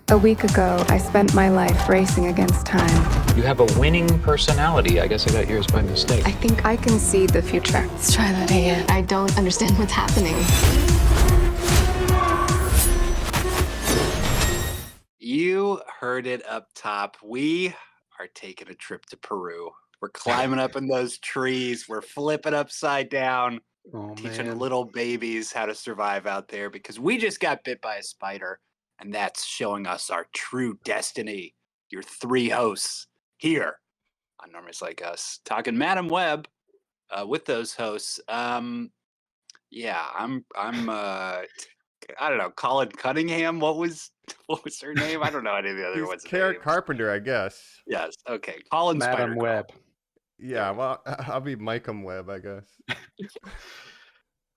A week ago, I spent my life racing against time. You have a winning personality. I guess I got yours by mistake. I think I can see the future. Let's try that again. I don't understand what's happening. You heard it up top. We are taking a trip to Peru. We're climbing up in those trees. We're flipping upside down, teaching little babies how to survive out there because we just got bit by a spider, and that's showing us our true destiny. Your three hosts here on Normies Like Us, talking Madam Web with those hosts. Yeah, I'm I don't know, Colin Cunningham. What was her name? I don't know any of the other ones. Carrot Carpenter, I guess. Yes. Okay. Colin Madam Spider Web. Yeah, well, I'll be Mike'em Web, I guess.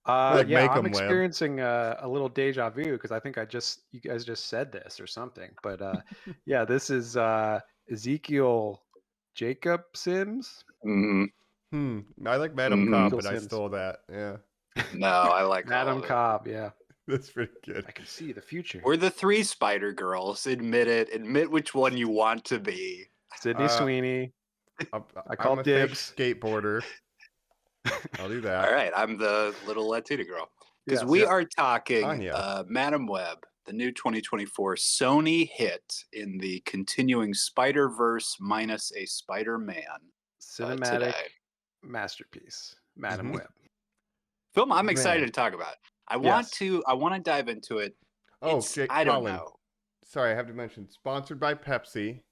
I'm experiencing a little deja vu because I think you guys just said this or something. But yeah, this is Ezekiel Jacob Sims. Mm-hmm. I like Madam Cobb, but I stole that. Yeah. No, I like Madam Cobb. Yeah. That's pretty good. I can see the future. We're the three Spider Girls. Admit it. Admit which one you want to be. Sydney Sweeney. I call I'm a dibs. fake skateboarder. I'll do that. All right. I'm the little Latina girl. Because we are talking Madam Web, the new 2024 Sony hit in the continuing Spider-Verse minus a Spider-Man cinematic masterpiece, Madam Web. Film I'm excited to talk about. I want to dive into it. I don't know. Sorry, I have to mention, sponsored by Pepsi.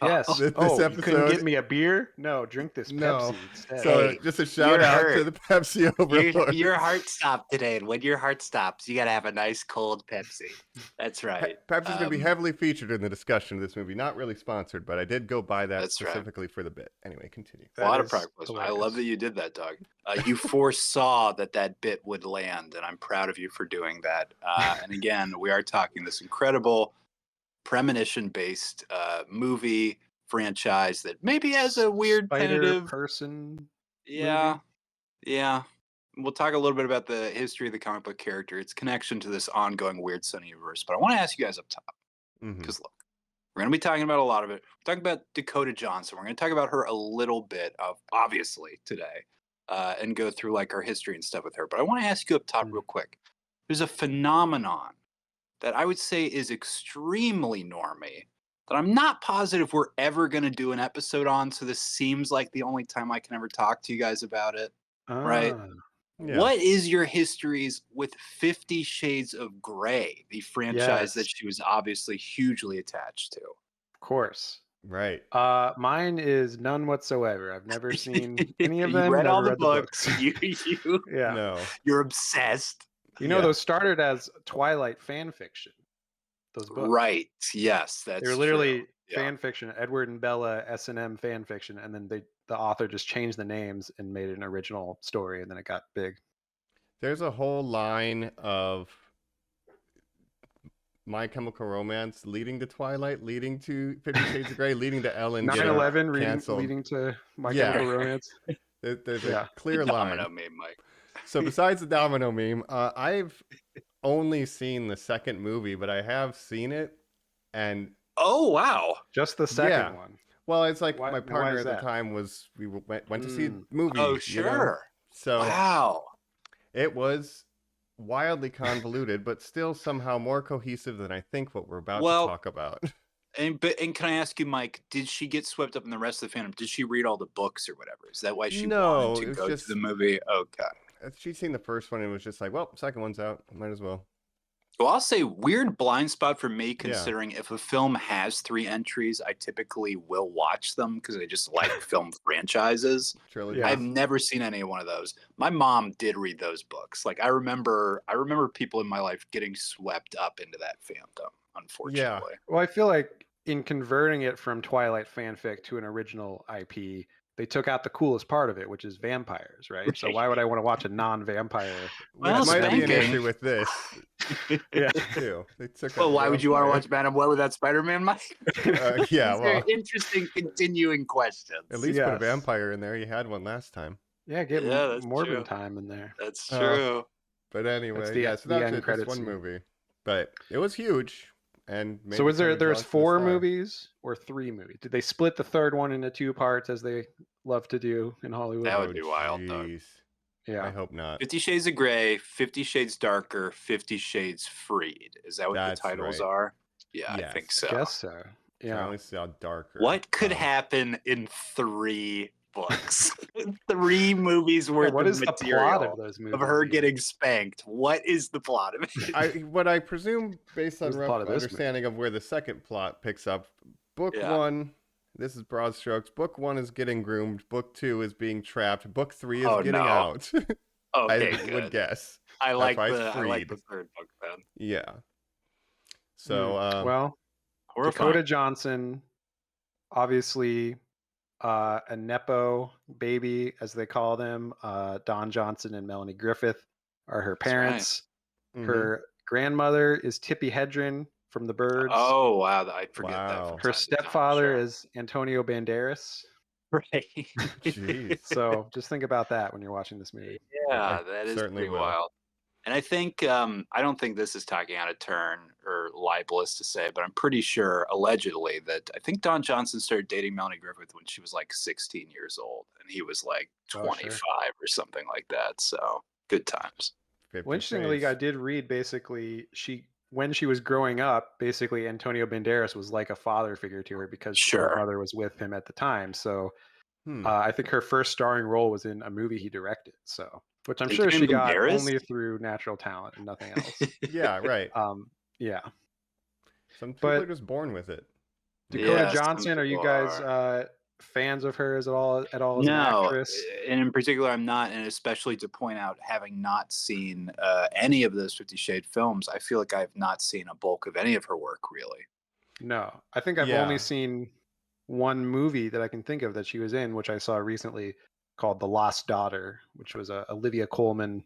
Yes. This episode, you couldn't get me a beer? No, drink this Pepsi instead. So just a shout out to the Pepsi overlords. Your heart stopped today, and when your heart stops, you got to have a nice cold Pepsi. That's right. Pepsi's going to be heavily featured in the discussion of this movie. Not really sponsored, but I did go buy that specifically for the bit. Anyway, continue. A lot of product placement. I love that you did that, Doug. You foresaw that bit would land, and I'm proud of you for doing that. And again, we are talking this incredible premonition-based movie franchise that maybe has a weird tentative person. Yeah. We'll talk a little bit about the history of the comic book character, its connection to this ongoing weird Sony universe. But I want to ask you guys up top, because look, we're going to be talking about a lot of it. We're talking about Dakota Johnson. We're going to talk about her a little bit obviously today, and go through like our history and stuff with her. But I want to ask you up top real quick. There's a phenomenon that I would say is extremely normie that I'm not positive we're ever going to do an episode on. So this seems like the only time I can ever talk to you guys about it. Right? Yeah. What is your histories with 50 Shades of Grey, the franchise that she was obviously hugely attached to? Of course. Right. Mine is none whatsoever. I've never seen any of them. You read all the read books. No. You're obsessed. You know, those started as Twilight fan fiction. Those books. Right. Yes, that's They're literally fan fiction, Edward and Bella S&M fan fiction, and then the author just changed the names and made it an original story, and then it got big. There's a whole line of My Chemical Romance leading to Twilight, leading to 50 Shades of Grey, leading to Ellen. 9/11 leading to My Chemical Romance. There's a clear line. Domino meme, Mike. So besides the domino meme, I've only seen the second movie, but I have seen it, and oh wow, just the second one. Well, it's like my partner at the time we went to see the movie. Oh sure. You know? So wow, it was wildly convoluted, but still somehow more cohesive than I think what we're about to talk about. And can I ask you, Mike? Did she get swept up in the rest of the fandom? Did she read all the books or whatever? Is that why she wanted to go to the movie? Okay. She'd seen the first one and was just like, well, second one's out. Might as well. Well, I'll say weird blind spot for me, considering if a film has 3 entries, I typically will watch them because I just like film franchises. Trilogy. I've never seen any one of those. My mom did read those books. Like I remember people in my life getting swept up into that fandom, unfortunately. Yeah. Well, I feel like in converting it from Twilight fanfic to an original IP, they took out the coolest part of it, which is vampires, right? So why would I want to watch a non-vampire? Well, that might be an issue with this. Too. Well, why would you want to watch Madam Web without Spider-Man, Mike? Interesting continuing questions. At least put a vampire in there. You had one last time. Yeah, get Morbin time in there. That's true. But anyway, so that's just one movie. But it was huge. and maybe So was turn there's Jaws to the 4 star. movies or 3 movies? Did they split the third one into 2 parts as they love to do in Hollywood? That would be wild, Doug. jeez. Yeah. I hope not. 50 Shades of Grey, 50 Shades Darker, 50 Shades Freed. Is that what That's the titles right. are? Yeah, I think Yes. so. Guess so. I Yeah. only saw Darker. What could happen in 3 books? 3 movies worth What of is the material plot of those movies? of her even? getting spanked. What is the plot of it? What I presume, based on What's the plot rough of this understanding of where the second plot picks up, book Yeah. 1, this is broad strokes. Book 1 is getting groomed. Book 2 is being trapped. Book 3 is Oh, getting no. out. Okay, I good. would guess. I That's like why it's the Freed. third book then. Yeah. So, well, Horrifying. Dakota Johnson, obviously a Nepo baby, as they call them. Don Johnson and Melanie Griffith are her That's right. parents. mhm. Her grandmother is Tippi Hedren from The Birds. Oh wow, I forget that. Wow. From Her time to stepfather time, is Antonio Banderas. sure. Right. Jeez. So just think about that when you're watching this movie. Yeah, I that is certainly pretty will. wild. And I think I don't think this is talking out of turn or libelous to say, but I'm pretty sure allegedly that I think Don Johnson started dating Melanie Griffith when she was like 16 years old, and he was like Oh, 25 sure. or something like that. So good times. 50 Well, interestingly, I Shades. did read basically when she was growing up, basically Antonio Banderas was like a father figure to her because Sure. her mother was with him at the time. So Hmm. I think her first starring role was in a movie he directed. So, which I'm They sure gave she him got Banderas? only through natural talent and nothing else. Yeah, right. Yeah. Some people but- are just born with it. Dakota Yeah, some Johnson, are you people guys are. fans of hers at all as an No, actress? and in particular, I'm not, and especially to point out, having not seen any of those 50 Shade films, I feel like I have not seen a bulk of any of her work, really. No. I think I've Yeah. only seen one movie that I can think of that she was in, which I saw recently called The Lost Daughter, which was a Olivia Colman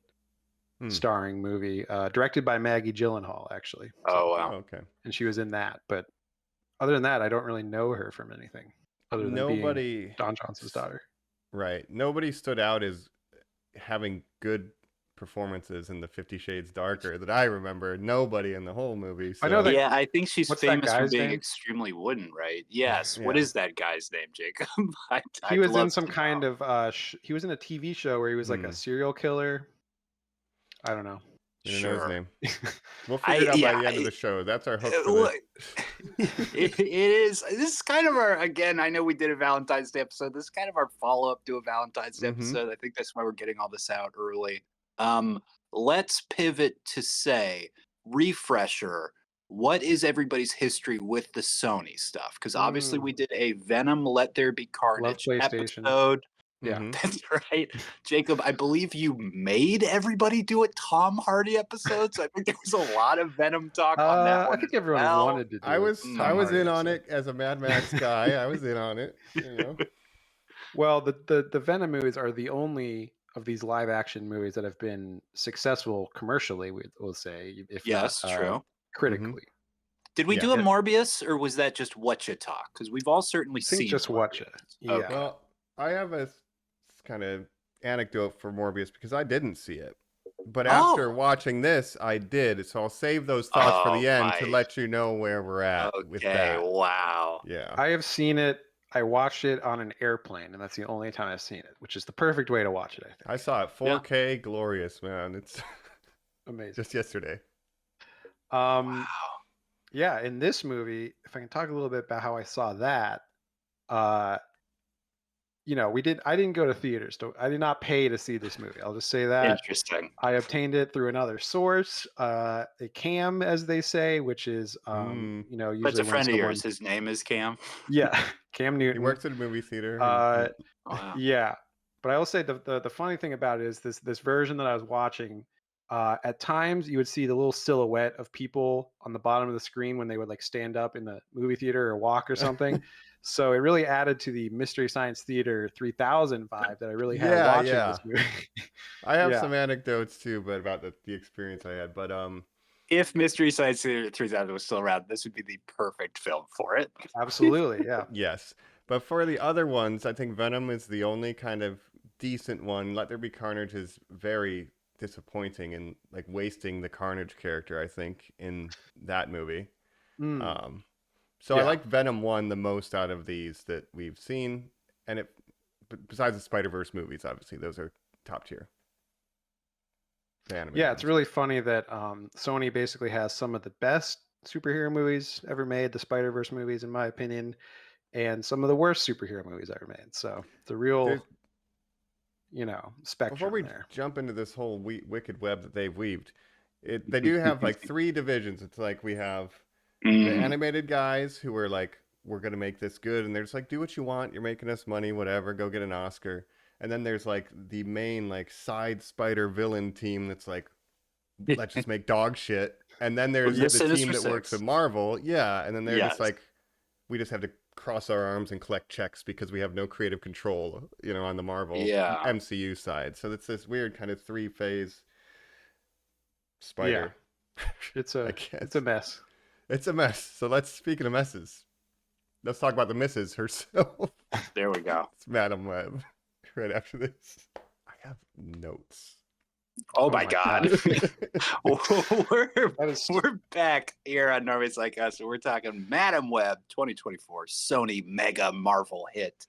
starring movie, directed by Maggie Gyllenhaal, actually. Oh, wow. Oh, okay. And she was in that. But other than that, I don't really know her from anything other than being Nobody, Don Johnson's daughter. right? Nobody stood out as having good performances in the 50 Shades Darker that I remember. Nobody in the whole movie. So. I know that- Yeah, I think she's What's that famous for guy's being name? extremely wooden, right? Yes. What Yeah. is that guy's name, Jacob? He was in some kind of he was in a TV show where he was like a serial killer. I don't know. We don't know his Sure. name. We'll figure it out by the end of the show. That's our hook for Look, this. it is. This is kind of our, again, I know we did a Valentine's Day episode. This is kind of our follow-up to a Valentine's Day episode. I think that's why we're getting all this out early. Let's pivot to say, refresher, what is everybody's history with the Sony stuff? Because obviously we did a Venom Let There Be Carnage PlayStation. episode. Yeah. That's right. Jacob, I believe you made everybody do a Tom Hardy episode, so I think there was a lot of Venom talk on that one. I think everyone well. wanted to do I was Tom I was Hardy in on episode. it as a Mad Max guy. I was in on it. You know. Well, the Venom movies are the only of these live action movies that have been successful commercially, we'll say, if Yes, not true. critically. Did we Yeah. do a Morbius, or was that just What You Talk? Because we've all certainly I think seen just Morbius. watch it. Yeah. Okay. Well, I have a kind of anecdote for Morbius because I didn't see it. But after watching this, I did. So I'll save those thoughts for the end to right. let you know where we're at with Okay, that. wow. Yeah. I have seen it. I watched it on an airplane, and that's the only time I've seen it, which is the perfect way to watch it, I think. I saw it 4K, glorious, man. It's Amazing. just yesterday. Wow. Yeah, in this movie, if I can talk a little bit about how I saw that, I didn't go to theaters. I did not pay to see this movie. I'll just say that. Interesting. I obtained it through another source, a cam, as they say, which is, usually That's a when friend of someone- yours. His name is Cam. Yeah, Cam Newton. He works at a movie theater. Wow. Yeah, but I will say the funny thing about it is this version that I was watching. At times, you would see the little silhouette of people on the bottom of the screen when they would like stand up in the movie theater or walk or something. So it really added to the Mystery Science Theater 3000 vibe that I really had watching this movie. I have some anecdotes too, but about the experience I had. But if Mystery Science Theater 3000 was still around, this would be the perfect film for it. Absolutely, yeah. Yes. But for the other ones, I think Venom is the only kind of decent one. Let There Be Carnage is very disappointing and like wasting the Carnage character, I think, in that movie. So I like Venom 1 the most out of these that we've seen, and besides the Spider-Verse movies, obviously those are top tier. Yeah, it's really funny that Sony basically has some of the best superhero movies ever made, the Spider-Verse movies, in my opinion, and some of the worst superhero movies ever made. So it's a real, spectrum before we there. jump into this whole wicked web that they've weaved, they do have like 3 divisions. It's like we have the animated guys who are like, we're going to make this good. And they're just like, do what you want. You're making us money, whatever. Go get an Oscar. And then there's like the main like side spider villain team that's like, let's just make dog shit. And then there's the team that works at Marvel. Yeah. And then they're just like, we just have to cross our arms and collect checks because we have no creative control, on the Marvel MCU side. So it's this weird kind of 3-phase spider. Yeah. It's a mess. It's a mess. So speaking of messes, let's talk about the missus herself. There we go. It's Madam Web. Right after this, I have notes. Oh my God. we're back here on Normies Like Us, and we're talking Madam Web 2024 Sony mega Marvel hit.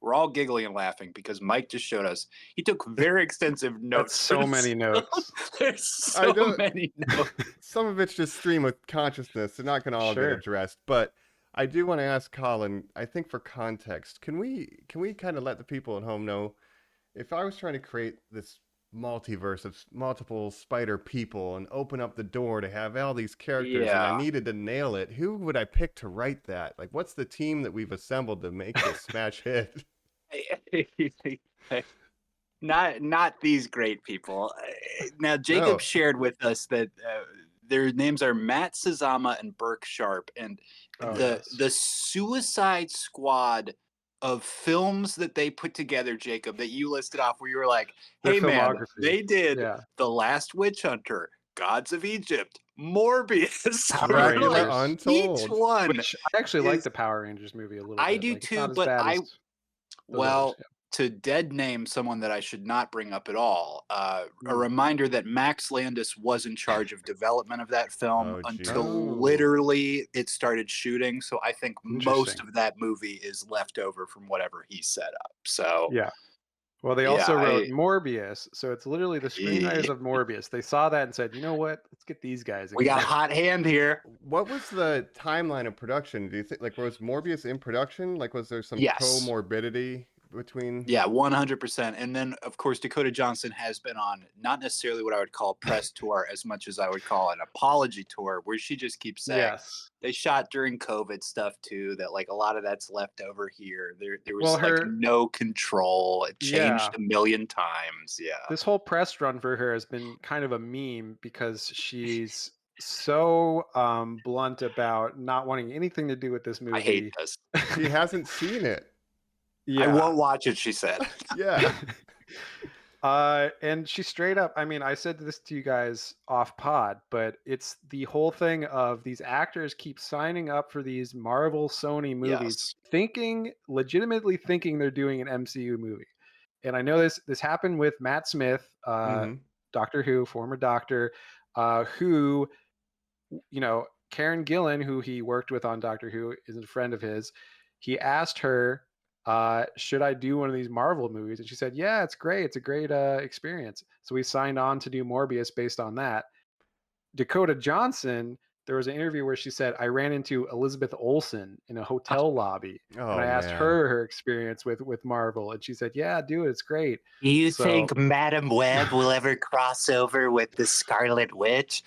We're all giggling and laughing because Mike just showed us he took very extensive notes. That's so many notes. There's so many notes. Some of it's just stream of consciousness. They're not going to all get addressed, but I do want to ask Colin, I think for context, can we kind of let the people at home know, if I was trying to create this multiverse of multiple spider people and open up the door to have all these characters and I needed to nail it, who would I pick to write that? Like, what's the team that we've assembled to make this smash hit? Not these great people. Now, Jacob shared with us that their names are Matt Sazama and Burke Sharp, and the Suicide Squad of films that they put together, Jacob, that you listed off, where you were like, "Hey man, they did The Last Witch Hunter, Gods of Egypt, Morbius, Untold." Each one. Which I actually like the Power Rangers movie a little bit. I do too, but to dead name someone that I should not bring up at all. A reminder that Max Landis was in charge of development of that film until literally it started shooting. So I think most of that movie is left over from whatever he set up. So yeah. Well, they also wrote Morbius, so it's literally the screenwriters of Morbius. They saw that and said, you know what? Let's get these guys. We got a hot hand here. What was the timeline of production? Do you think, like, was Morbius in production? Like, was there some comorbidity between? Yeah, 100%. And then, of course, Dakota Johnson has been on not necessarily what I would call a press tour as much as I would call an apology tour, where she just keeps saying they shot during COVID stuff too, that like a lot of that's left over here. There was no control. It changed a million times. Yeah. This whole press run for her has been kind of a meme because she's so blunt about not wanting anything to do with this movie. I hate this. She hasn't seen it. Yeah. I won't watch it, she said. Yeah. And she straight up, I mean, I said this to you guys off pod, but it's the whole thing of these actors keep signing up for these Marvel Sony movies, legitimately thinking they're doing an MCU movie. And I know this happened with Matt Smith, Doctor Who, former Doctor, who, Karen Gillan, who he worked with on Doctor Who, is a friend of his. He asked her, should I do one of these Marvel movies? And she said, yeah, it's great. It's a great experience. So we signed on to do Morbius based on that. Dakota Johnson, there was an interview where she said, I ran into Elizabeth Olsen in a hotel lobby. And I asked her experience with Marvel. And she said, yeah, do it. It's great. Do you think Madam Web will ever cross over with the Scarlet Witch?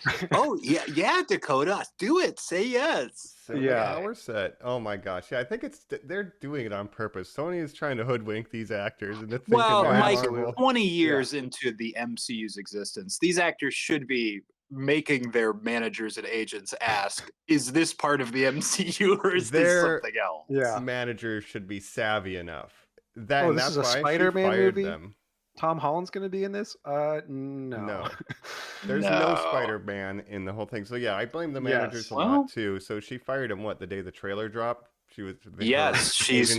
Yeah, Dakota, do it. Say yes. Hour set. Oh my gosh. Yeah, I think they're doing it on purpose. Sony is trying to hoodwink these actors into thinking Mike, 20 years into the MCU's existence, these actors should be making their managers and agents ask, is this part of the MCU or is this something else? Yeah. Managers should be savvy enough. This is a Spider-Man movie? Tom Holland's going to be in this? No. There's no Spider-Man in the whole thing. So yeah, I blame the managers a lot too. So she fired him the day the trailer dropped? She was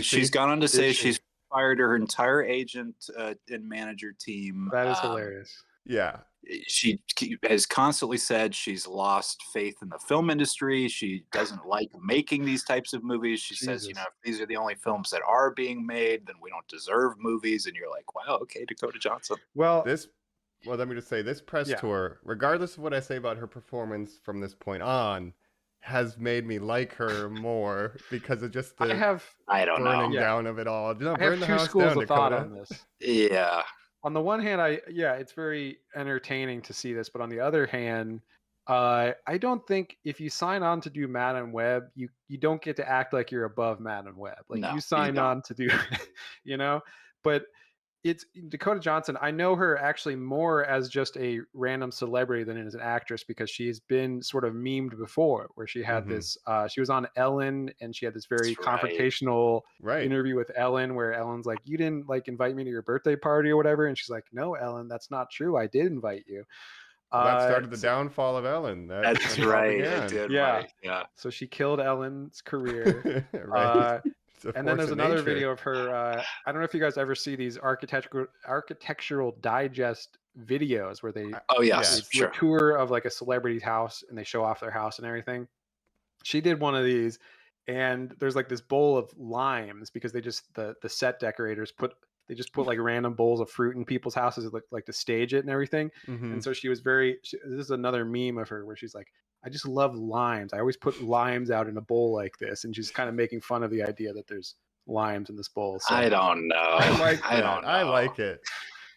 she's gone on to say she's fired her entire agent and manager team. That is hilarious. Yeah. She has constantly said she's lost faith in the film industry. She doesn't like making these types of movies. She says, Jesus. if these are the only films that are being made, then we don't deserve movies. And you're like, wow, okay, Dakota Johnson. Well, let me just say, this press Yeah. tour, regardless of what I say about her performance from this point on, has made me like her more because of just the I don't burning know. down of it all. No, I burn have the two house schools down, of thought Dakota. on this. Yeah. On the one hand, it's very entertaining to see this, but on the other hand, I don't think if you sign on to do Madam Web, you don't get to act like you're above Madam Web. Like No, you you signed don't. on to do, But it's Dakota Johnson. I know her actually more as just a random celebrity than as an actress because she's been sort of memed before, where she had this. She was on Ellen, and she had this very That's right. confrontational Right. interview with Ellen, where Ellen's like, "You didn't invite me to your birthday party or whatever," and she's like, "No, Ellen, that's not true. I did invite you." That started the downfall of Ellen. That's how it right. began. It did. Yeah. Right. Yeah. So she killed Ellen's career. Right. It's a And then force there's of another nature. video of her. I don't know if you guys ever see these architectural digest videos where they Oh, yes. they do Sure. a tour of like a celebrity's house and they show off their house and everything. She did one of these, and there's like this bowl of limes because they just the set decorators put like random bowls of fruit in people's houses like to stage it and everything. Mhm. And so she was this is another meme of her where she's like, I just love limes. I always put limes out in a bowl like this, and she's kind of making fun of the idea that there's limes in this bowl. So I don't know. I like that. I don't know. I like it.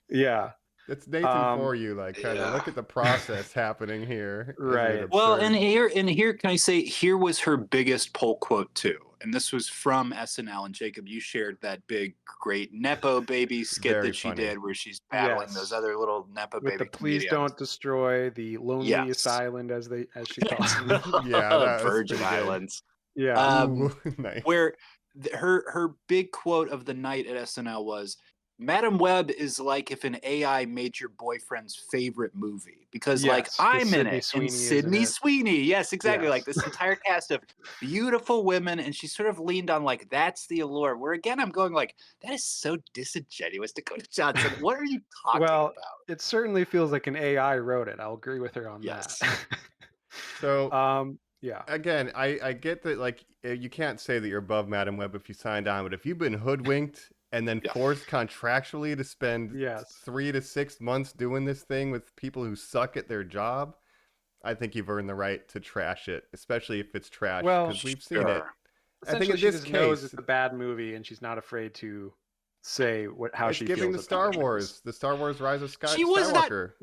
yeah, It's Nathan for you, like kind of yeah. look at the process happening here. Isn't it Right. Well, absurd? and here, can I say, here was her biggest pull quote too, and this was from SNL. And Jacob, you shared that big, great nepo baby skit Very that she funny. did, where she's battling Yes. those other little nepo with baby the please comedians. don't destroy the loneliest Yes. island as she calls it. Yeah, that was Virgin pretty good. Islands. Yeah. Ooh, nice. Where her big quote of the night at SNL was, Madam Web is like if an AI made your boyfriend's favorite movie, because like Yes, 'cause I'm in Sydney it, Sweeney and is in Sydney it. Sweeney, yes, exactly, Yes. like this entire cast of beautiful women, and she sort of leaned on like that's the allure. Where again, I'm going like that is so disingenuous, Dakota Johnson. What are you talking Well, about? it certainly feels like an AI wrote it. I'll agree with her on Yes. that. So Yeah. again, I get that like you can't say that you're above Madam Web if you signed on, but if you've been hoodwinked and then Yeah. forced contractually to spend Yes. 3 to 6 months doing this thing with people who suck at their job, I think you've earned the right to trash it, especially if it's trash, Well, because we've seen it. Sure. I think Essentially, in she this just knows case, it's a bad movie, and she's not afraid to say how it's she giving feels. the about Star Wars, the Star Wars Rise of She was not- Skywalker.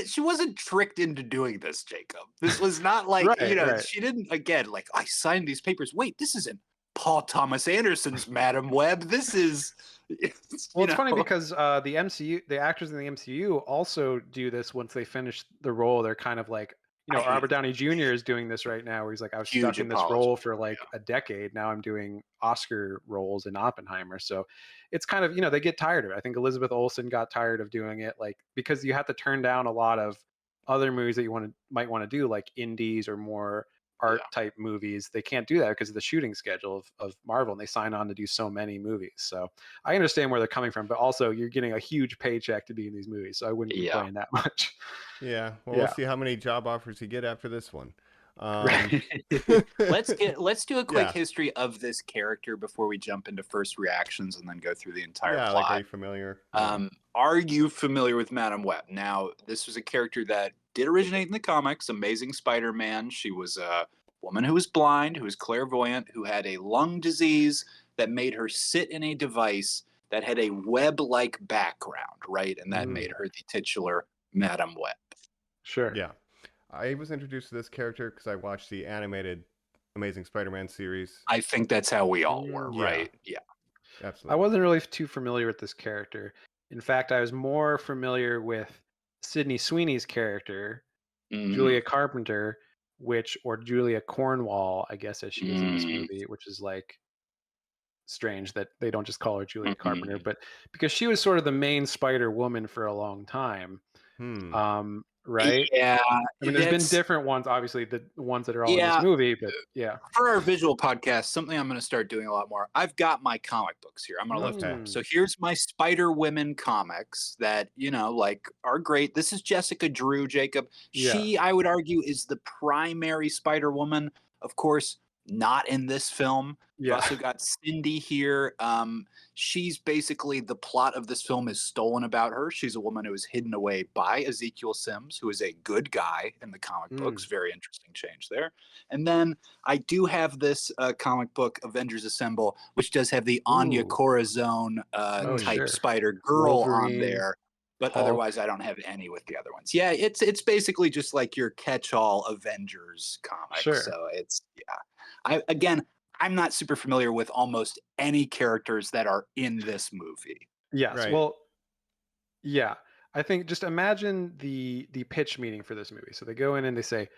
She wasn't tricked into doing this, Jacob. This was not like, Right. she didn't, again, like, I signed these papers. Wait, this isn't Paul Thomas Anderson's Madam Web. This is, Well, it's funny because the actors in the MCU also do this once they finish the role. They're kind of like, I hate Robert it. Downey Jr. is doing this right now, where he's like, I was Huge stuck in this apology role for for him, like a decade. Now I'm doing Oscar roles in Oppenheimer. So it's kind of, they get tired of it. I think Elizabeth Olsen got tired of doing it, like, because you have to turn down a lot of other movies that you might want to do, like indies or more art type movies. They can't do that because of the shooting schedule of Marvel, and they sign on to do so many movies. So I understand where they're coming from, but also you're getting a huge paycheck to be in these movies, so I wouldn't complain that much. Yeah, well, we'll see how many job offers you get after this one. Let's do a quick Yeah. history of this character before we jump into first reactions and then go through the entire Yeah, plot. like, are you familiar? Are you familiar with Madam Web? Now, this was a character that did originate in the comics, Amazing Spider-Man. She was a woman who was blind, who was clairvoyant, who had a lung disease that made her sit in a device that had a web-like background, right? And that made her the titular Madam Web. Sure. Yeah. I was introduced to this character because I watched the animated Amazing Spider-Man series. I think that's how we all were, Yeah. right? Yeah. Absolutely. I wasn't really too familiar with this character. In fact, I was more familiar with Sydney Sweeney's character, Julia Carpenter, or Julia Cornwall, I guess, as she is in this movie, which is like strange that they don't just call her Julia Carpenter, but because she was sort of the main Spider-Woman for a long time. right? Yeah, I mean, there's been that's- different ones, obviously, the ones that are all in Yeah. this movie, but yeah. For our visual podcast, something I'm going to start doing a lot more. I've got my comic books here. I'm going to lift them Okay. up. So here's my Spider Women comics that, like are great. This is Jessica Drew, Jacob. She, I would argue, is the primary Spider Woman. Of course, not in this film. We've Yeah. also got Cindy here. She's basically, the plot of this film is stolen about her. She's a woman who is hidden away by Ezekiel Sims, who is a good guy in the comic books. Very interesting change there. And then I do have this comic book, Avengers Assemble, which does have the Anya Ooh. Corazon type sure. Spider Girl on Wolverine, there. But Hulk. otherwise, I don't have any with the other ones. Yeah, it's basically just like your catch-all Avengers comic. Sure. So it's, I'm not super familiar with almost any characters that are in this movie. Yes. Right. Well, yeah. I think just imagine the pitch meeting for this movie. So they go in and they say,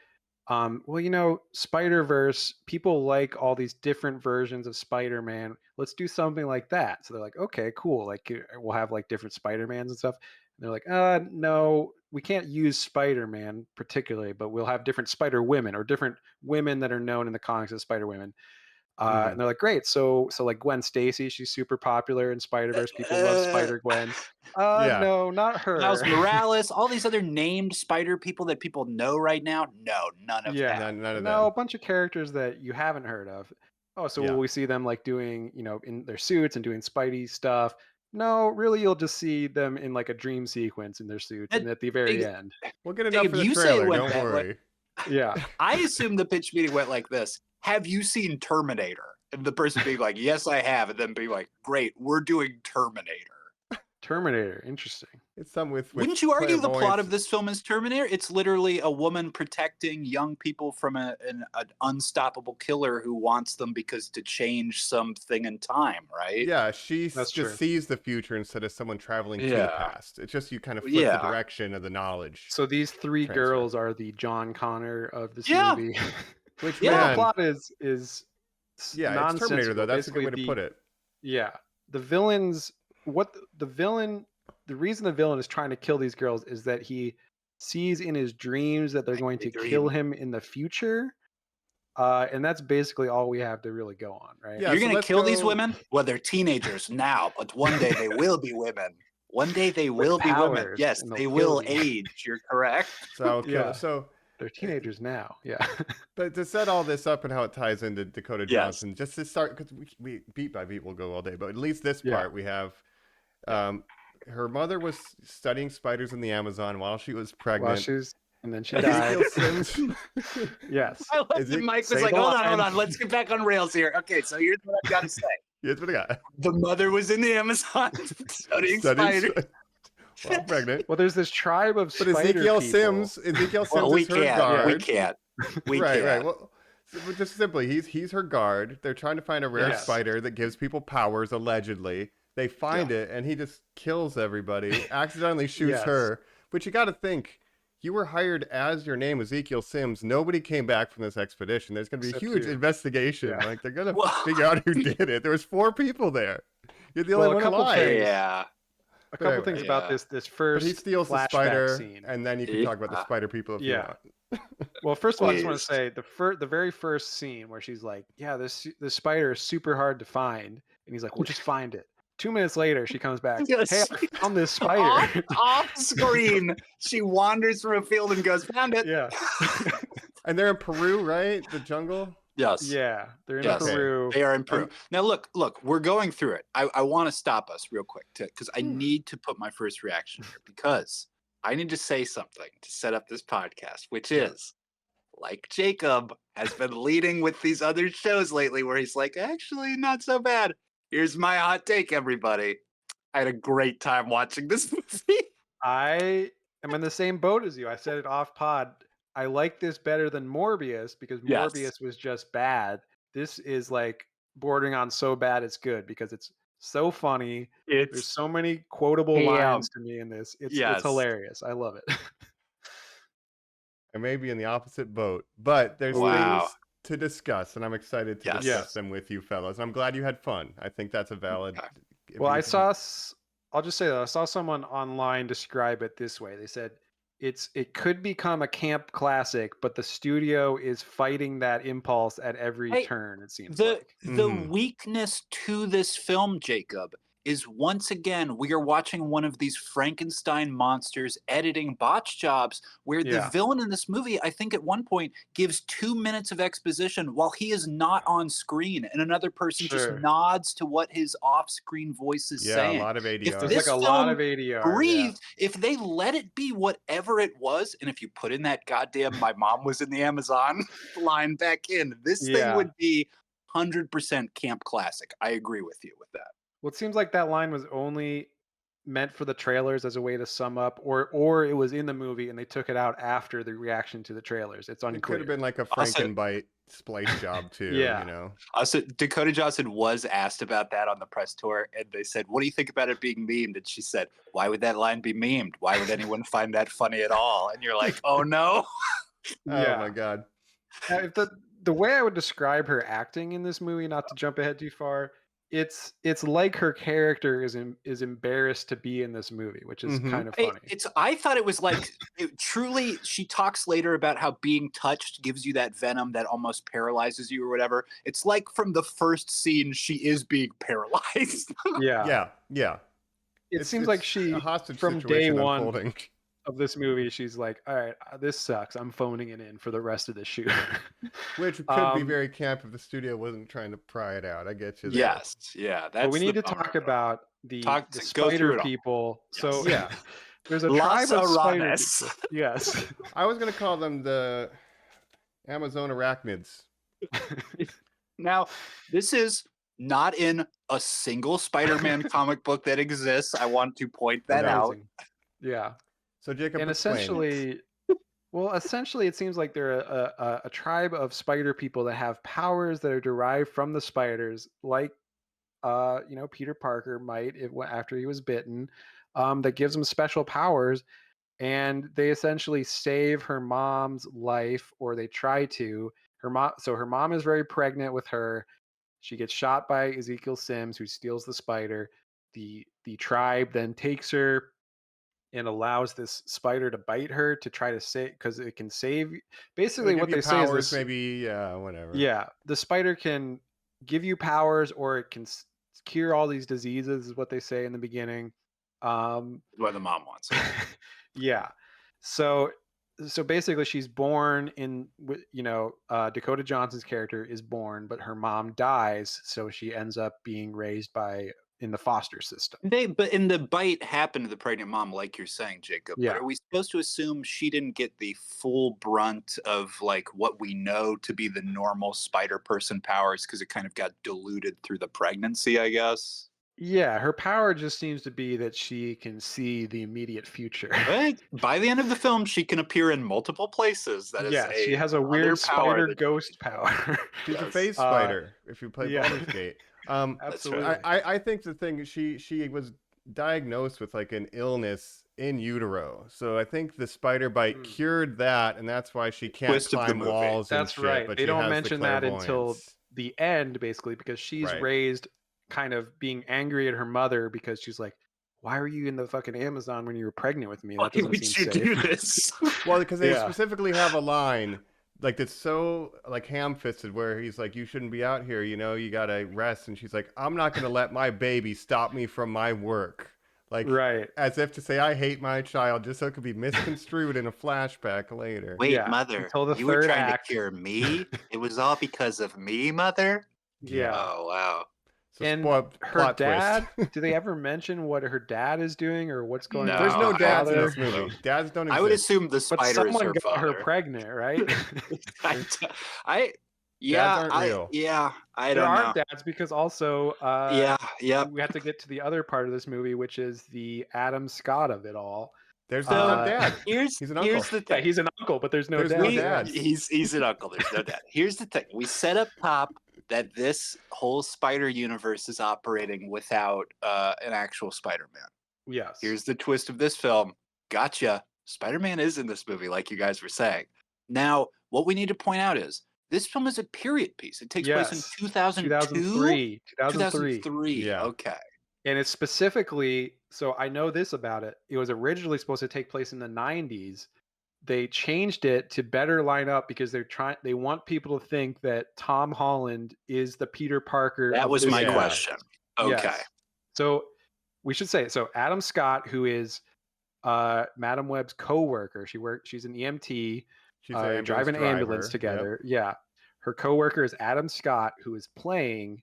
well, Spider-Verse, people like all these different versions of Spider-Man. Let's do something like that. So they're like, okay, cool. Like we'll have like different Spider-Mans and stuff. And they're like, no, we can't use Spider-Man particularly, but we'll have different Spider-Women or different women that are known in the comics as Spider-Women. And they're like, great. So like Gwen Stacy, she's super popular in Spider-Verse. People love Spider-Gwen. No, not her. Miles Morales, all these other named Spider people that people know right now. No, none of that. None of them. No, a bunch of characters that you haven't heard of. Oh, so will we see them like doing, in their suits and doing Spidey stuff? No, really, you'll just see them in like a dream sequence in their suits, and at the very end. We'll get enough for the you say it trailer. went Don't that way. worry. Yeah. I assume the pitch meeting went like this. Have you seen Terminator? And the person being like, yes, I have. And then being like, great, we're doing Terminator. Terminator, interesting. It's something with Wouldn't you argue the plot clairvoyance. of this film is Terminator? It's literally a woman protecting young people from an unstoppable killer who wants them because to change something in time, right? Yeah, she That's just true. sees the future instead of someone traveling to the Yeah. past. It's just you kind of flip Yeah. the direction of the knowledge. So these three Transfer. girls are the John Connor of this Yeah. movie. Which The man, plot is yeah, it's Terminator though. That's a good way to put it. Yeah, the villains. The reason the villain is trying to kill these girls is that he sees in his dreams that they're going to kill him in the future, and that's basically all we have to really go on, right? Yeah, You're so going to let's kill these go- women? Well, they're teenagers now, but one day they will be women. One day they will be women. powers, Yes, and they'll they kill will you. age. You're correct. So Yeah. so They're teenagers now. Yeah. but to set all this up and how it ties into Dakota Yes. Johnson, just to start, because we beat by beat we'll go all day, but at least this Yeah. part we have. Her mother was studying spiders in the Amazon while she was pregnant. And then she Ezekiel died. Sims. Yes. I love Is that it- Mike say was like, the hold on. line. Let's get back on rails here. Okay, so here's what I've got to say. Here's what I got. The mother was in the Amazon studying Studying spiders. while pregnant. Well, there's this tribe of But spider Ezekiel people. Sims Well, we is her can't. guard. We can't. We right, can't. right. Well, just simply, he's her guard. They're trying to find a rare Yes. spider that gives people powers, allegedly. They find it, and he just kills everybody, accidentally shoots Yes. her. But you got to think, you were hired as your name, Ezekiel Sims. Nobody came back from this expedition. There's going to be Except a huge you. investigation. Yeah. Like, they're going to Well- figure out who did it. There was 4 people there. You're the only Well, a one couple alive. things. Yeah. A couple Anyway. things about Yeah. this But first he steals the flashback spider, scene. and then you can talk about the spider people if you Yeah. want. Well, first of all, I just want Please. to say the very first scene where she's like, "Yeah, this spider is super hard to find," and he's like, "We'll just find it." 2 minutes later, she comes back. Yes. Hey, I found this Off, spider. off screen, she wanders through a field and goes, found it. Yeah, And they're in Peru, right? The jungle? Yes. yeah, they're in Yes. Peru. They are in Peru. Now, look, we're going through it. I want to stop us real quick because I need to put my first reaction here because I need to say something to set up this podcast, which is like Jacob has been leading with these other shows lately where he's like, actually, not so bad. Here's my hot take, everybody. I had a great time watching this movie. I am in the same boat as you. I said it off pod. I like this better than Morbius because Yes. Morbius was just bad. This is like bordering on so bad it's good because it's so funny. There's It's so many quotable Yeah. lines to me in this. It's Yes. hilarious. I love it. I may be in the opposite boat, but there's Wow. things to discuss, and I'm excited to Yes. discuss Yes. them with you fellas. I'm glad you had fun. I think that's a valid. Okay. Well, I'll just say that I saw someone online describe it this way. They said it could become a camp classic, but the studio is fighting that impulse at every Hey, turn, it seems the like. the weakness to this film, Jacob, is once again we are watching one of these Frankenstein monsters editing botch jobs where the Yeah. villain in this movie, I think at one point, gives 2 minutes of exposition while he is not on screen, and another person just Sure. nods to what his off-screen voice is Yeah, a saying. lot of If ADR. There's this like a lot film of ADR. Yeah. breathed, if they let it be whatever it was, and if you put in that goddamn "my mom was in the Amazon" line back in, this thing Yeah. would be 100% camp classic. I agree with you with that. Well, it seems like that line was only meant for the trailers as a way to sum up, or it was in the movie and they took it out after the reaction to the trailers. It's It could unclear. have been like a Also- Frankenbite splice job too, Yeah. you know. Also, Dakota Johnson was asked about that on the press tour, and they said, "What do you think about it being memed?" And she said, "Why would that line be memed? Why would anyone find that funny at all?" And you're like, "Oh no." Oh my god. If the way I would describe her acting in this movie, not to jump ahead too far, it's like her character is embarrassed to be in this movie, which is kind of funny. I thought it was like truly. She talks later about how being touched gives you that venom that almost paralyzes you or whatever. It's like from the first scene, she is being paralyzed. Yeah. Yeah. It seems like it's she, a hostage from day situation one unfolding. of this movie, she's like, all right, this sucks. I'm phoning it in for the rest of the shoot. Which could be very camp if the studio wasn't trying to pry it out. I get you there. Yes, yeah. That's But we need the to bummer. talk about the Go spider through it all. people. So Yeah. there's a Las tribe of spider Aranas. people. Yes. I was gonna call them the Amazon arachnids. Now, this is not in a single Spider-Man comic book that exists. I want to point that out. Amazing. Yeah. So Jacob, And explain. essentially it seems like they're a tribe of spider people that have powers that are derived from the spiders, like Peter Parker might after he was bitten, that gives him special powers, and they essentially save her mom's life, or they try to. Her mom is very pregnant with her. She gets shot by Ezekiel Sims, who steals the spider. The tribe then takes her and allows this spider to bite her to try to save, because it can save. Basically, what they say is this, maybe whatever. yeah, the spider can give you powers, or it can cure all these diseases, is what they say in the beginning. What the mom wants. Yeah. So basically, she's born in, Dakota Johnson's character is born, but her mom dies, so she ends up being raised in the foster system. But in the bite happened to the pregnant mom, like you're saying, Jacob. Yeah. But are we supposed to assume she didn't get the full brunt of like what we know to be the normal spider person powers because it kind of got diluted through the pregnancy, I guess? Yeah, her power just seems to be that she can see the immediate future. But by the end of the film, she can appear in multiple places. That is, Yeah, she has a other weird power spider that- ghost power. She's a Yes. phase spider. If you play yeah. Baldur's Gate. Absolutely. I think the thing she was diagnosed with like an illness in utero, so I think the spider bite cured that, and that's why she can't Twist of the climb movie. walls. That's and shit, right. But They she don't has the mention that until clairvoyance. the end, basically, because she's Right. raised kind of being angry at her mother because she's like, why were you in the fucking Amazon when you were pregnant with me? Why That doesn't would seem you safe. do this? Well, because they Yeah. specifically have a line like that's so like ham-fisted where he's like, you shouldn't be out here, you gotta rest, and she's like, I'm not gonna let my baby stop me from my work, like Right. as if to say I hate my child, just so it could be misconstrued in a flashback later. Wait, Yeah, mother, until the you were third trying act. to cure me? It was all because of me, mother? Yeah. Oh, wow. So And her plot dad, twist. do they ever mention what her dad is doing or what's going on? No, There's with no her dads in father? this movie. Dads don't exist. I would assume the But spider is someone her got father. her pregnant, right? Dads aren't real. I There don't are know. dads, because also Yeah. we have to get to the other part of this movie, which is the Adam Scott of it all. There's So, no dad. Here's He's an here's uncle. the Yeah, thing. he's an uncle, but there's no There's dad. no dad. He's an uncle. There's no dad. Here's the thing. We set up top that this whole spider universe is operating without an actual Spider-Man. Yes. Here's the twist of this film. Gotcha. Spider-Man is in this movie, like you guys were saying. Now, what we need to point out is this film is a period piece. It takes place in Yes. 2002? 2003. 2003. 2003. Yeah. Okay. And it's specifically So I know this about it. It was originally supposed to take place in the 90s. They changed it to better line up because they want people to think that Tom Holland is the Peter Parker. That of was this my movie. question. Okay. Yes. So we should say, so Adam Scott, who is Madam Web's co-worker, she's an EMT, She's an driving an ambulance driver. together. Yep. Yeah. Her co-worker is Adam Scott, who is playing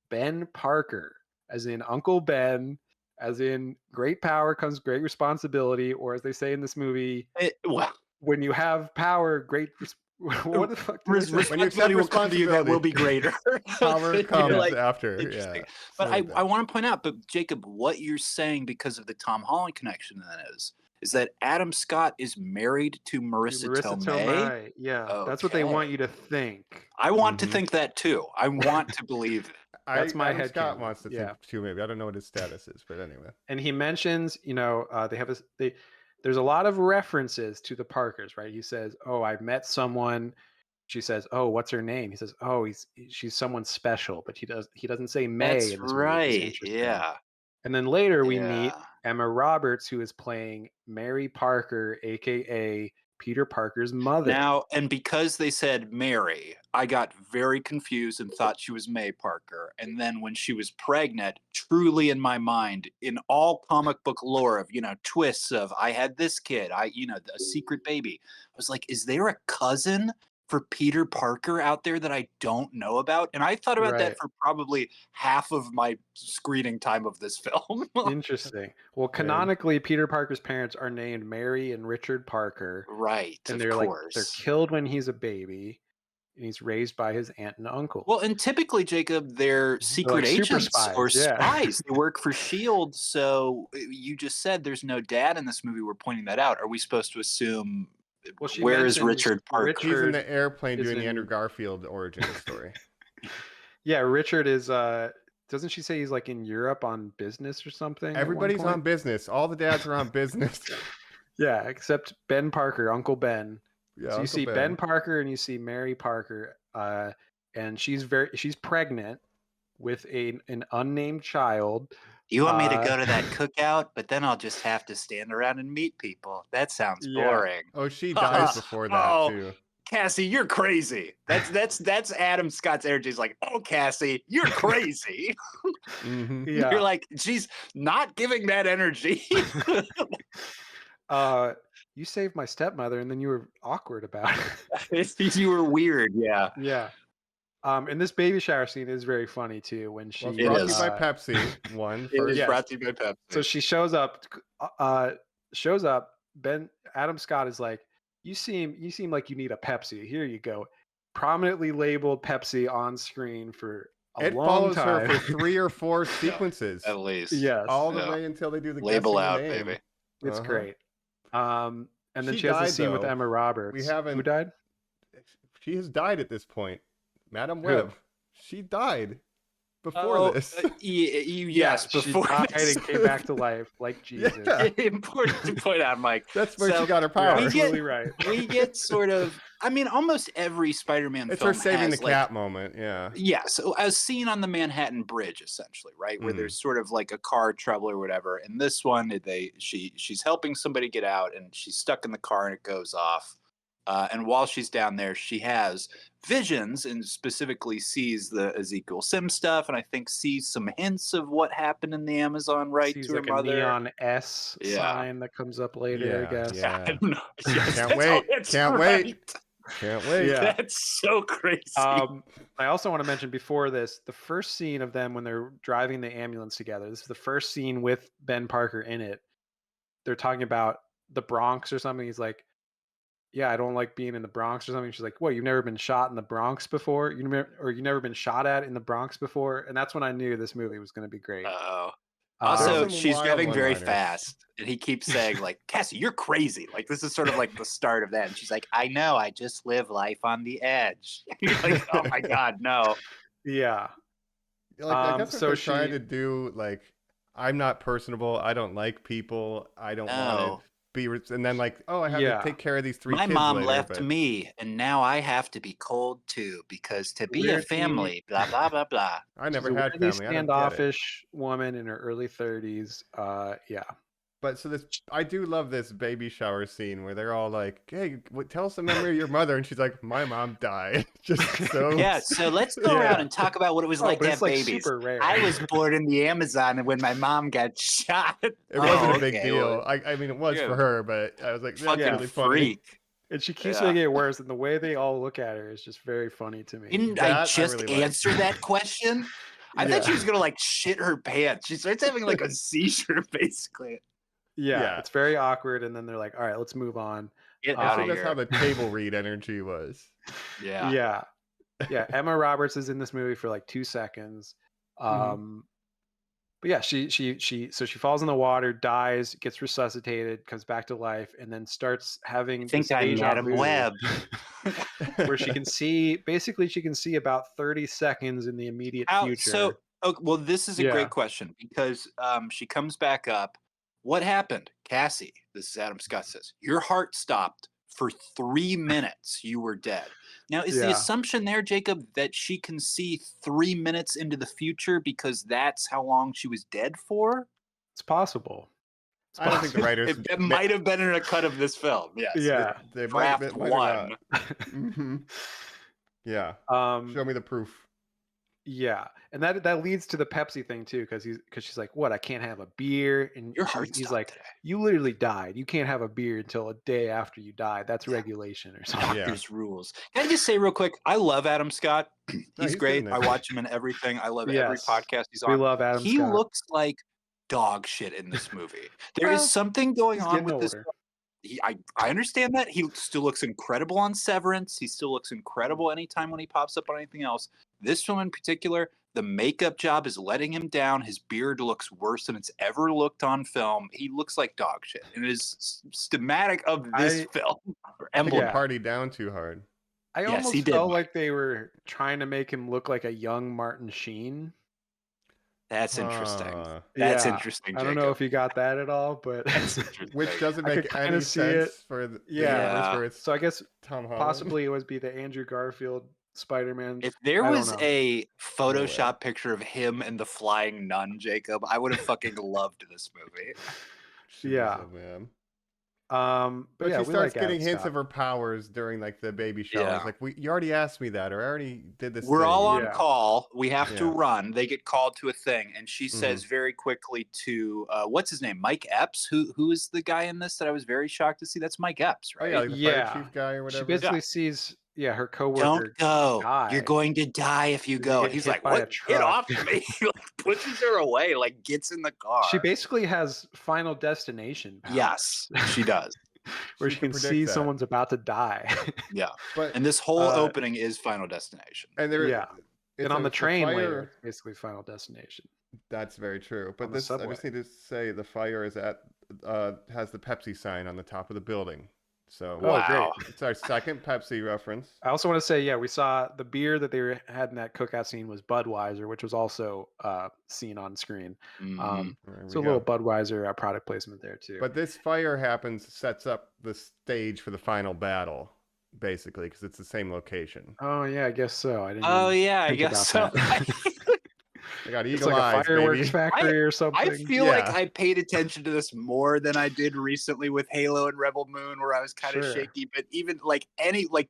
Ben Parker, as in Uncle Ben, as in great power comes great responsibility, or as they say in this movie, Well, when you have power, what the fuck? Do they say? When you accept responsibility will come to you that will be greater. Power comes Like, after. interesting. Yeah. But Something like I that. want to point out, but Jacob, what you're saying because of the Tom Holland connection then is that Adam Scott is married to Marissa Tomei. Yeah, that's what they want you to think. I want to Mhm. think that too. I want to believe it. That's my Adam Scott headcanon. wants to think too, maybe. I don't know what his status is, but anyway. And he mentions, there's a lot of references to the Parkers, right? He says, "Oh, I met someone." She says, "Oh, what's her name?" He says, "Oh, she's someone special," but he doesn't say May That's in this movie. Which is right. interesting. Yeah. And then later we meet Yeah. Emma Roberts, who is playing Mary Parker, aka Peter Parker's mother. Now, and because they said Mary, I got very confused and thought she was May Parker. And then when she was pregnant, truly in my mind, in all comic book lore of, twists of I had this kid, a secret baby, I was like, is there a cousin for Peter Parker out there that I don't know about? And I thought about that for probably half of my screening time of this film. Interesting. Well, canonically, Peter Parker's parents are named Mary and Richard Parker. Right. And of they're course. killed when he's a baby, and he's raised by his aunt and uncle. Well, and typically, Jacob, they're secret agents or spies. They work for S.H.I.E.L.D. So you just said there's no dad in this movie. We're pointing that out. Are we supposed to assume? Well, where is Richard Parker? He's in the airplane doing the Andrew Garfield origin story. Yeah, Richard is. Doesn't she say he's in Europe on business or something? Everybody's on business. All the dads are on business. Yeah, except Ben Parker, Uncle Ben. Yeah, so you see Ben Parker and you see Mary Parker, and she's pregnant with an unnamed child. You want me to go to that cookout, but then I'll just have to stand around and meet people. That sounds boring. Oh, she dies before that too. Cassie, you're crazy. That's Adam Scott's energy. He's like, oh, Cassie, you're crazy. Mm-hmm. Yeah. You're like, she's not giving that energy. You saved my stepmother, and then you were awkward about it. You were weird, yeah. Yeah. And this baby shower scene is very funny too. When she brought to you by Pepsi. It is brought to you by Pepsi. So she shows up. Adam Scott is like, you seem like you need a Pepsi. Here you go. Prominently labeled Pepsi on screen for a long time. It follows her for 3 or 4 sequences. At least. Yes. All the way until they do the label out, name. baby. It's great. And then she has the scene with Emma Roberts. Who died? She has died at this point. Madam Web. She died before this. Yes, before she died this. and came back to life like Jesus. Yeah. Important to point out, Mike. That's where she got her power. Absolutely right. We get sort of, almost every Spider-Man film. It's her saving the has, cat moment, yeah. Yeah, so as seen on the Manhattan Bridge, essentially, right, where there's sort of like a car trouble or whatever. And this one, she's helping somebody get out, and she's stuck in the car, and it goes off. And while she's down there, she has visions and specifically sees the Ezekiel Sims stuff, and I think sees some hints of what happened in the Amazon Sees to her mother. A neon S sign that comes up later, I guess. Yeah. I don't know. Yes, Can't wait. Can't wait. Can't wait. Yeah. That's so crazy. I also want to mention before this, the first scene of them when they're driving the ambulance together. This is the first scene with Ben Parker in it. They're talking about the Bronx or something. He's like, yeah, I don't like being in the Bronx or something. She's like, what, you've never been shot in the Bronx before? You've never been shot at in the Bronx before? And that's when I knew this movie was going to be great. Also, she's driving very fast. And he keeps saying, like, Cassie, you're crazy. Like, this is sort of like the start of that. And she's like, I know, I just live life on the edge. You're like, oh my God, no. Yeah. I guess they're trying to do, like, I'm not personable. I don't like people. I don't want it. and then like, oh, I have to take care of these three My kids mom later, left but me, and now I have to be cold too because to be a Weirdly- family, blah blah blah blah. I She's never a had weirdly family. I don't get it. standoffish woman in her early 30s. Yeah. But so I do love this baby shower scene where they're all like, "Hey, tell us the memory of your mother," and she's like, "My mom died." Just so Yeah, so let's go around and talk about what it was like but to it's have like babies. super rare. I was born in the Amazon when my mom got shot. It wasn't a big okay, deal. well, I mean, it was yeah. for her, but I was like, that's fucking really funny. freak. And she keeps Yeah. making it worse, and the way they all look at her is just very funny to me. Didn't That I I just really like. answer that question? I thought she was gonna like shit her pants. She starts having like a seizure, basically. Yeah, it's very awkward, and then they're like, "All right, let's move on." Get I out think of that's here. how the table read energy was. Yeah. Yeah. Emma Roberts is in this movie for like 2 seconds. Mhm. But yeah, she falls in the water, dies, gets resuscitated, comes back to life, and then starts having I think this I'm deja Madam vu Web. where she can see about 30 seconds in the immediate future. So, well, this is a Yeah. great question because she comes back up. What happened, Cassie? This is Adam Scott says your heart stopped for 3 minutes. You were dead. Now, is the Yeah. assumption there, Jacob, that she can see 3 minutes into the future because that's how long she was dead for? It's possible. I don't think the writers. That might have been in a cut of this film. Yes. Yeah. They might Draft have one. not. Hmm. Yeah. Show me the proof. Yeah, and that leads to the Pepsi thing too, because she's like, "What? I can't have a beer," and Your heart he's stopped like, today. "You literally died. You can't have a beer until a day after you died. That's regulation or something." Yeah. Doctor's rules. Can I just say real quick? I love Adam Scott. No, He's he's great. good in I this. watch him in everything. I love every Yes. podcast he's We on. love Adam He Scott. looks like dog shit in this movie. There Well, is something going he's on getting with this. older. I understand that. He still looks incredible on Severance. He still looks incredible anytime when he pops up on anything else. This film in particular, the makeup job is letting him down. His beard looks worse than it's ever looked on film. He looks like dog shit. And it is schematic of this film. Or I think he emblem. partied down too hard. I Yes, almost he did, felt Mike. like they were trying to make him look like a young Martin Sheen. That's interesting. Huh. That's Yeah, interesting, I don't know if you got that at all, but That's interesting. Which doesn't I make could kinda any see sense it. for the Yeah. universe where it's so I guess Tom Holland. possibly it would be the Andrew Garfield Spider-Man. If there I don't was know. a Photoshop picture of him and the flying nun, Jacob, I would have fucking loved this movie. Yeah. Jesus, man. But yeah, she we starts like getting Adam hints Scott. of her powers during like the baby showers. Yeah. Like you already asked me that, or I already did this. We're thing. all on Yeah. call. We have to Yeah. run. They get called to a thing, and she says very quickly to what's his name, Mike Epps, who is the guy in this that I was very shocked to see. That's Mike Epps, Oh right? yeah, like the Yeah. fire chief guy or She whatever. basically sees her coworker. Don't go. die. You're going to die if you You go. get And he's hit like, by a "What? Get truck." off me!" He like pushes her away, like gets in the car. She basically has Final Destination powers. Yes, she does. where She she can can predict see that. someone's about to die. Yeah, But and this whole opening is Final Destination. and there, Yeah. it's and on the train fire. later, it's basically Final Destination. That's very true. But On the this, I subway. just need to say, the fire is at has the Pepsi sign on the top of the building. So Wow. it's our second Pepsi reference. I also want to say, yeah, we saw the beer that they had in that cookout scene was Budweiser, which was also seen on screen. Mhm. There we So a go. little Budweiser product placement there too. But this fire sets up the stage for the final battle, basically, because it's the same location. oh yeah, I guess so. I didn't. Oh even yeah, I think guess about so. that. I got It's eagle like a eyes, fireworks baby. factory or something. I feel like Yeah. I paid attention to this more than I did recently with Halo and Rebel Moon, where I was kind of Sure. shaky. But even like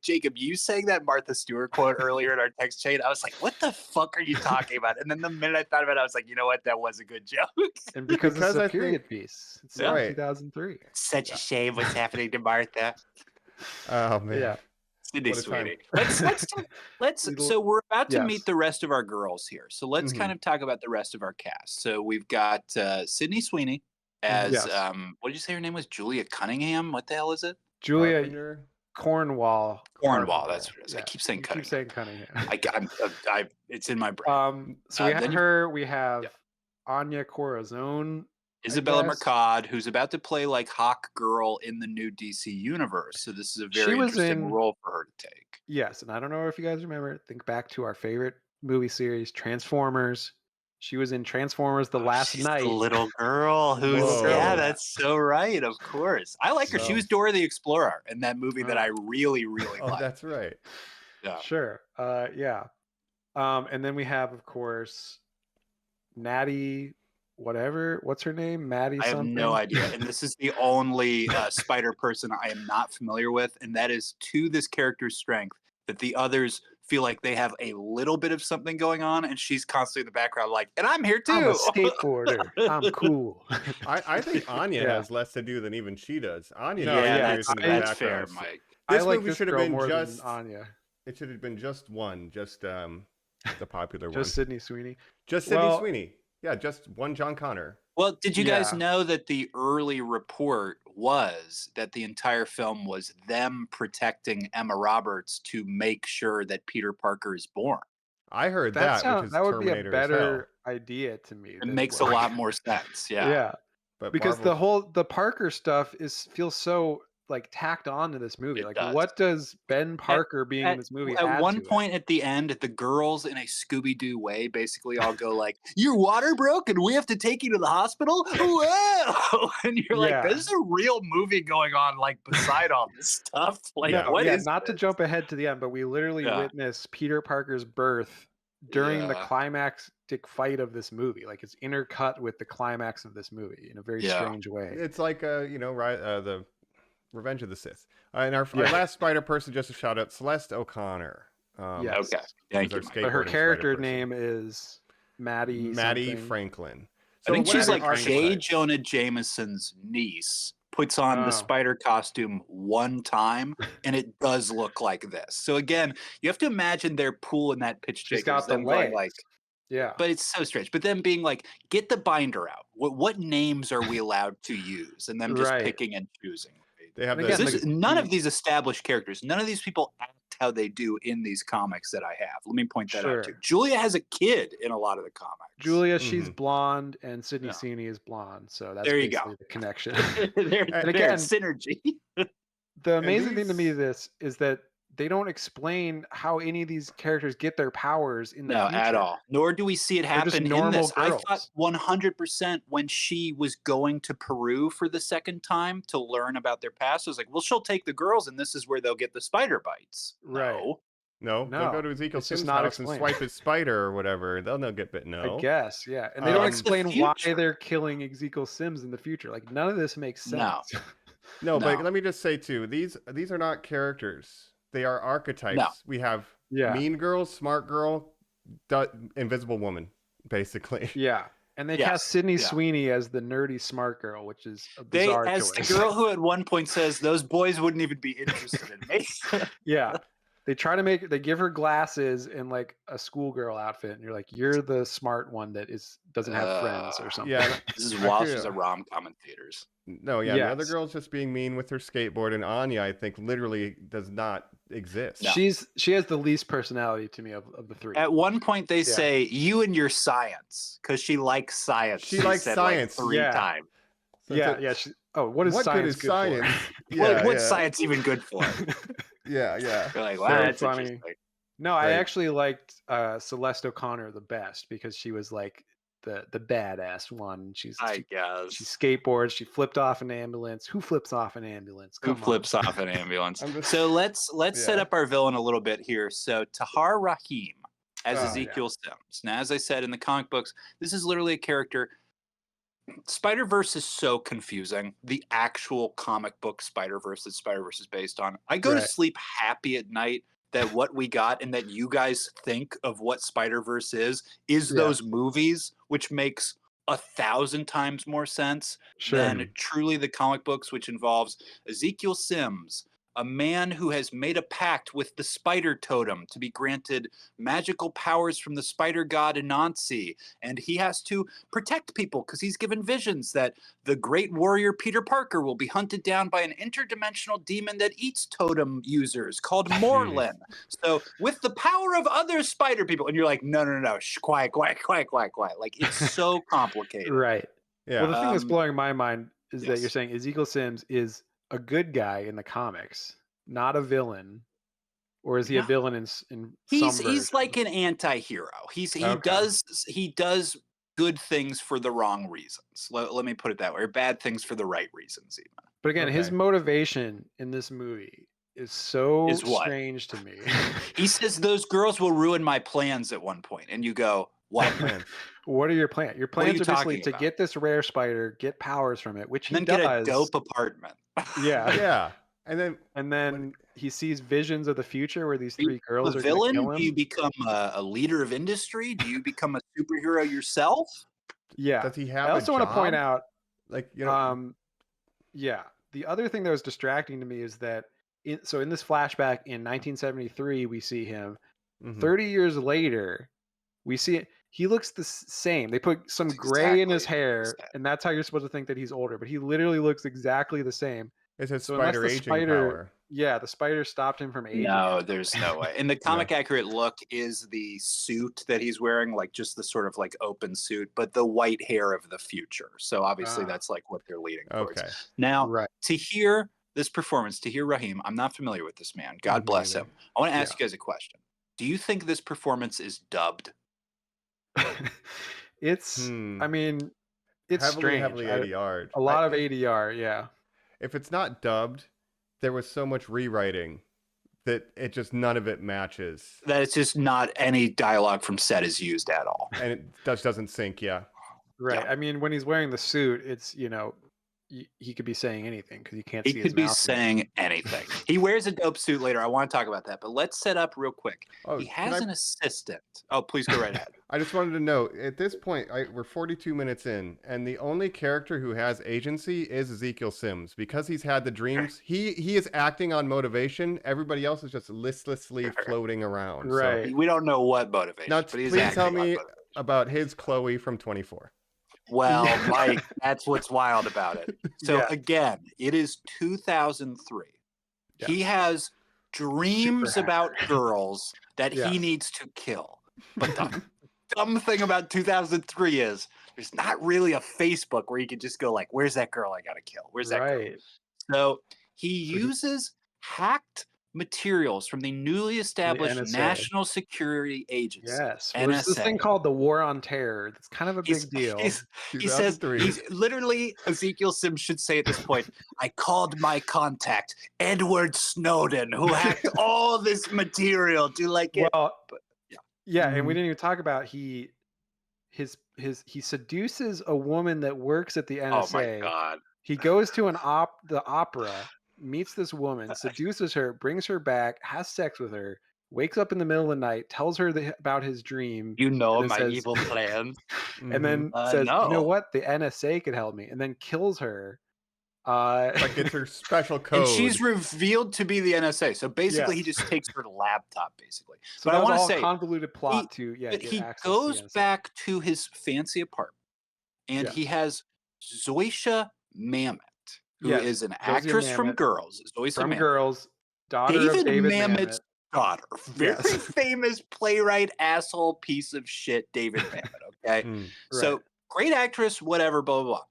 Jacob, you saying that Martha Stewart quote earlier in our text chain, I was like, "What the fuck are you talking about?" And then the minute I thought about it, I was like, "You know what? That was a good joke." And because Because it's I a period think- piece. It's Yeah. Right. 2003. Such a shame what's happening to Martha. Oh man. Yeah. Sydney, What a time. sweetie. Let's. So we're about to Yes. meet the rest of our girls here. So let's Mhm. kind of talk about the rest of our cast. So we've got Sydney Sweeney as Yes. what did you say her name was? Julia Cunningham. What the hell is it? Julia Carpenter. Cornwall. Cornwall. That's what it is. I Yeah. keep saying You Cunningham. keep saying Cunningham. It's in my brain. So we then have you- her. We have Yeah. Anya Corazon. Isabella guess. Mercado, who's about to play like Hawk Girl in the new DC universe. So this is a She very was interesting in- role for her to take. Yes, and I don't know if you guys remember. Think back to our favorite movie series, Transformers. She was in Transformers: The Last She's Night. the little girl who's Whoa. yeah, that's so right. Of course, I like her. She So- was Dora the Explorer in that movie that I really, really Oh, like. that's right. Yeah. Sure. Yeah. And then we have, of course, Natty, whatever. What's her name? Maddie I have something? no idea, and this is the only spider person I am not familiar with, and that is to this character's strength that the others feel like they have a little bit of something going on, and she's constantly in the background, like, and I'm here too. I'm a skateboarder. I'm cool. I think Anya Yeah. has less to do than even she does. Anya No, just yeah, appears in the that's fair, background. Mike. I This like movie this should have girl been more just than Anya. It should have been just one, just the popular one. Just Sydney Sweeney. Just Sydney well- Sweeney. Yeah, just one John Connor. Well, did you guys Yeah. know that the early report was that the entire film was them protecting Emma Roberts to make sure that Peter Parker is born? I heard that, which is that would Terminator be a as hell. better idea to me. It makes a lot more sense. Yeah. Yeah, But because Marvel's- the Parker stuff feels so like tacked on to this movie. It Like, does. what does Ben Parker being in this movie At add one to it? point at the end, the girls in a Scooby-Doo way basically all go like, "Your water broke and we have to take you to the hospital?" Whoa! And you're like, Yeah. "There's a real movie going on like beside all this stuff." Like, Yeah. what is not to this? jump ahead to the end, but we literally Yeah. witness Peter Parker's birth during the Yeah. climactic fight of this movie. Like, it's intercut with the climax of this movie in a very Yeah. strange way. It's like the Revenge of the Sith. And our Yeah. last Spider Person, just a shout out, Celeste O'Connor. Yes. Okay. Thank is our you. Mike. But her skateboarding character Spider-Person. name is Maddie. Maddie something. Franklin. I think she's whatever like J. archetypes- Jonah Jameson's niece. Puts on Oh. the spider costume one time, and it does look like this. So again, you have to imagine their pool in that pitch. She's got the them going legs. like, Yeah. but it's so strange. But then being like, get the binder out. What names are we allowed to use? And then just Right. picking and choosing. They have And the, again, This, the- none of these established characters, none of these people act how they do in these comics that I have. Let me point that out too. Sure. Julia has a kid in a lot of the comics. Julia, she's Mhm. blonde, and Sydney Yeah. Sweeney is blonde. So that's There you go. basically the connection. And again- synergy. The amazing thing to me these- of this is that they don't explain how any of these characters get their powers in the No, future. at all. Nor do we see it They're just happen in normal this. I girls. thought 100% when she was going to Peru for the second time to learn about their past, I was like, well, she'll take the girls and this is where they'll get the spider bites. Right. No. no, No, they'll go to Ezekiel it's just Sims' not house and explained. swipe his spider or whatever. They'll not get bit. No. I guess, yeah. And they don't It's the explain why future. they're killing Ezekiel Sims in the future. Like, none of this makes sense. No. No, but No. let me just say too, these are not characters. They are archetypes. No. We have Yeah. mean girl, smart girl, invisible woman, basically. Yeah. And they Yes, cast Sydney yeah. Sweeney as the nerdy smart girl, which is a They, bizarre as choice. the girl who at one point says, those boys wouldn't even be interested in me. Yeah. They they give her glasses and like a schoolgirl outfit, and you're like, you're the smart one that doesn't have friends or something. Yeah. This is I while feel- she's a rom-com in theaters. No, yeah, the other Yes. girl's just being mean with her skateboard, and Anya, I think, literally does not exist. No. She has the least personality to me of the three. At one point, they say, you and your science, because she likes science. She likes said, science. Like 3 Yeah. times. So yeah, it's yeah. What is what science good is good science? for? Yeah, What's yeah. science even good for? Yeah, yeah. You're like, wow, Very that's funny. interesting. No, I Right. actually liked Celeste O'Connor the best because she was like the badass one. She guess. skateboards. She flipped off an ambulance. Who flips off an ambulance? Who Come on. flips off an ambulance? I'm just- So let's set Yeah. up our villain a little bit here. So Tahar Rahim as Oh, Ezekiel Sims. Now, as I said in the comic books, this is literally a character. Spider-Verse is so confusing. The actual comic book Spider-Verse that Spider-Verse is based on. I go to Right. sleep happy at night that what we got and that you guys think of what Spider-Verse is Yeah. those movies, which makes 1,000 times more sense Sure. than truly the comic books, which involves Ezekiel Sims, a man who has made a pact with the spider totem to be granted magical powers from the spider god Anansi. And he has to protect people because he's given visions that the great warrior Peter Parker will be hunted down by an interdimensional demon that eats totem users called Morlin. So with the power of other spider people, and you're like, no, shh, quiet. Like, it's so complicated. Right. Yeah. Well, the thing that's Um, blowing my mind is that yes. you're saying Ezekiel Sims is a good guy in the comics, not a villain, or is he a No. villain in some He's version? like an anti-hero. He Okay. does good things for the wrong reasons. Let me put it that way, or bad things for the right reasons, even. But again, his Okay. motivation in this movie is so Is what? strange to me. He says those girls will ruin my plans at one point, and you go, "What?" Plans. What are your plans? Your What are plans you are basically talking to about? get this rare spider, get powers from it, which And he then does. get a dope apartment. Yeah. Yeah. And then And then he sees visions of the future where these Do you three become girls a are going to villain? kill Do you him. become a leader of industry? Do you become a superhero yourself? Yeah. does he have I also a want to point job? out, Like, you know, yeah, the other thing that was distracting to me is that in this flashback in 1973, we see him. mhm. 30 years later, we see he looks the same. They put some That's gray in his exactly hair, the same. and that's how you're supposed to think that he's older. But he literally looks exactly the same. It's his So unless spider the aging spider, power. yeah, the spider stopped him from aging. No, there's no way. And the comic accurate look is the suit that he's wearing, like just the sort of like open suit, but the white hair of the future. So obviously that's like what they're leading towards. Okay. Now, Right. to hear this performance, to hear Raheem, I'm not familiar with this man. God Me bless neither. him. I want to ask Yeah. you guys a question. Do you think this performance is dubbed? It's, I mean, it's heavily strange. ADR'd. A lot of ADR, yeah. If it's not dubbed, there was so much rewriting that it just none of it matches, That it's just not any dialogue from set is used at all. and it just doesn't sync. Yeah. Right. Yeah. I mean, when he's wearing the suit, it's, you know, he could be saying anything because you can't He see his could be mouth. saying anything. He wears a dope suit later. I want to talk about that, but let's set up real quick. Oh, He can has I- an assistant. Oh, please go right ahead. I just wanted to know, at this point, we're 42 minutes in, and the only character who has agency is Ezekiel Sims. Because he's had the dreams, he is acting on motivation. Everybody else is just listlessly floating around. Right. So, We don't know what motivation, now, but he's please acting tell on me motivation. about his Chloe from 24. Well, Mike, that's what's wild about it. So Yeah. again, it is 2003. Yeah. He has dreams Super about hacker. girls that Yeah. he needs to kill. But the dumb thing about 2003 is there's not really a Facebook where you can just go like, "Where's that girl I gotta kill? Where's that girl?" Right. So he uses hacked materials from the newly established NSA. National Security Agency. Yes. Well, there's this NSA. thing called the War on Terror. That's kind of a big deal. He says 2003. he's literally Ezekiel Sims should say at this point, I called my contact, Edward Snowden, who hacked all this material to like it. Well, yeah. yeah, and we Mhm. didn't even talk about he seduces a woman that works at the NSA. Oh my god. He goes to the opera, meets this woman, seduces her, brings her back, has sex with her, wakes up in the middle of the night, tells her about his dream, You know and then my says- evil plans. and then says, no. "You know what? The NSA could help me," and then kills her. Like, it's her special code. And she's revealed to be the NSA. So basically, Yes. he just takes her laptop, basically. So but that I was want to all say, convoluted plot to but get he access to the goes NSA. back to his fancy apartment, and Yeah. he has Zoisha Mamet, who Yes, is an Zosia actress from Mamet. Girls. Zoisha From Mamet. Girls, daughter of David Mamet's Mamet. daughter. Very Yes. famous playwright, asshole, piece of shit, David Mamet. Okay. So Right. great actress, whatever, blah, blah, blah.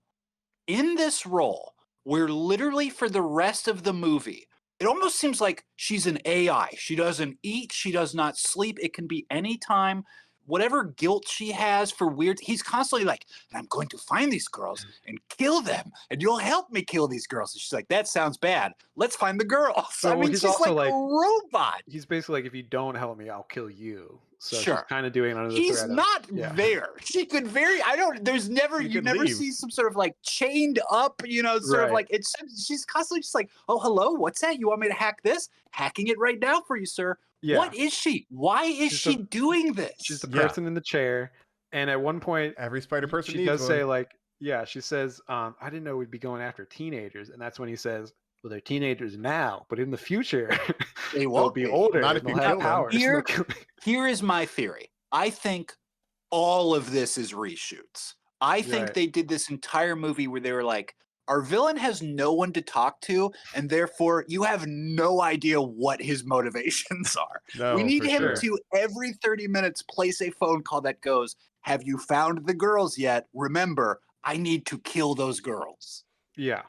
In this role, where literally for the rest of the movie, it almost seems like she's an AI. She doesn't eat, she does not sleep. It can be any time. Whatever guilt she has for weird, he's constantly like, I'm going to find these girls and kill them, and you'll help me kill these girls. And she's like, that sounds bad. Let's find the girls. But, I well, mean, he's she's also like like- a robot. He's basically like, if you don't help me, I'll kill you. So Sure. she's kind of doing it under the He's threat of, not yeah. there. She could there's never, You you could never leave. see some sort of like chained up, sort of Right. like, she's constantly just like, oh, hello, what's that? You want me to hack this? Hacking it right now for you, sir. Yeah. What is she? Why is She's she the- doing this? She's the Yeah. person in the chair. And at one point, Every spider person she needs does one. say like, yeah, she says, I didn't know we'd be going after teenagers. And that's when he says, well, they're teenagers now, but in the future, They they'll won't be be. older. Not if and you they'll have kill them. powers. Here- They'll kill- Here is my theory. I think all of this is reshoots. I think Right. they did this entire movie where they were like, our villain has no one to talk to, and therefore you have no idea what his motivations are. No, we need for him sure. to every 30 minutes place a phone call that goes, have you found the girls yet? Remember, I need to kill those girls. yeah.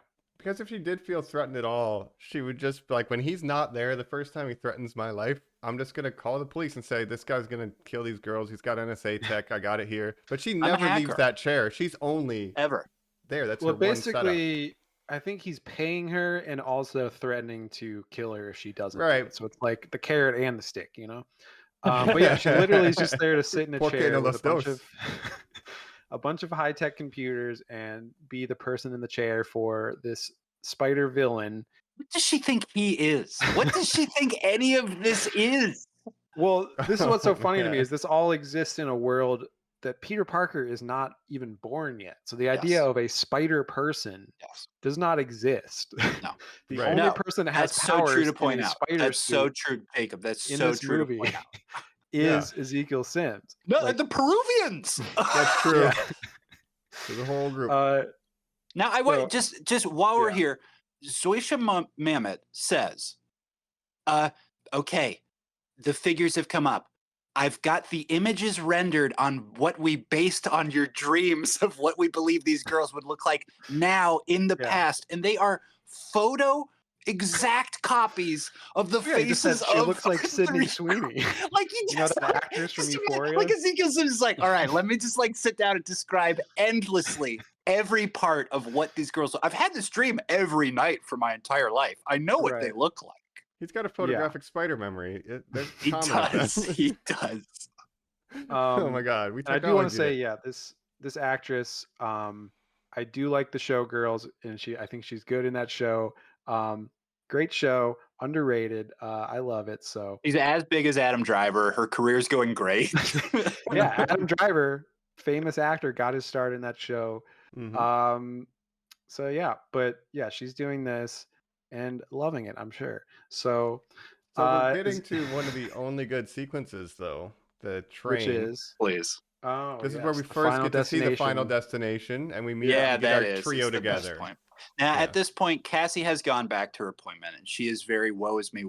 Because if she did feel threatened at all, she would just like when he's not there. The first time he threatens my life, I'm just gonna call the police and say this guy's gonna kill these girls. He's got NSA tech. I got it here. But she I'm a never leaves hacker. that chair. She's only Ever. there. That's Well, her one setup. basically, I think he's paying her and also threatening to kill her if she doesn't. do Right. it. So it's like the carrot and the stick, you know. But yeah, she literally is just there to sit in a Porque chair no with los a bunch dos. of a bunch of high tech computers and be the person in the chair for this spider villain. What does she think he is? What does she think any of this is? Well, this is what's so Oh, funny to me man. is this all exists in a world that Peter Parker is not even born yet. So the idea Yes. of a spider person Yes. does not exist. No. The Right. only No, person that has That's so powers true to in point a out. spider That's so suit true, Jacob. That's in so this true movie to point out. is Ezekiel Sims. No, Like, the Peruvians. That's true. yeah. There's a whole group. Now, I So- want just while we're yeah. here, Zoisha Mamet says, okay, the figures have come up. I've got the images rendered on what we based on your dreams of what we believe these girls would look like now in the Yeah. past, and they are photo exact copies of the Yeah, he just said faces she of looks like Sydney three- Sweeney. Like you You know just that like, actress from just Euphoria? like Ezekiel Sims is like, all right, let me just like sit down and describe endlessly every part of what these girls look. I've had this dream every night for my entire life. I know what they Right. look like. He's got a photographic spider memory. There's He common with does. that. He does. Oh my god, we And I do want to technologied say, it. yeah, this actress, I do like the show Girls, and I think she's good in that show. Great show, underrated. I love it. So He's as big as Adam Driver. Her career's going great. yeah, Adam Driver, famous actor, got his start in that show. Mhm. So yeah, but yeah, she's doing this and loving it, I'm sure. So So we're is- getting to one of the only good sequences, though. The train. which is Please. This is where yes, we the first Final get to see the final Destination. destination, and we meet Yeah, and get that our is. trio It's the best together. point. Now, Yeah. at this point, Cassie has gone back to her appointment, and she is very woe is me,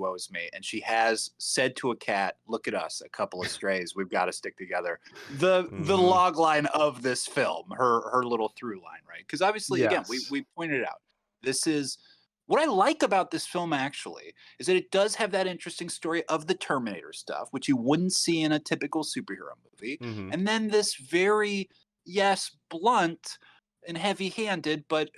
and she has said to a cat, "Look at us, a couple of strays. We've got to stick together." The Mhm. log line of this film, her little through line, right? Because obviously, again, Yes. we pointed out this is what I like about this film. Actually, is that it does have that interesting story of the Terminator stuff, which you wouldn't see in a typical superhero movie, Mhm. and then this very blunt and heavy-handed but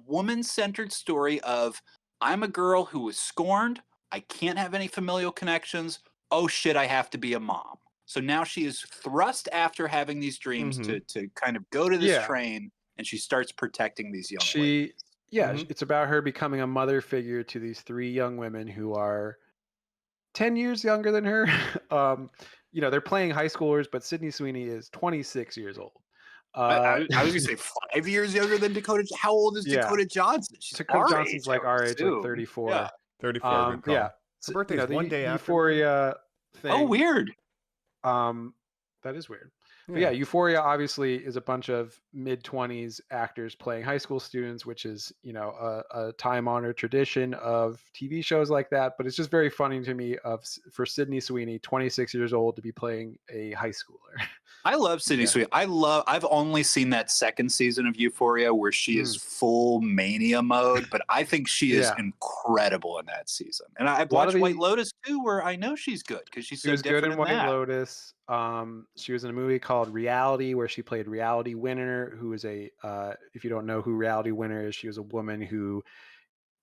woman-centered story of I'm a girl who was scorned, I can't have any familial connections, oh shit, I have to be a mom. So now she is thrust after having these dreams Mhm. to kind of go to this Yeah. train, and she starts protecting these young She ladies. yeah, Mhm. it's about her becoming a mother figure to these three young women who are 10 years younger than her. They're playing high schoolers, but Sydney Sweeney is 26 years old. I was gonna say 5 years younger than Dakota. How old is Yeah. Dakota Johnson? She's Dakota our Johnson's age, like I our would age, like assume. 34. Yeah. 34, good call. Yeah. Her So, birthday's the one day after Euphoria thing. Oh, weird. That is weird. But yeah, Euphoria obviously is a bunch of mid-20s actors playing high school students, which is, a time-honored tradition of TV shows like that. But it's just very funny to me for Sydney Sweeney, 26 years old, to be playing a high schooler. I love Sydney Yeah. Sweeney. I've only seen that second season of Euphoria where she is full mania mode, but I think she is Yeah. incredible in that season. And I've A lot watched of White the- Lotus too, where I know she's good because she's She so was good different in White that. Lotus. She was in a movie called Reality, where she played Reality Winner, who is if you don't know who Reality Winner is, she was a woman who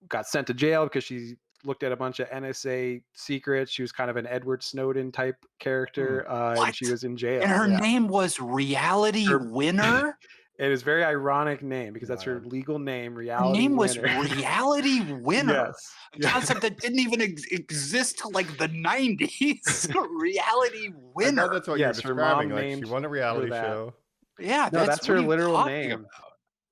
got sent to jail because she looked at a bunch of NSA secrets. She was kind of an Edward Snowden type character, and she What? was in jail. And her Yeah. name was Reality Her- Winner? It is a very ironic name because that's her Wild. legal name. Her Reality name was Winner. Reality Winner. Yes. A concept that didn't even exist till like the 90s. Reality I Winner. thought that's what Yes, you her were describing. mom Like she named won a reality that. show. Yeah, No, that's what her are you literal talking name. about?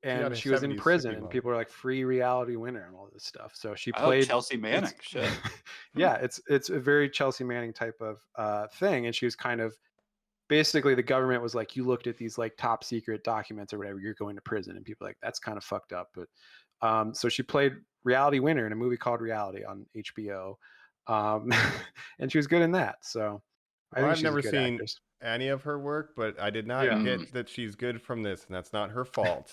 had And a she was in 70s prison, hippie and mom. people were like, free Reality Winner and all this stuff. So she Oh, played Chelsea Manning. Shit. yeah, it's a very Chelsea Manning type of thing, and she was kind of basically the government was like, you looked at these like top secret documents or whatever, you're going to prison, and people were like, that's kind of fucked up. But so she played Reality Winner in a movie called Reality on HBO, and she was good in that. So I think I've she's never a good seen actress. any of her work, but I did not Yeah. get that she's good from this, and that's not her fault.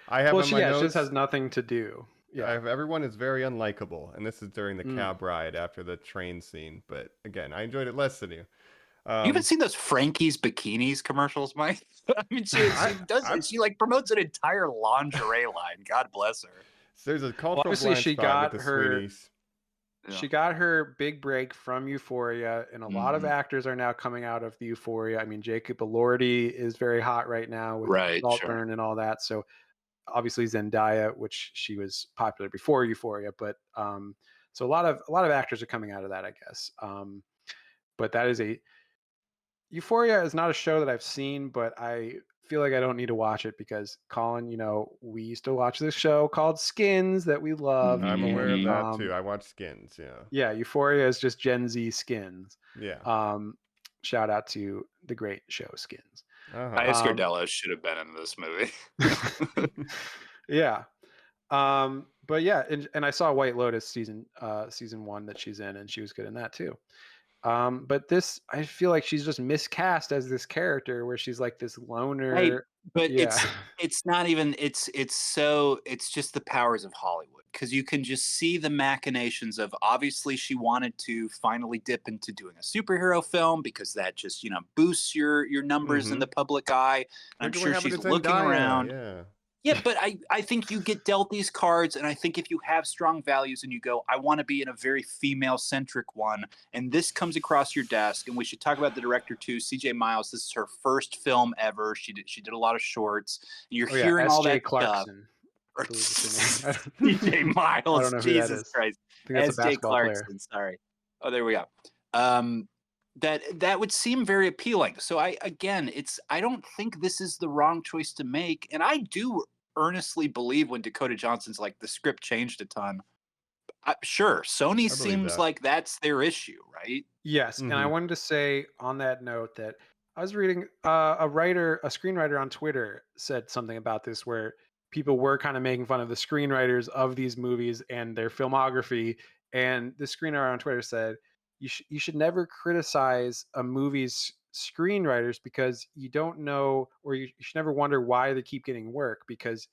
I have Well, on she my just notes. has nothing to do. Yeah. Everyone is very unlikable, and this is during the cab ride after the train scene. But again, I enjoyed it less than you. You haven't seen those Frankie's bikinis commercials, Mike? I mean, she does. She like promotes an entire lingerie line. God bless her. So there's a cultural obviously blind she spot got with the her. Sweeneys. Yeah. She got her big break from Euphoria, and a lot of actors are now coming out of the Euphoria. I mean, Jacob Elordi is very hot right now with Saltburn and all that. So obviously Zendaya, which she was popular before Euphoria, but so a lot of actors are coming out of that, I guess. But that is Euphoria is not a show that I've seen, but I feel like I don't need to watch it because Colin, we used to watch this show called Skins that we love. I'm aware of and, that too. I watch Skins. Yeah. Yeah, Euphoria is just Gen Z Skins. Yeah. Shout out to the great show Skins. Aya Scardella should have been in this movie. Yeah. But yeah, and I saw White Lotus season 1 that she's in, and she was good in that too. But this, I feel like she's just miscast as this character where she's like this loner. Right, but yeah. it's not even it's just the powers of Hollywood, because you can just see the machinations of, obviously she wanted to finally dip into doing a superhero film because that just boosts your numbers in the public eye. I'm sure she's looking around. Yeah, but I think you get dealt these cards, and I think if you have strong values and you go, I want to be in a very female-centric one, and this comes across your desk, and we should talk about the director too, CJ Miles. This is her first film ever. She did a lot of shorts. You're hearing all that Clarkson. stuff. CJ Miles, I don't know who Jesus that is. Christ. I think that's a S.J. basketball Clarkson, player. sorry. Oh, there we go. That would seem very appealing. So I don't think this is the wrong choice to make, and I do earnestly believe when Dakota Johnson's like, the script changed a ton. Sure, Sony seems like that's their issue, right? Yes, and I wanted to say on that note that I was reading a screenwriter on Twitter said something about this, where people were kind of making fun of the screenwriters of these movies and their filmography, and the screenwriter on Twitter said you should never criticize a movie's screenwriters because you don't know, or you should never wonder why they keep getting work, because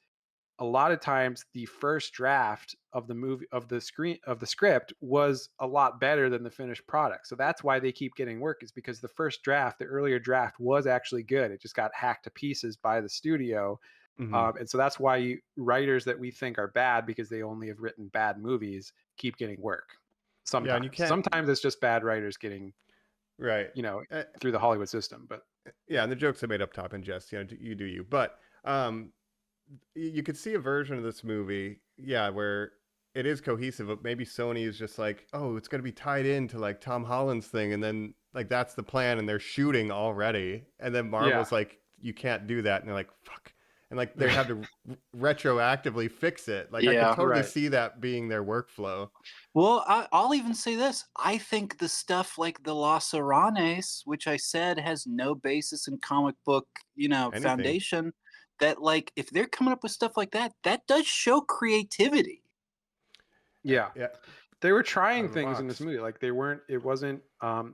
a lot of times the first draft of the movie of the script was a lot better than the finished product. So that's why they keep getting work, is because the first draft, the earlier draft, was actually good. It just got hacked to pieces by the studio. And so that's why writers that we think are bad because they only have written bad movies keep getting work. Sometimes it's just bad writers getting through the Hollywood system. But yeah, and the jokes are made up top and jest, you do you. But you could see a version of this movie, where it is cohesive, but maybe Sony is just like, oh, it's going to be tied into like Tom Holland's thing, and then like that's the plan, and they're shooting already, and then Marvel's like, you can't do that, and they're like, fuck, and like they have to retroactively fix it. Like I can totally see that being their workflow. Well, I'll even say this. I think the stuff like the Los Aranes, which I said has no basis in comic book, foundation, that like if they're coming up with stuff like that, that does show creativity. Yeah. They were trying things in this movie. Like it wasn't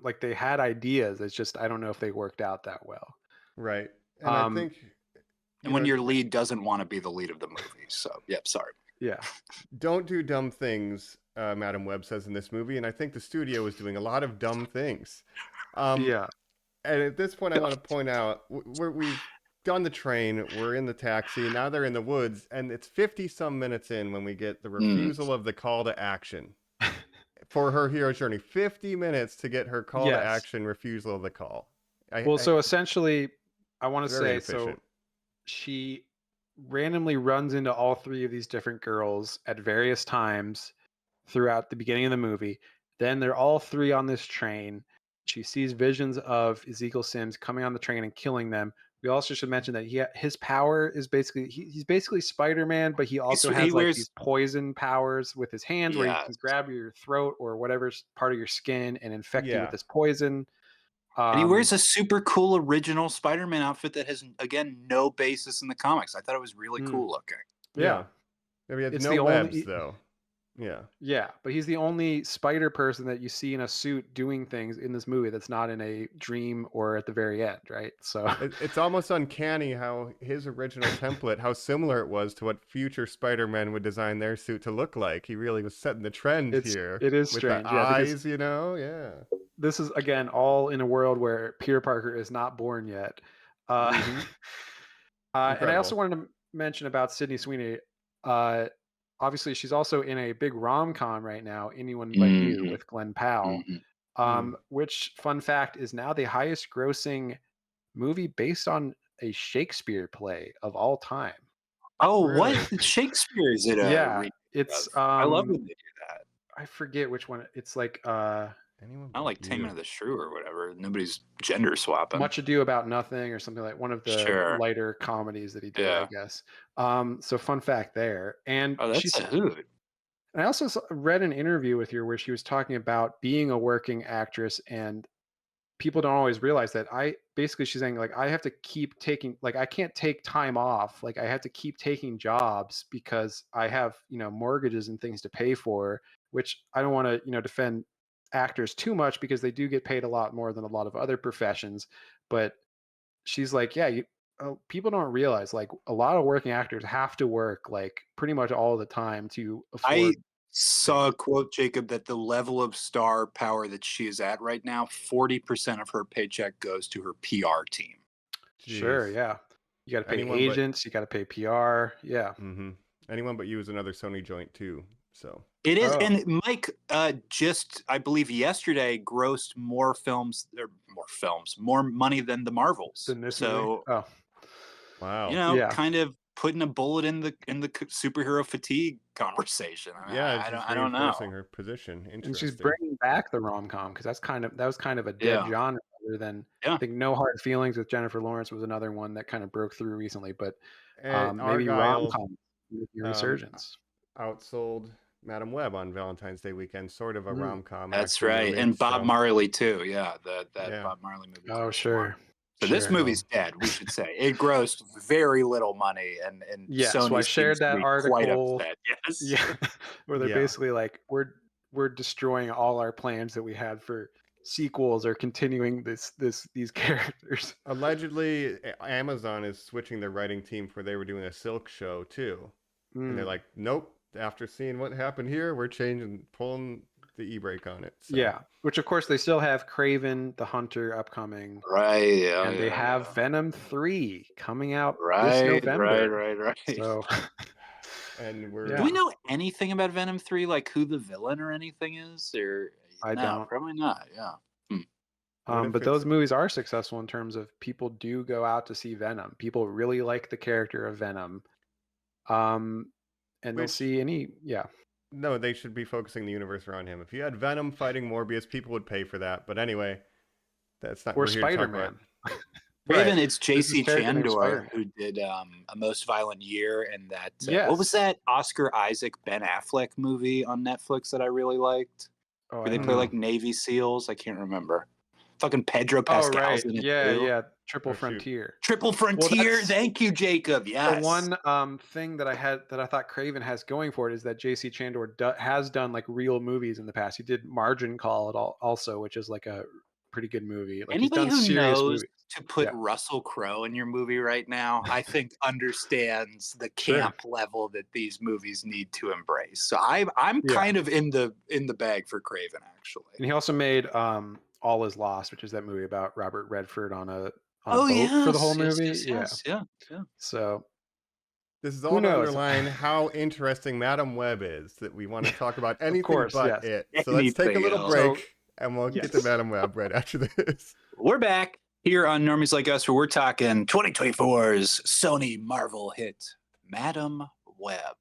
like they had ideas. It's just I don't know if they worked out that well. Right. And I think when your lead doesn't want to be the lead of the movie. So, sorry. Yeah. Don't do dumb things, Madam Web says in this movie, and I think the studio is doing a lot of dumb things. And at this point, I want to point out we've done the train, we're in the taxi, now they're in the woods, and it's 50-some minutes in when we get the refusal of the call to action for her hero's journey. 50 minutes to get her call to action, refusal of the call. So essentially, I want to say, efficient. So she randomly runs into all three of these different girls at various times throughout the beginning of the movie. Then they're all three on this train. She sees visions of Ezekiel Sims coming on the train and killing them. We also should mention that his power is basically he's basically Spider-Man, but he also has these poison powers with his hands where he can grab your throat or whatever part of your skin and infect you with this poison. And he wears a super cool original Spider-Man outfit that has, again, no basis in the comics. I thought it was really cool looking. Yeah. He has no webs, though. Yeah, but he's the only spider person that you see in a suit doing things in this movie that's not in a dream or at the very end, right? So It's almost uncanny how his original template, how similar it was to what future Spider-Men would design their suit to look like. He really was setting the trend here. it is with strange, the yeah, eyes, yeah. this is again all in a world where Peter Parker is not born yet. Mm-hmm. And I also wanted to mention about Sydney Sweeney. Obviously, she's also in a big rom-com right now, Anyone But You, with Glenn Powell. Which, fun fact, is now the highest grossing movie based on a Shakespeare play of all time. Oh, Really? what? Shakespeare is it? Yeah, it's I love when they do that. I forget which one. It's like Anyone Not like but Taming you. of the Shrew or whatever. Nobody's gender swapping. Much Ado About Nothing or something, like one of the lighter comedies that he did, I guess. So fun fact there. And that's a hoot. And I also read an interview with her where she was talking about being a working actress, and people don't always realize that. She's saying, like, I have to keep taking, like, I can't take time off. Like, I have to keep taking jobs because I have, mortgages and things to pay for, which I don't want to, defend actors too much because they do get paid a lot more than a lot of other professions. But she's like, yeah, people don't realize, like, a lot of working actors have to work like pretty much all the time to afford. I saw a quote, Jacob, that the level of star power that she is at right now, 40% of her paycheck goes to her PR team. Jeez. Sure, yeah. You got to pay agents, you got to pay PR, yeah. Anyone But You is another Sony joint too. So it is, and Mike just, I believe, yesterday grossed more money than the Marvels. Than this movie? Oh, wow! Kind of putting a bullet in the superhero fatigue conversation. I mean, I don't know. Reinforcing her position. And she's bringing back the rom-com because that was kind of a dead genre. Other than I think No Hard Feelings with Jennifer Lawrence was another one that kind of broke through recently, but maybe rom-com resurgence. Outsold Madam Web on Valentine's Day weekend, sort of a rom-com. That's right, and Bob Marley too. Yeah, that Bob Marley movie. Oh, sure. So this movie's dead. We should say it grossed very little money, and yes, Sony so I shared that article. Quite upset. Yes, yeah, where they're basically like, we're destroying all our plans that we had for sequels or continuing these characters. Allegedly, Amazon is switching their writing team for they were doing a Silk show too, and they're like, nope. After seeing what happened here, we're pulling the e-brake on it. So. Yeah, which of course they still have Kraven the Hunter upcoming, right? Yeah, and they have Venom 3 coming out this November. Right. So, and do we know anything about Venom 3, like who the villain or anything is? Or I don't. Probably not. Yeah. But those movies are successful in terms of people do go out to see Venom. People really like the character of Venom. And they'll see No, they should be focusing the universe around him. If you had Venom fighting Morbius, people would pay for that. But anyway, that's not. Or Spider-Man. Raven, it's J.C. Chandor who did A Most Violent Year and that. What was that Oscar Isaac Ben Affleck movie on Netflix that I really liked? Where they play like Navy SEALs. I can't remember. Fucking Pedro Pascal's in it too. Yeah. Triple Frontier. Triple Frontier. Thank you, Jacob. Yes. The one thing that I thought Kraven has going for it is that J.C. Chandor has done like real movies in the past. He did Margin Call also, which is like a pretty good movie. Like, anybody who knows to put Russell Crowe in your movie right now, I think understands the camp level that these movies need to embrace. So I'm kind of in the bag for Kraven actually. And he also made All Is Lost, which is that movie about Robert Redford on a boat for the whole movie. Yes. So this is all to underline how interesting Madam Web is, that we want to talk about anything but it. So let's take a little break and we'll get to Madam Web right after this. We're back here on Normies Like Us, where we're talking 2024's Sony Marvel hit Madam Web.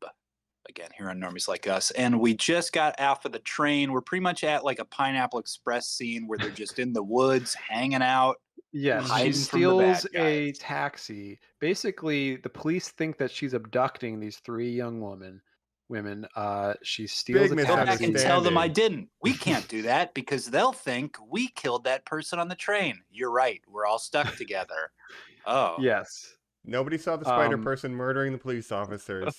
Again, here on Normies Like Us. And we just got off of the train. We're pretty much at like a Pineapple Express scene where they're just in the woods hanging out. Yes, she steals a taxi. Basically, the police think that she's abducting these three young women. She steals a taxi. Go back and tell them I didn't. We can't do that because they'll think we killed that person on the train. You're right. We're all stuck together. Oh. Yes. Nobody saw the spider person murdering the police officers.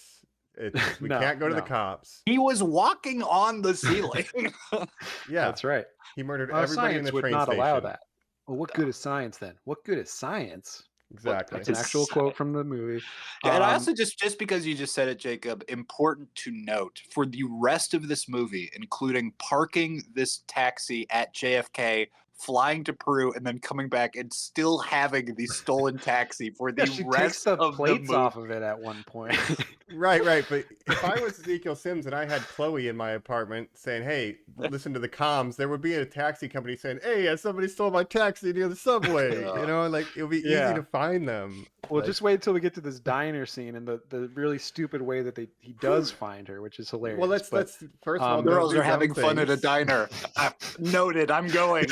We No, can't go to the no. cops. He was walking on the ceiling. Yeah, That's right. he murdered everybody in Science the would train not station. allow that. Well, what good is science then? What good is science? Exactly. That's an actual quote from the movie. And I also just because you just said it, Jacob, important to note for the rest of this movie, including parking this taxi at JFK, flying to Peru, and then coming back and still having the stolen taxi for the she takes rest the of plates the movie. off of it at one point. Right. But if I was Ezekiel Sims and I had Chloe in my apartment saying, "Hey, listen to the comms," there would be a taxi company saying, "Hey, somebody stole my taxi near the subway." You know, like it would be easy to find them. Well, like, just wait till we get to this diner scene and the really stupid way that he does find her, which is hilarious. Well, let's first of all, girls don't are do having dumb fun at a things. diner. Noted. I'm going.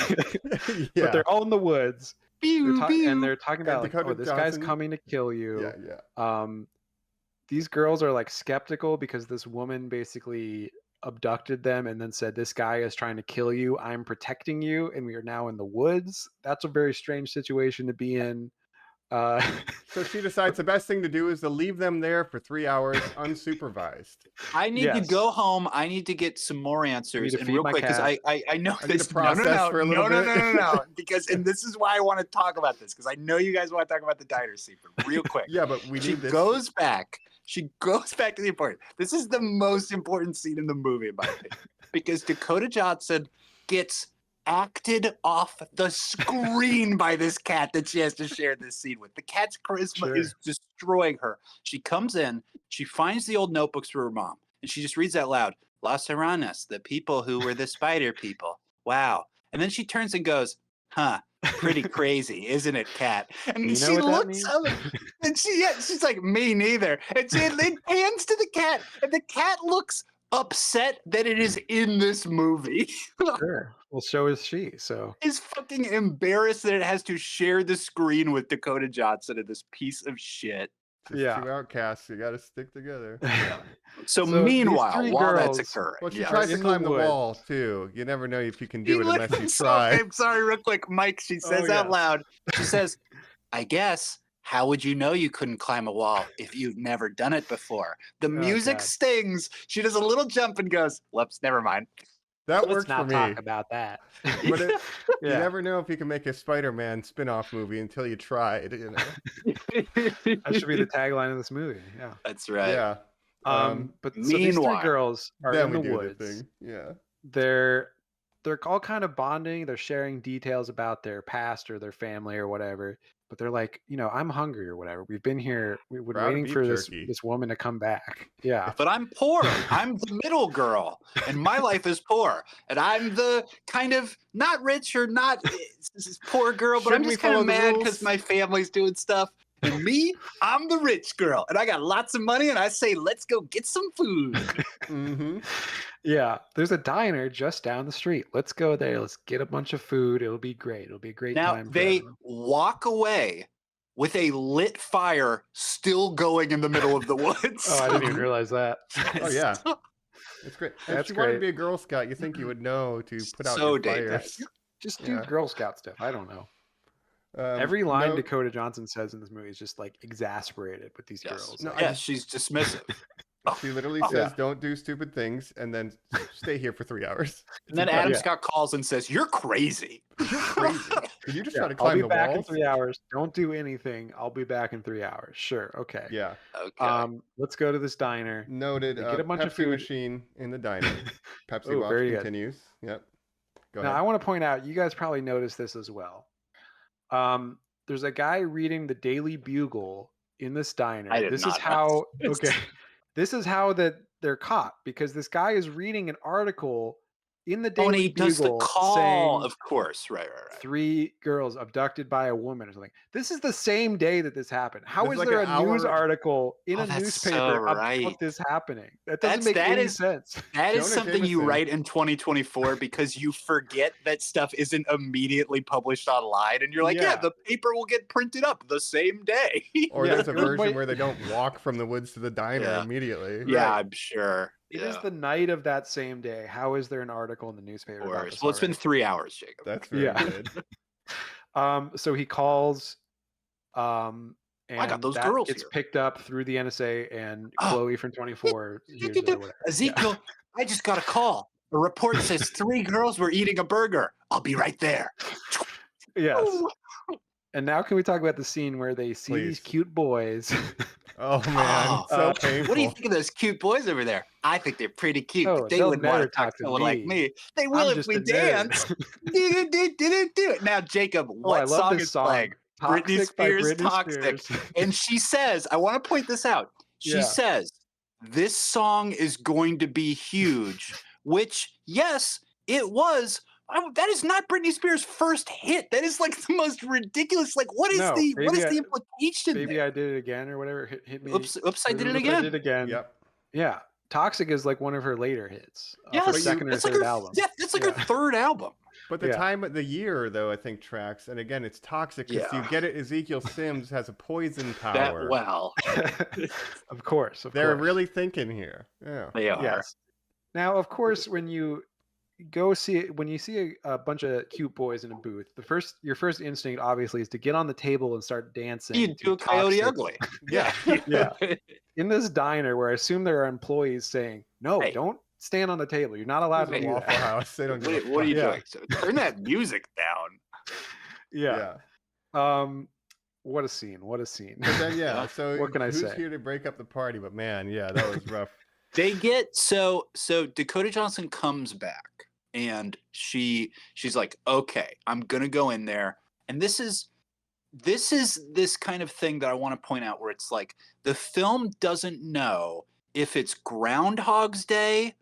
Yeah. But they're all in the woods. Pew, pew. And they're talking about like, Dakota oh, this guy's Johnson- coming to kill you. Yeah. These girls are like skeptical because this woman basically abducted them and then said, "This guy is trying to kill you. I'm protecting you, and we are now in the woods." That's a very strange situation to be in. So she decides the best thing to do is to leave them there for 3 hours unsupervised. I need to go home. I need to get some more answers, and real quick, because I know I need this. to process for a little bit. No. Because and this is why I want to talk about this, because I know you guys want to talk about the diner scene, but real quick. Yeah, but She goes back to the important. This is the most important scene in the movie, in my opinion, because Dakota Johnson gets acted off the screen by this cat that she has to share this scene with. The cat's charisma is destroying her. She comes in, she finds the old notebooks for her mom, and she just reads out loud, "Las Aranas, the people who were the spider people. Wow." And then she turns and goes, "Huh, pretty crazy, isn't it, cat?" And she looks up and she's like, "Me neither." And she hands to the cat, and the cat looks upset that it is in this movie. Sure. Well, so is she. So is fucking embarrassed that it has to share the screen with Dakota Johnson and this piece of shit. Just two outcasts. You got to stick together. So meanwhile, while that's occurring, well, she tries to climb the wall too. You never know if you can do it unless you try. I'm sorry, real quick, Mike. She says out loud. She says, "I guess. How would you know you couldn't climb a wall if you've never done it before?" The music stings. She does a little jump and goes, "Whoops, never mind." That works for me. Let's not talk about that. But you never know if you can make a Spider-Man spin-off movie until you tried. You know, that should be the tagline of this movie. Yeah, that's right. Yeah. But so these three girls are in the woods. Yeah. They're all kind of bonding. They're sharing details about their past or their family or whatever. But they're like, I'm hungry or whatever. We've been here. We've been waiting for this woman to come back. Yeah. But I'm poor. I'm the middle girl, and my life is poor. And I'm the kind of not rich or not poor girl, but I'm just kind of mad because my family's doing stuff. And me, I'm the rich girl, and I got lots of money, and I say, let's go get some food. Mm-hmm. Yeah, there's a diner just down the street. Let's go there. Let's get a bunch of food. It'll be great. It'll be a great time. Now, they walk away with a lit fire still going in the middle of the woods. Oh, I didn't even realize that. Oh, yeah. It's great. If you wanted to be a Girl Scout, you think you would know to put out your fires. Just do Girl Scout stuff. I don't know. Every line Dakota Johnson says in this movie is just like exasperated with these girls. No, she's dismissive. She literally says, "Don't do stupid things," and then stay here for 3 hours. And then Adam Scott calls and says, "You're crazy." Crazy. Could you just try to climb the walls? I'll be back in 3 hours. Don't do anything. I'll be back in 3 hours. Sure. Okay. Yeah. Okay. Let's go to this diner. Noted. Get a bunch Pepsi of food machine in the diner. Pepsi watch continues. Yep. Go ahead. Now I want to point out, you guys probably noticed this as well. There's a guy reading the Daily Bugle in this diner. This is how this is how that they're caught, because this guy is reading an article in the Daily Bugle does the call, saying, of course, right. 3 girls abducted by a woman or something. This is the same day that this happened. How is there a news article in a newspaper about this happening? That doesn't make any sense. That is something you write in 2024 because you forget that stuff isn't immediately published online, and you're like, the paper will get printed up the same day. Or there's a version where they don't walk from the woods to the diner immediately. Yeah, I'm sure. It is the night of that same day. How is there an article in the newspaper about this? Well, it's been 3 hours, Jacob. That's very good. So he calls, and and I got those that girls gets here. picked up through the NSA, and Oh. Chloe from 24 hears it or whatever. Ezekiel, I just got a call. A report says 3 girls were eating a burger. I'll be right there. Yes. And now can we talk about the scene where they see Please. these cute boys? Oh man, so painful. What do you think of those cute boys over there? I think they're pretty cute. Oh, but they they'll wouldn't want never to talk talk to to someone like me. me. They will I'm if just we a nerd. dance. do it. Now, Jacob, Oh, what I love song this is song. playing? Britney Toxic by Spears' Britney Toxic. Spears. And she says, I want to point this out. She Yeah. says, this song is going to be huge, which, yes, it was. That is not Britney Spears' first hit. That is like the most ridiculous. Like, what is No, the Baby implication Baby there? I Did It Again or whatever. Hit me. Oops, I did it Oops, again. I Did It Again. Yep. Yeah. Toxic is like one of her later hits. Yeah, Her second or it's like third her, album. Yeah, it's like her third album. But the Yeah. time of the year, though, I think tracks. And again, it's toxic because you get it. Ezekiel Sims has a poison power. Of course. They're really thinking here. Yeah. They are. Yes. Now, of course, when you see a bunch of cute boys in a booth, your first instinct obviously is to get on the table and start dancing. You do to a Coyote Toxic. Ugly. Yeah. Yeah. In this diner where I assume there are employees saying, "No, Hey. don't stand on the table. You're not allowed to There's a do Waffle that." House. They don't give a What are you fuck. doing? So turn that music down. Yeah. What a scene. What a scene. But then, so What can I who's say? here to break up the party? But man, yeah, that was rough. They get so Dakota Johnson comes back and she's like, okay, I'm gonna go in there. And this is this kind of thing that I want to point out where it's like the film doesn't know if it's Groundhog's Day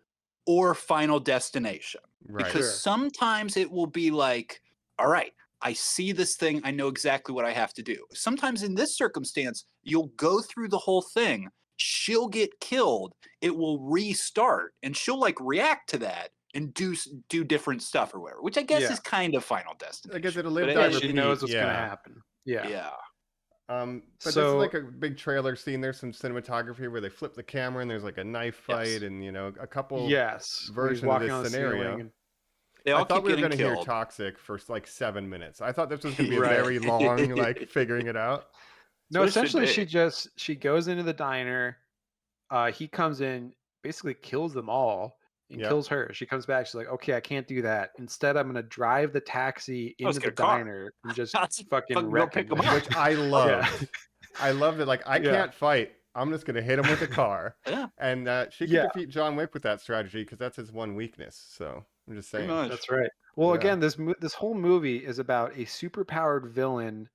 or Final Destination. Right. Because sometimes it will be like, all right, I see this thing, I know exactly what I have to do. Sometimes in this circumstance, you'll go through the whole thing, she'll get killed, it will restart, and she'll like react to that and do different stuff or whatever, which I guess is kind of Final Destination. I guess it'll live, But die, hey, She repeat. knows what's gonna happen. Yeah. But this is So- like a big trailer scene. There's some cinematography where they flip the camera and there's like a knife fight and a couple Yes. Where he's version of walking this on the scenario. ceiling and- They all I thought keep we were getting going to hear killed. Toxic for like 7 minutes. I thought this was going to be Right. very long, like figuring it out. No, what it should essentially be. she goes into the diner. He comes in, basically kills them all and Yep. kills her. She comes back. She's like, "Okay, I can't do that. Instead, I'm gonna drive the taxi let's into get the a car." diner and just Let's fucking fucking go wreck pick him." them up. Which I love. Yeah. I loved it. Like, I Yeah. can't fight. I'm just going to hit him with a car. Yeah. And she can Yeah. defeat John Wick with that strategy because that's his one weakness. So I'm just Pretty saying. much. That's right. Well, Yeah. again, this whole movie is about a superpowered villain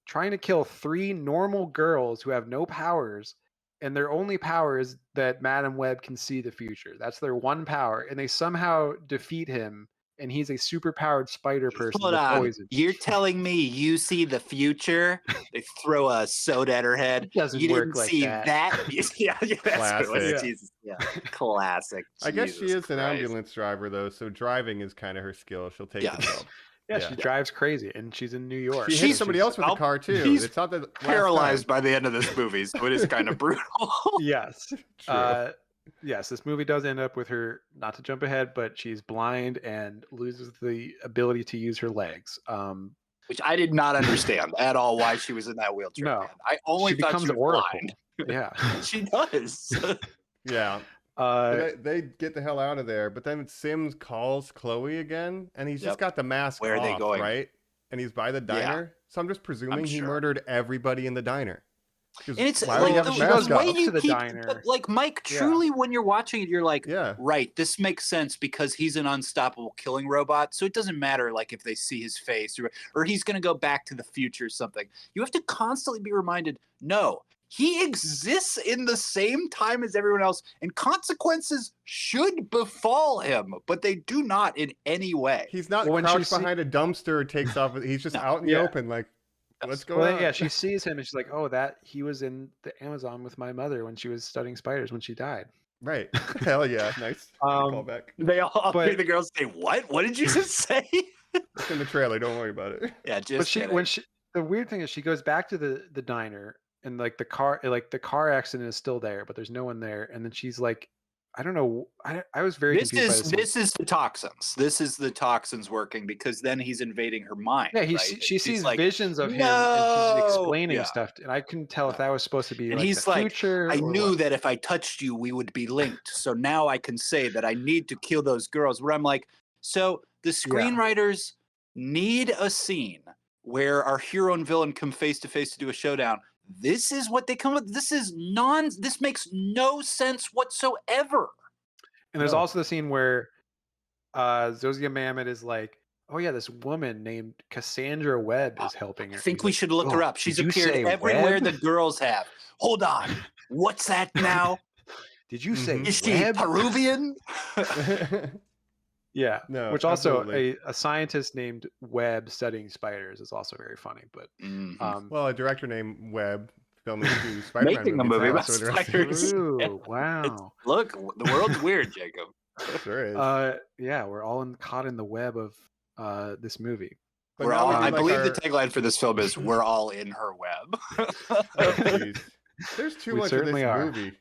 trying to kill 3 normal girls who have no powers, and their only power is that Madam Web can see the future. That's their one power, and they somehow defeat him, and he's a superpowered spider person Hold with on. poison. You're telling me you see the future? They throw a soda at her head. It doesn't You work didn't like see that. yeah, that's what it was. Classic. Jesus. Yeah. Classic. I guess she Jesus is an Christ. ambulance driver, though. So driving is kind of her skill. She'll take Yes. the job. Yeah, Yeah. she drives crazy, and she's in New York. She so hits somebody else with a I'll- car, too. he's It's not the last Paralyzed time. by the end of this movie, so it is kind of brutal. Yes. True. Yes, this movie does end up with her, not to jump ahead, but she's blind and loses the ability to use her legs. Which I did not understand at all why she was in that wheelchair. No. man. I only She thought becomes she was Oracle. blind. Yeah. She does. Yeah. They get the hell out of there, but then Sims calls Chloe again, and he's just Yep. got the mask Where are they off, going? right? And he's by the diner, so I'm just presuming he sure. murdered everybody in the diner. 'Cause And it's why would like he have the, a she mask goes the way on? up you to the keep, diner. but, like Mike, Yeah. truly when you're watching it, you're like, Yeah. right, this makes sense because he's an unstoppable killing robot. So it doesn't matter like if they see his face or he's gonna go back to the future or something. You have to constantly be reminded, no, he exists in the same time as everyone else, and consequences should befall him, but they do not in any way. He's not When she crouched see- behind a dumpster, takes off. He's just No. out in the Yeah. open, like, what's going Well, on? yeah, she sees him and she's like, "Oh, that he was in the Amazon with my mother when she was studying spiders when she died." Right. Hell yeah. Nice. Good callback. They all But- hear the girls say, "What? What did you just say?" It's in the trailer. Don't worry about it. Yeah, just But kidding. the weird thing is she goes back to the diner and like the car accident is still there, but there's no one there, and then she's like I don't know. I was very confused by this. This is the toxins. This is the toxins working because then he's invading her mind. Yeah, right? she sees like, visions of him, and she's explaining stuff, and I couldn't tell if that was supposed to be and like he's the like, future. I or knew what. that if I touched you, we would be linked. So now I can say that I need to kill those girls. Where I'm like, so the screenwriters need a scene where our hero and villain come face to face to do a showdown. This is what they come with. This makes no sense whatsoever. And there's also the scene where Zosia Mamet is like, oh yeah, this woman named Cassandra Webb is helping her. I think we should look her up. She's appeared everywhere the girls have. Hold on. What's that now? Did you say Is she Webb? Peruvian? Yeah. No, Which also absolutely. a scientist named Webb studying spiders is also very funny. But well, a director named Webb filming 2 Spider-Man making a movies movie is about also interesting. spiders. Ooh, wow. Look, the world's weird, Jacob. Sure is. Yeah, we're all caught in the web of this movie. But We're now all. we do, I like, believe our- the tagline for this film is "We're all in her web." Oh, jeez. There's too We much of this certainly are. movie.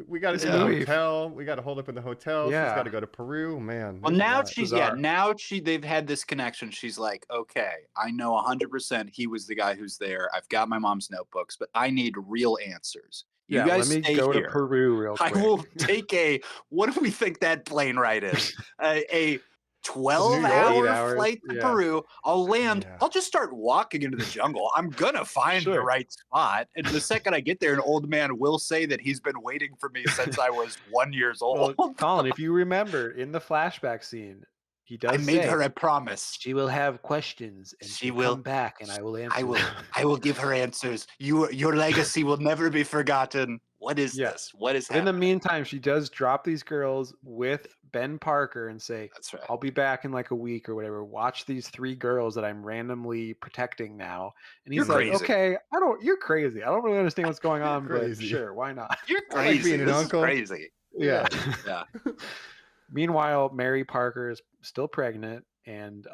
We got to do Yeah. the hotel. We got to hold up in the hotel. Yeah. She's got to go to Peru. Man. Well, there's a now lot. she's Bizarre. they've had this connection. She's like, okay, I know 100% he was the guy who's there. I've got my mom's notebooks, but I need real answers. You Yeah, guys let me stay go here. to Peru real I quick. will take what do we think that plane ride is? A 12-hour 8 hours, flight to yeah. Peru. I'll land. Yeah. I'll just start walking into the jungle. I'm gonna find the Sure. right spot. And the second I get there, an old man will say that he's been waiting for me since I was 1 year old. Well, Colin, if you remember in the flashback scene, he does I made say, her a promise. she will have questions and She she'll will- come back and I will answer. them." I will give her answers. Your legacy will never be forgotten. What is Yeah. this? What is But in the happening? meantime, she does drop these girls with Ben Parker and say, That's right. I'll be back in like a week or whatever. Watch these 3 girls that I'm randomly protecting now. And he's You're like, crazy. okay, you're crazy. I don't really understand what's going on, but crazy. sure, why not? You're I like crazy. being an This is uncle. crazy. Yeah. Yeah. Meanwhile, Mary Parker is still pregnant and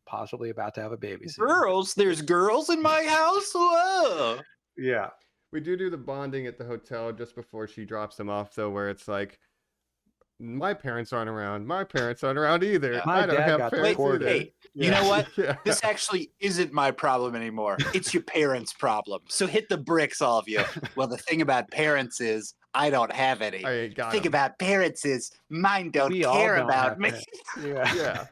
possibly about to have a baby soon. Girls, there's girls in my house. Whoa. Yeah. We do the bonding at the hotel just before she drops them off, though, where it's like, my parents aren't around. My parents aren't around either. Yeah. My I don't dad have got parents deported. either. Hey, you know what? Yeah. This actually isn't my problem anymore. It's your parents' problem. So hit the bricks, all of you. Well, the thing about parents is I don't have any. I ain't got The thing 'em. about parents is mine don't We all care don't about have me. parents. Yeah. Yeah.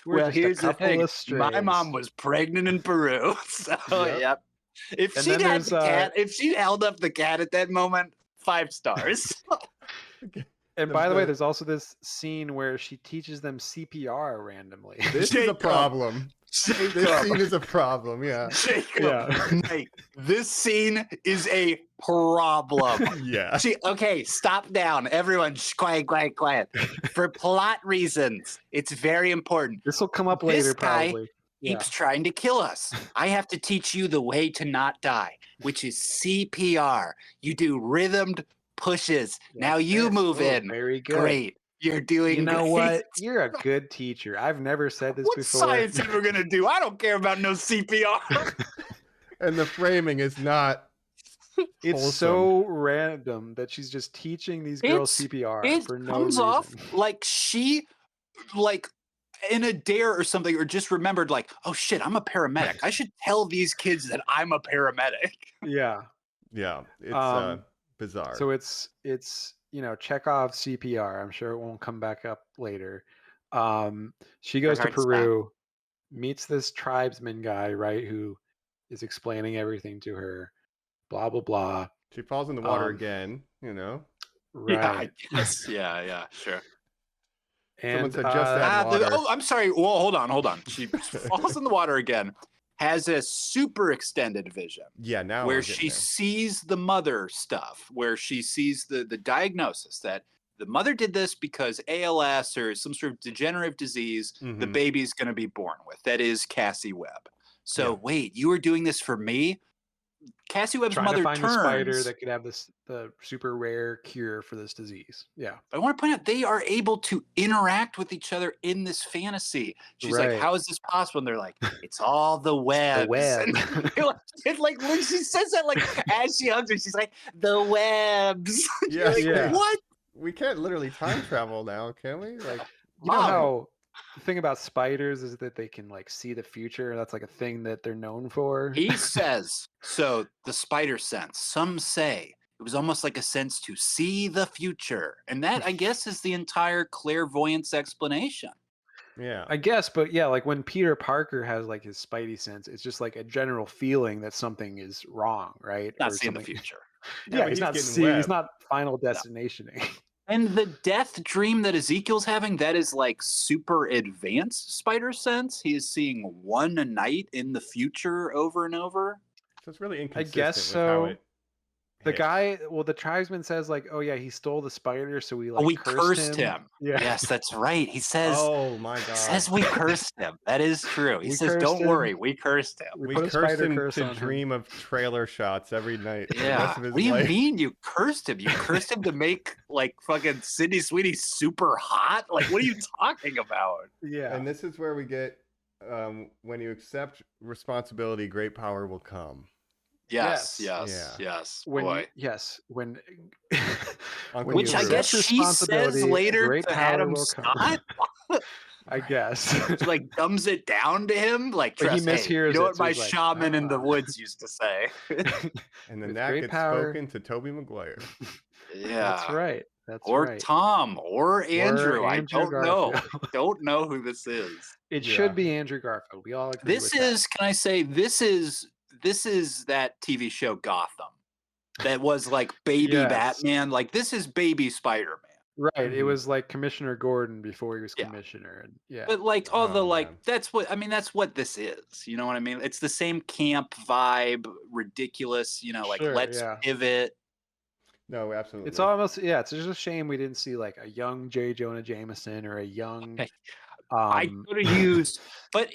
We're Well, just a here's the couple thing. of My strays. mom was pregnant in Peru. So, Yep. yep. If And she'd then had there's, the cat, if she'd held up the cat at that moment, 5 stars. And The- by the way, the- there's also this scene where she teaches them CPR randomly. This is a Jacob. problem. This scene is a problem, yeah. Jacob, Yeah. hey, this scene is a problem. Yeah. Okay, stop down. Everyone, quiet, quiet, quiet. For plot reasons, it's very important. This will come up This later, guy probably. Yeah. Keeps trying to kill us. I have to teach you the way to not die, which is CPR. You do rhythmed pushes. Now you Yes. move Oh, in. Very good. Great. You're doing You know great. what? You're a good teacher. I've never said this What's before. science ever going to do? I don't care about no CPR. And the framing is not It's wholesome. so random that she's just teaching these girls CPR It for no comes reason. off like she, like, in a dare or something, or just remembered, like, oh shit, I'm a paramedic. I should tell these kids that I'm a paramedic. Yeah. Yeah, it's bizarre. So it's Chekhov's CPR. I'm sure it won't come back up later. She goes to heart stop. Peru, meets this tribesman guy, right, who is explaining everything to her. Blah blah blah. She falls in the water Um, again, Right. Yeah, I guess. Yeah, sure. Someone And said just that. Water. I'm sorry. Well, hold on. She falls in the water again, has a super extended vision Yeah, now where we're getting she there. sees the mother stuff, where she sees the diagnosis that the mother did this because ALS or some sort of degenerative disease the Mhm. baby's going to be born with. That is Cassie Webb. So Yeah. wait, you were doing this for me? Cassie Webb's trying mother to find turns. a spider that could have the super rare cure for this disease. Yeah. I want to point out they are able to interact with each other in this fantasy. She's like, Right. "How is this possible?" And they're like, "It's all the webs." web. And it's like when she says that, like as she hugs her, she's like, "The webs." Yeah, You're like, yeah. What? we can't literally time travel now, can we? Like, You know Mom. how the thing about spiders is that they can like see the future. That's like a thing that they're known for. He says, so the spider sense, some say it was almost like a sense to see the future. And that, I guess, is the entire clairvoyance explanation. yeah. I guess, but yeah, like when Peter Parker has like his spidey sense, it's just like a general feeling that something is wrong, right? Not Or seeing the something. future. Yeah, Yeah, but he's not getting seeing. He's webbed. not final destinationing. And the death dream that Ezekiel's having, that is like super advanced spider sense. He is seeing one night in the future over and over. So it's really I inconsistent guess with so. how it The hits. guy, well, the tribesman says like, "Oh yeah, he stole the spider, so we like We cursed him." Yeah. Yes, that's right. He says, Oh my god. says we cursed him. That is true. He We says, cursed "Don't him. worry, we cursed him." We We put a cursed spider him curse to on him. dream of trailer shots every night for the Yeah. rest of his What do you life. mean you cursed him? You cursed him to make like fucking Sydney Sweeney super hot? Like, what are you talking about? Yeah. And this is where we get when you accept responsibility, great power will come. Yes, Yes. yes, Yeah. yes. When Boy. yes, when Uncle Which you I Drew. guess accept she says responsibility, later great to power Adam will come. Scott. I guess. She like dumbs it down to him. Like, But he trust, hey, you mishears know it, what so my he's like, shaman in the "Ah." woods used to say. And then With that great gets power. spoken to Toby Maguire. Yeah. That's right. That's Or right. Tom or Andrew. I Andrew don't know. Garfield. Don't know who this is. It Yeah. should be Andrew Garfield. We all agree This with that. is, can I say, this is that TV show Gotham that was like baby Yes. Batman. Like, this is baby Spider-Man. Right. It Mhm. was like Commissioner Gordon before he was Yeah. commissioner. And yeah. But like all the Oh, like man. that's what this is. You know what I mean? It's the same camp vibe, ridiculous, like Sure, let's yeah. pivot. No, absolutely. It's almost it's just a shame we didn't see like a young J. Jonah Jameson or a young I could have used but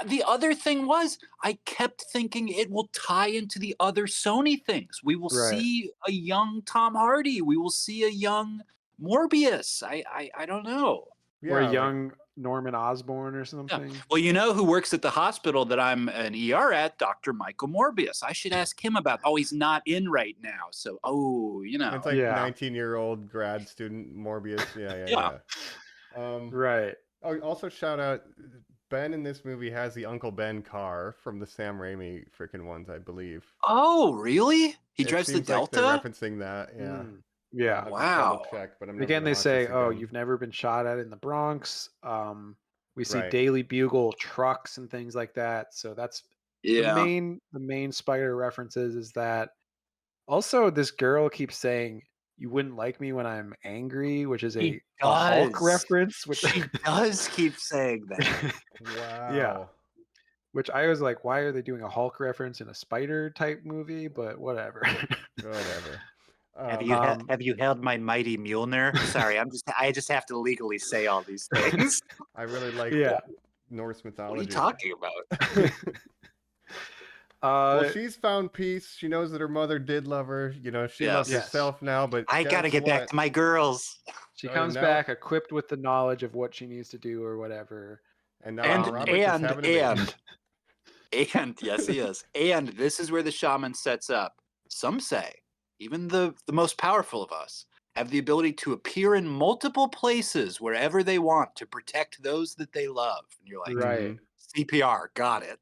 the other thing was I kept thinking it will tie into the other Sony things. We will Right. see a young Tom Hardy. We will see a young Morbius. I don't know. or a like- young Norman Osborn or something. Well, you know who works at the hospital that I'm an ER at? Dr. Michael Morbius. I should ask him about. Oh, he's not in right now. So, It's like Yeah. 19-year-old grad student Morbius. Yeah. Yeah. Right. Oh, also shout out Ben in this movie has the Uncle Ben car from the Sam Raimi freaking ones, I believe. Oh, really? He It drives the seems like Delta? they're referencing that. Yeah. Mm. Yeah. I'll have to Wow. double check, but I'm never Again, gonna they watch say, this "Oh, again. you've never been shot at in the Bronx." We see Right. Daily Bugle trucks and things like that. So that's Yeah. the main spider references is that. Also, this girl keeps saying, "You wouldn't like me when I'm angry," which is He a Hulk does. reference. Which She does keep saying that. Wow. which I was like, why are they doing a Hulk reference in a spider type movie? But whatever. Whatever. Have you held my mighty Mjolnir? Sorry, I just have to legally say all these things. I really like Yeah. Norse What mythology. are you talking about? Well, she's found peace. She knows that her mother did love her. She loves Yes. herself now, but I gotta guess get back what? to my girls. She Oh, comes now- back equipped with the knowledge of what she needs to do or whatever. And now And Robert's just having a baby. and yes, he is. And this is where the shaman sets up. Some say, even the most powerful of us, have the ability to appear in multiple places wherever they want to protect those that they love. And you're like, Right. Mhm. CPR, got it.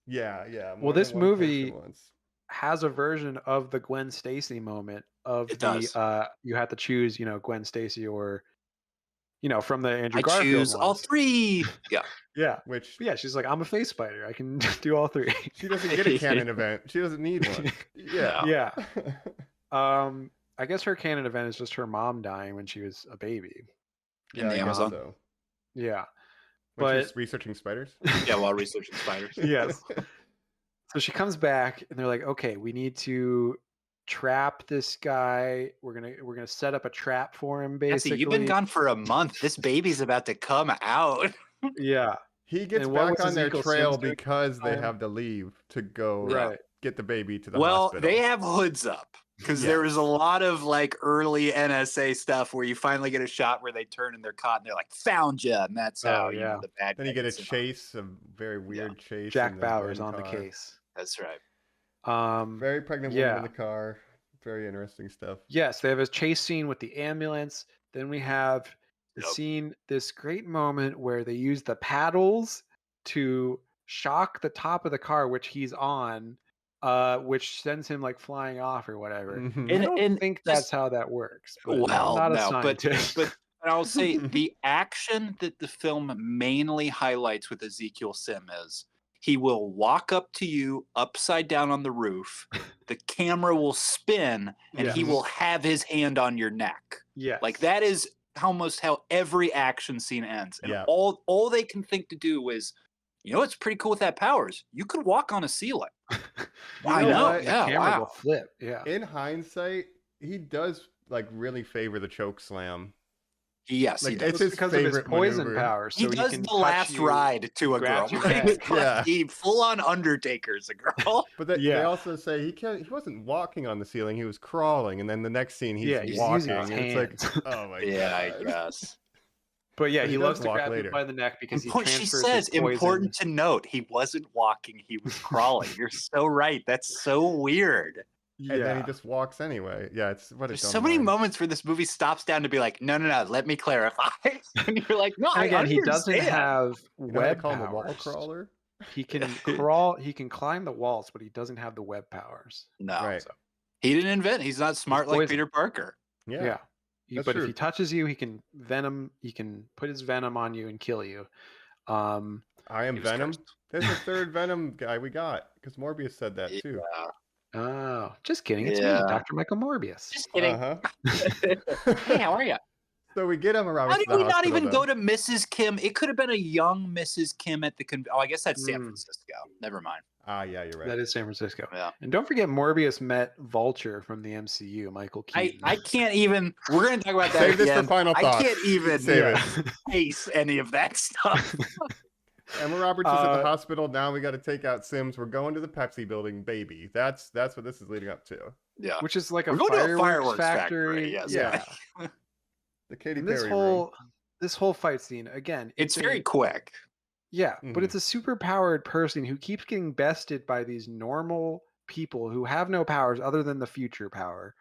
Yeah. Well, more this than one person movie- once. Has a version of the Gwen Stacy moment of It the does. you have to choose, Gwen Stacy or from the Andrew I Garfield choose all ones. three. Yeah. Yeah. Which But yeah, she's like, I'm a face spider. I can do all three. she doesn't get a canon event. She doesn't need one. Yeah. Yeah. I guess her canon event is just her mom dying when she was a baby. In the I guess Amazon. so. Yeah. When But- she's researching spiders. Yeah, while researching spiders. Yes. So she comes back and they're like, okay, we need to trap this guy. We're gonna set up a trap for him, Jesse, basically. you've been gone for a month. This baby's about to come out. Yeah. He gets And what back was on their Ezekiel trail Sims doing because they time? have to leave to go Right. get the baby to the Well, hospital. they have hoods up because there was a lot of like early NSA stuff where you finally get a shot where they turn in their cot and they're like, "Found you," and that's how yeah. the bad. Then guy you get a gets in on it. chase, a very weird chase. Jack in the Bauer's Gwen on the car. case. That's right. Very pregnant Yeah. woman in the car. Very interesting stuff. Yes, they have a chase scene with the ambulance. Then we have the scene, this great moment where they use the paddles to shock the top of the car which he's on, which sends him like flying off or whatever. Mhm. I don't And think just- that's how that works. But Well, I'm not a no, but scientist. I'll say the action that the film mainly highlights with Ezekiel Sim is he will walk up to you upside down on the roof, the camera will spin, and he Yes. will have his hand on your neck. Yes. Like that is almost how every action scene ends. And Yeah. all they can think to do is, you know what's pretty cool with that powers? You could walk on a ceiling. I know know. what? The Yeah. camera will Wow. flip. Yeah. In hindsight, he does like really favor the choke slam. Yes, Like, he does. it's his because of his favorite poison maneuver. power. He So does can the touch last you, ride to a girl. grab your My neck. God, Yeah. he full on Undertaker's a girl. But they Yeah. also say he wasn't walking on the ceiling; he was crawling. And then the next scene, he's Yeah, he's walking. using his And it's like, hands. oh my Yeah, I god. guess. But yeah, But he he loves does to walk grab later. you by the neck because he She transfers says, his poison. important to note, he wasn't walking, he was crawling. You're so right. That's so weird. And then he just walks anyway. Yeah, it's what There's it's so many moments where this movie stops down to be like, no, let me clarify. And you're like, no, And again, I he doesn't understand. have You know how they web call him a wall powers. crawler? He can crawl. He can climb the walls, but he doesn't have the web powers. No, Right. So, he didn't invent. He's not smart like poison. Peter Parker. Yeah. That's But true. if he touches you, he can venom. He can put his venom on you and kill you. I am He was Venom. cursed. There's a third Venom guy we got because Morbius said that too. Yeah. Oh, just kidding. It's me, Yeah. Dr. Michael Morbius. Just kidding. Uh-huh. Hey, how are you? So we get Emma Roberts. How did to the we not hospital, even though. go to Mrs. Kim? It could have been a young Mrs. Kim at the Oh, I guess that's San Mm. Francisco. Never mind. Ah, yeah, you're right. That is San Francisco. Yeah. And don't forget, Morbius met Vulture from the MCU, Michael Keaton. I can't even. We're gonna talk about that. Save at this the for end. final I thoughts. can't even Save it. face any of that stuff. Emma Roberts is at the Uh, hospital. Now we got to take out Sims. We're going to the Pepsi building, baby. That's what this is leading up to. Yeah. Which is like a We're going to a fireworks, fireworks factory. factory, yes. Yeah. The Katy And this Perry whole fight scene again. It's very quick. Yeah, but Mhm. it's a super powered person who keeps getting bested by these normal people who have no powers other than the future power,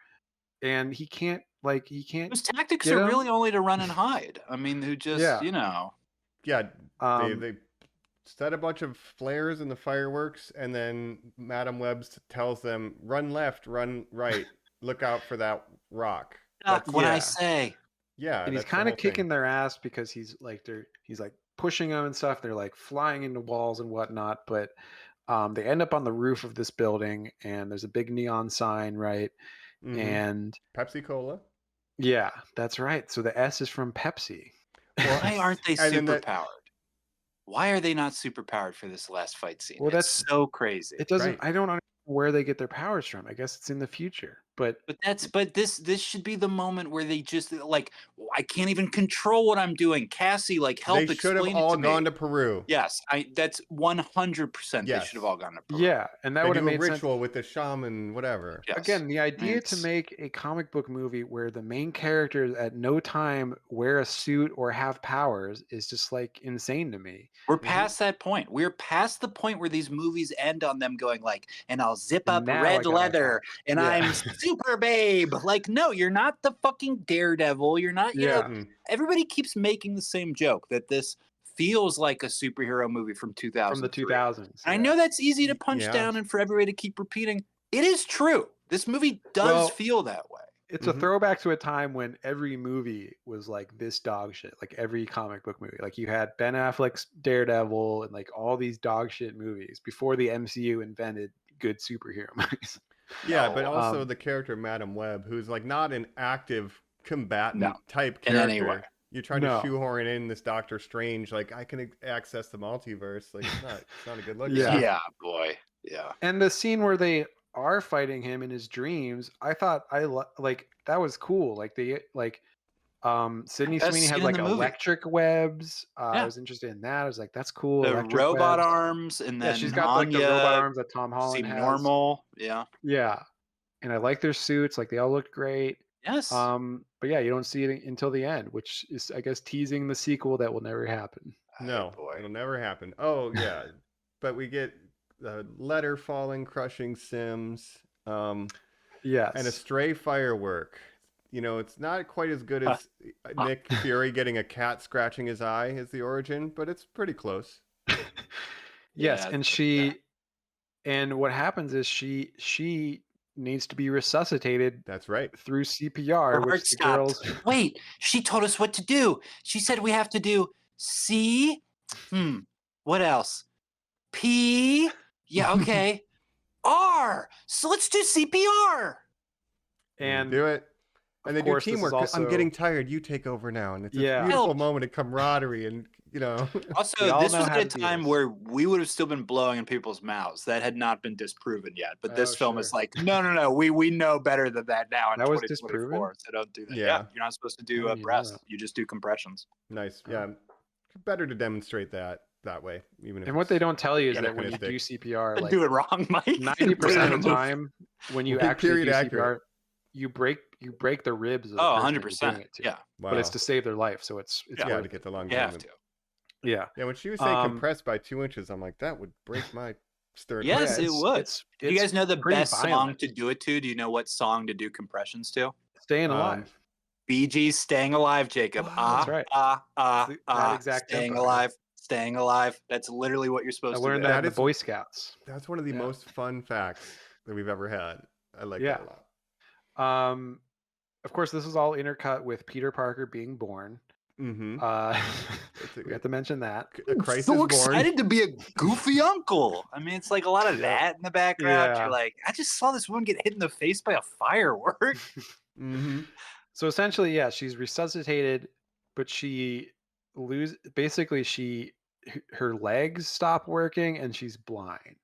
and he can't Whose tactics Get are 'em? really only to run and hide. I mean, who just Yeah. you know. Yeah, um, they set a bunch of flares in the fireworks, and then Madam Webb tells them, "Run left, run right, look out for that rock." Duck when I yeah. say. Yeah, and he's that's the kind of whole thing. kicking their ass because he's like pushing them and stuff. They're like flying into walls and whatnot, but they end up on the roof of this building, and there's a big neon sign, right? Mhm. And Pepsi Cola. yeah, that's right. So the S is from Pepsi. Why aren't they And then super that- powered? Why are they not super powered for this last fight scene? Well, It's so crazy. It doesn't. Right. I don't understand where they get their powers from. I guess it's in the future, but But this should be the moment where they just like I can't even control what I'm doing. Cassie, like help They should have explain all it to gone me. to Peru. Yes, that's 100%. They Yes. should have all gone to Peru. yeah, and that They would do have a made sense. ritual with the shaman, whatever. Yes. Again, the idea to It's- make a comic book movie where the main characters at no time wear a suit or have powers is just like insane to me. We're past that point. We're past the point where these movies end on them going like, and I'll zip And up now I red got my leather and Yeah. I'm super babe. Like, no, you're not the fucking Daredevil. You're not, you know, Mm. everybody keeps making the same joke that this feels like a superhero movie from 2000. From the 2000s. I yeah. know that's easy to punch Yeah. down and for everybody to keep repeating. It is true. This movie does Well, feel that way. It's Mhm. a throwback to a time when every movie was like this dog shit, like every comic book movie. Like you had Ben Affleck's Daredevil and like all these dog shit movies before the MCU invented good superhero movies. Yeah, No, but also um, the character Madam Webb, who's like not an active combatant No, type in character. any way. You're trying No. to shoehorn in this Doctor Strange, like I can access the multiverse. Like it's not a good look. Yeah. Yeah, boy. Yeah. And the scene where they are fighting him in his dreams, I thought like that was cool. Like they like Sydney Best Sweeney scene had in like the movie. electric webs. Yeah. I was interested in that. I was like, that's cool. The electric robot webs. arms and Yeah, then she's got like the Anya robot arms that Tom Holland seem has. normal. Yeah. Yeah. And I like their suits, like they all looked great. Yes. But yeah, you don't see it until the end, which is I guess teasing the sequel that will never happen. No, boy. it'll never happen. Oh yeah, but we get the letter falling, crushing Sims. Yes. And a stray firework. You know, it's not quite as good as Nick Fury getting a cat scratching his eye as the origin, but it's pretty close. Yes, Yeah, and and what happens is she needs to be resuscitated That's right. through CPR, Her which heart the stopped. girls. Wait, she told us what to do. She said we have to do C. What else? P. Yeah, okay. R. So let's do CPR. And do it. And they do course, this is teamwork. also- I'm getting tired. You take over now. And it's Yeah. a beautiful Help. moment of camaraderie and, you know. We Also, all this know was how at a to do time this. where we would have still been blowing in people's mouths. That had not been disproven yet. But this Oh, film is sure. like, no. We know better than that now in That was 2024. disproven? So don't do that. Yeah. Yeah, you're not supposed to I do didn't even know breasts. that. You just do compressions. Nice. Yeah. Better to demonstrate that way. Even if And what they don't tell you is Yeah, that when you do anachronistic. CPR, like do it wrong, Mike. 90% of the time, when you Like, actually do period CPR, accurate. you break the ribs of the Oh, person that you're 100%. doing it to. Yeah. Wow. But it's to save their life, so it's Yeah, Yeah, worth to get it. the long You have moment. to. Yeah. Yeah, when she was saying Um, compressed by 2 inches, I'm like, that would break my sternum. Yes, Yeah, it it's- would. it's- Do you it's guys know the pretty best song violent. to do it to? Do you know what song to do compressions to? Staying alive. Bee Gees, Staying Alive, Jacob. That's right. It's that exact Staying tempo, yeah. alive, Staying Alive. That's literally what you're supposed I to learned do. that in the is- Boy Scouts. That's one of the Yeah. most fun facts that we've ever had. I like Yeah. that a lot. Of course, this is all intercut with Peter Parker being born. Mm-hmm. We have to mention that. A Christ so is born. excited to be a goofy uncle. I mean, it's like a lot of that in the background. Yeah. You're like, I just saw this woman get hit in the face by a firework. Mm-hmm. So essentially, yeah, she's resuscitated, but her legs stop working and she's blind.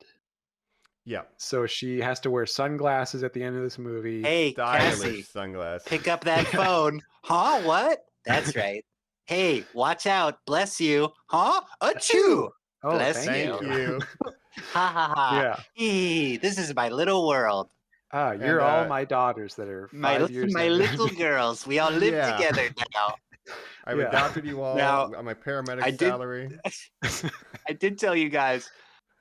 Yeah. So she has to wear sunglasses at the end of this movie. Hey, Stylish Cassie, sunglasses. pick up that phone. Huh? What? That's right. Hey, watch out. Bless you. Huh? Achoo. Oh, Bless Thank you. Ha ha ha. Yeah. Hey, this is my little world. You're And, all my daughters that are 5 My years my younger little than me. girls. We all live Yeah. together now. I've Yeah. adopted you all Now, on my paramedic I did- salary. I did tell you guys,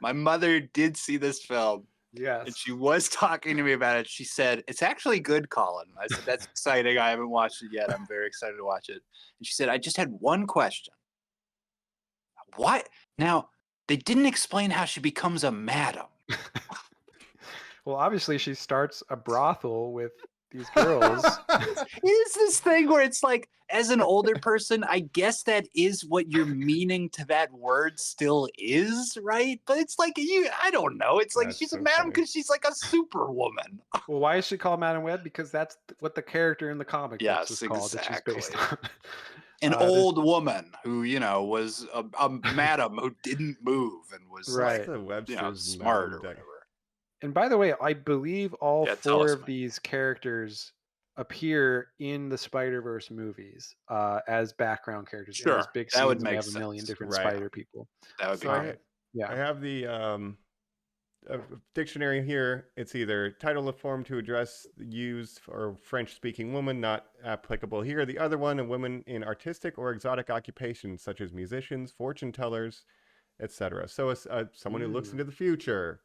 my mother did see this film, and Yes. she was talking to me about it. She said, "It's actually good, Colin." I said, "That's exciting. I haven't watched it yet. I'm very excited to watch it." And she said, "I just had one question. What? Now, they didn't explain how she becomes a madam." Well, obviously, she starts a brothel with these girls. It is this thing where it's like, as an older person, I guess that is what your meaning to that word still is, right? But it's like I don't know. It's like That's she's a so madam funny. because she's like a superwoman. Well, why is she called Madam Web? Because that's what the character in the comic books Yes, was called that she's based exactly. on. An There's- old woman who, was a madam who didn't move and was Right. like, The Webster's smart or Madam Deck. whatever. And by the way, I believe all Yeah, tell 4 us, of Mike. these characters appear in the Spider-Verse movies as background characters. In these Sure, big that would scenes, we make have a million sense. different Right. spider people. That would be So great. I Yeah. have the dictionary here. It's either title of form to address used for French-speaking woman, not applicable here. The other one, a woman in artistic or exotic occupations such as musicians, fortune tellers, etc. So it's someone who looks into the future.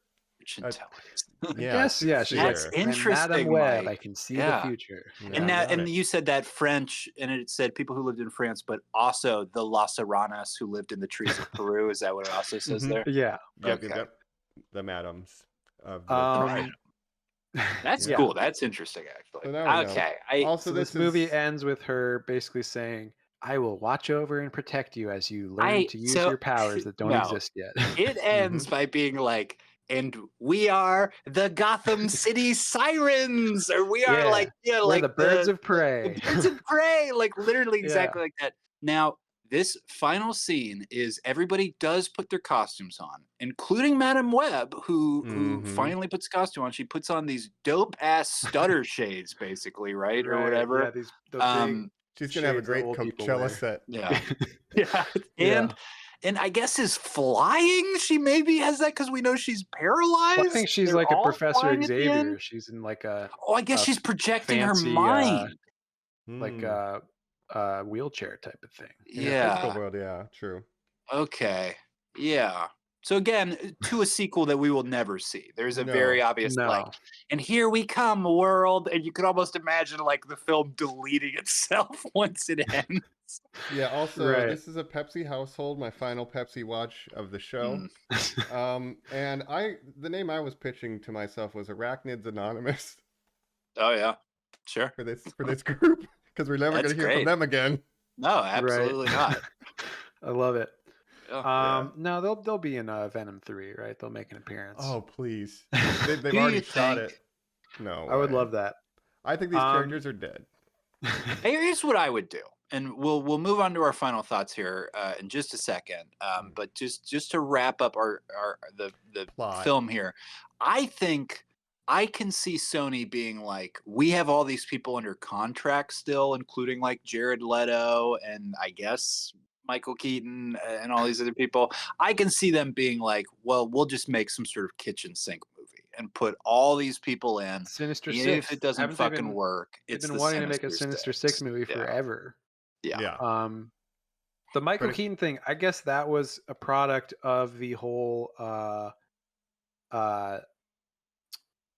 Intelligence. Yeah, Yes, yeah. She's like, That's "I'm interesting, Madam Web, Mike. I can see Yeah. the future. Yeah, And now, got and it. you said that French, and it said people who lived in France, but also the Las Aranas who lived in the trees of Peru. Is that what it also says Mhm. there? Yeah. Yep, Okay. yep. The madams of the Um, That's Yeah. cool. That's interesting, actually. So now we know. Okay. Also, So this movie ends with her basically saying, "I will watch over and protect you as you learn to use your powers that don't no. exist yet." It ends by being like, and we are the Gotham City Sirens, or we are Yeah. like, We're like the birds of prey. the birds of prey, like literally Yeah. exactly like that. Now, this final scene is everybody does put their costumes on, including Madame Web, who Mhm. finally puts a costume on. She puts on these dope ass stutter shades, basically, right, or Right, whatever. Yeah, the big She's gonna have a shades that great old people Coachella wear. set. Yeah, yeah, Yeah. and I guess is flying. She maybe has that because we know she's paralyzed. Well, I think she's They're like a all Professor flying at the Xavier. end. She's in like a Oh, I guess a she's projecting fancy, her mind. like Hmm. a wheelchair type of thing. In a Yeah. physical world, yeah, true. Okay. Yeah. So again, to a sequel that we will never see. There's a very obvious like, and here we come, world, and you could almost imagine like the film deleting itself once it ends. Yeah. Also, this is a Pepsi household. My final Pepsi watch of the show. And the name I was pitching to myself was Arachnids Anonymous. Oh yeah, sure. For this group, because we're never going to hear from them again. No, absolutely not. I love it. Yeah. No, they'll be in Venom 3, right? They'll make an appearance. Oh please, they've already shot it. No, I would love that. I think these characters are dead. Here's what I would do, and we'll move on to our final thoughts here in just a second. But just to wrap up the plot. Film here, I think I can see Sony being like, we have all these people under contract still, including like Jared Leto and I guess Michael Keaton and all these other people. I can see them being like, well, we'll just make some sort of kitchen sink movie and put all these people in. Sinister Even Six. if it doesn't fucking work, It's been wanting to make a Sinister Six movie forever. Yeah. The Michael Keaton thing, I guess that was a product of the whole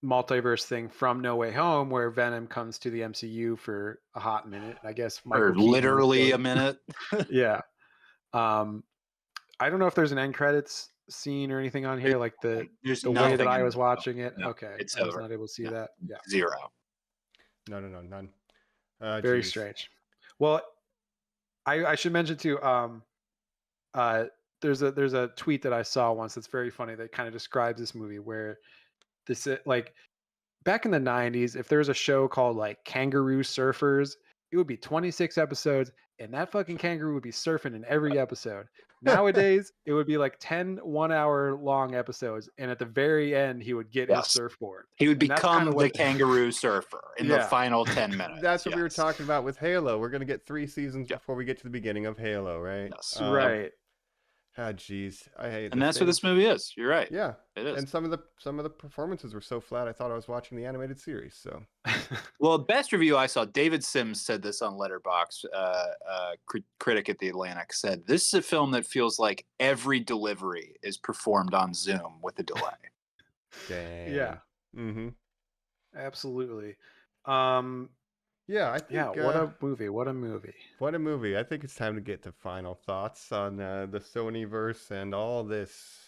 multiverse thing from No Way Home, where Venom comes to the MCU for a hot minute. I guess or literally a minute. Yeah. I don't know if there's an end credits scene or anything on here, like the way that I was watching it. No, okay, it's I was over. not able to see that. Yeah, zero. No, none. Very strange. Well, I should mention too. There's a tweet that I saw once that's very funny that kind of describes this movie, where this like back in the 90s, if there was a show called like Kangaroo Surfers, it would be 26 episodes and that fucking kangaroo would be surfing in every episode. Nowadays, it would be like 10 1-hour long episodes, and at the very end, he would get his surfboard. He would become the kangaroo surfer in the final 10 minutes. That's what we were talking about with Halo. We're going to get 3 seasons before we get to the beginning of Halo, right? Yes. Right. Ah, jeez, I hate. And that's what this movie is. You're right. Yeah, it is. And some of the performances were so flat. I thought I was watching the animated series. So, well, best review I saw, David Sims said this on Letterboxd. Critic at the Atlantic said, "This is a film that feels like every delivery is performed on Zoom with a delay." Dang. Yeah. Mm-hmm. Absolutely. Yeah, I think. What a movie! What a movie! What a movie! I think it's time to get to final thoughts on the Sonyverse and all this.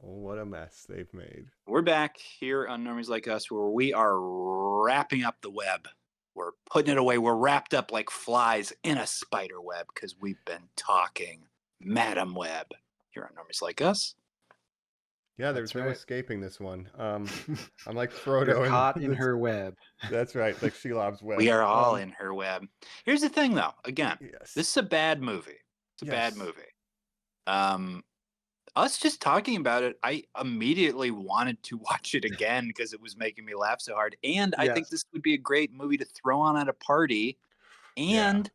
Oh, what a mess they've made. We're back here on Normies Like Us, where we are wrapping up the web. We're putting it away. We're wrapped up like flies in a spider web because we've been talking Madam Web here on Normies Like Us. Yeah, there's no escaping this one. I'm like Frodo. Caught in her web. That's right, like Shelob's web. We are all in her web. Here's the thing, though. Again, this is a bad movie. It's a bad movie. Us just talking about it, I immediately wanted to watch it again because it was making me laugh so hard. And I think this would be a great movie to throw on at a party. And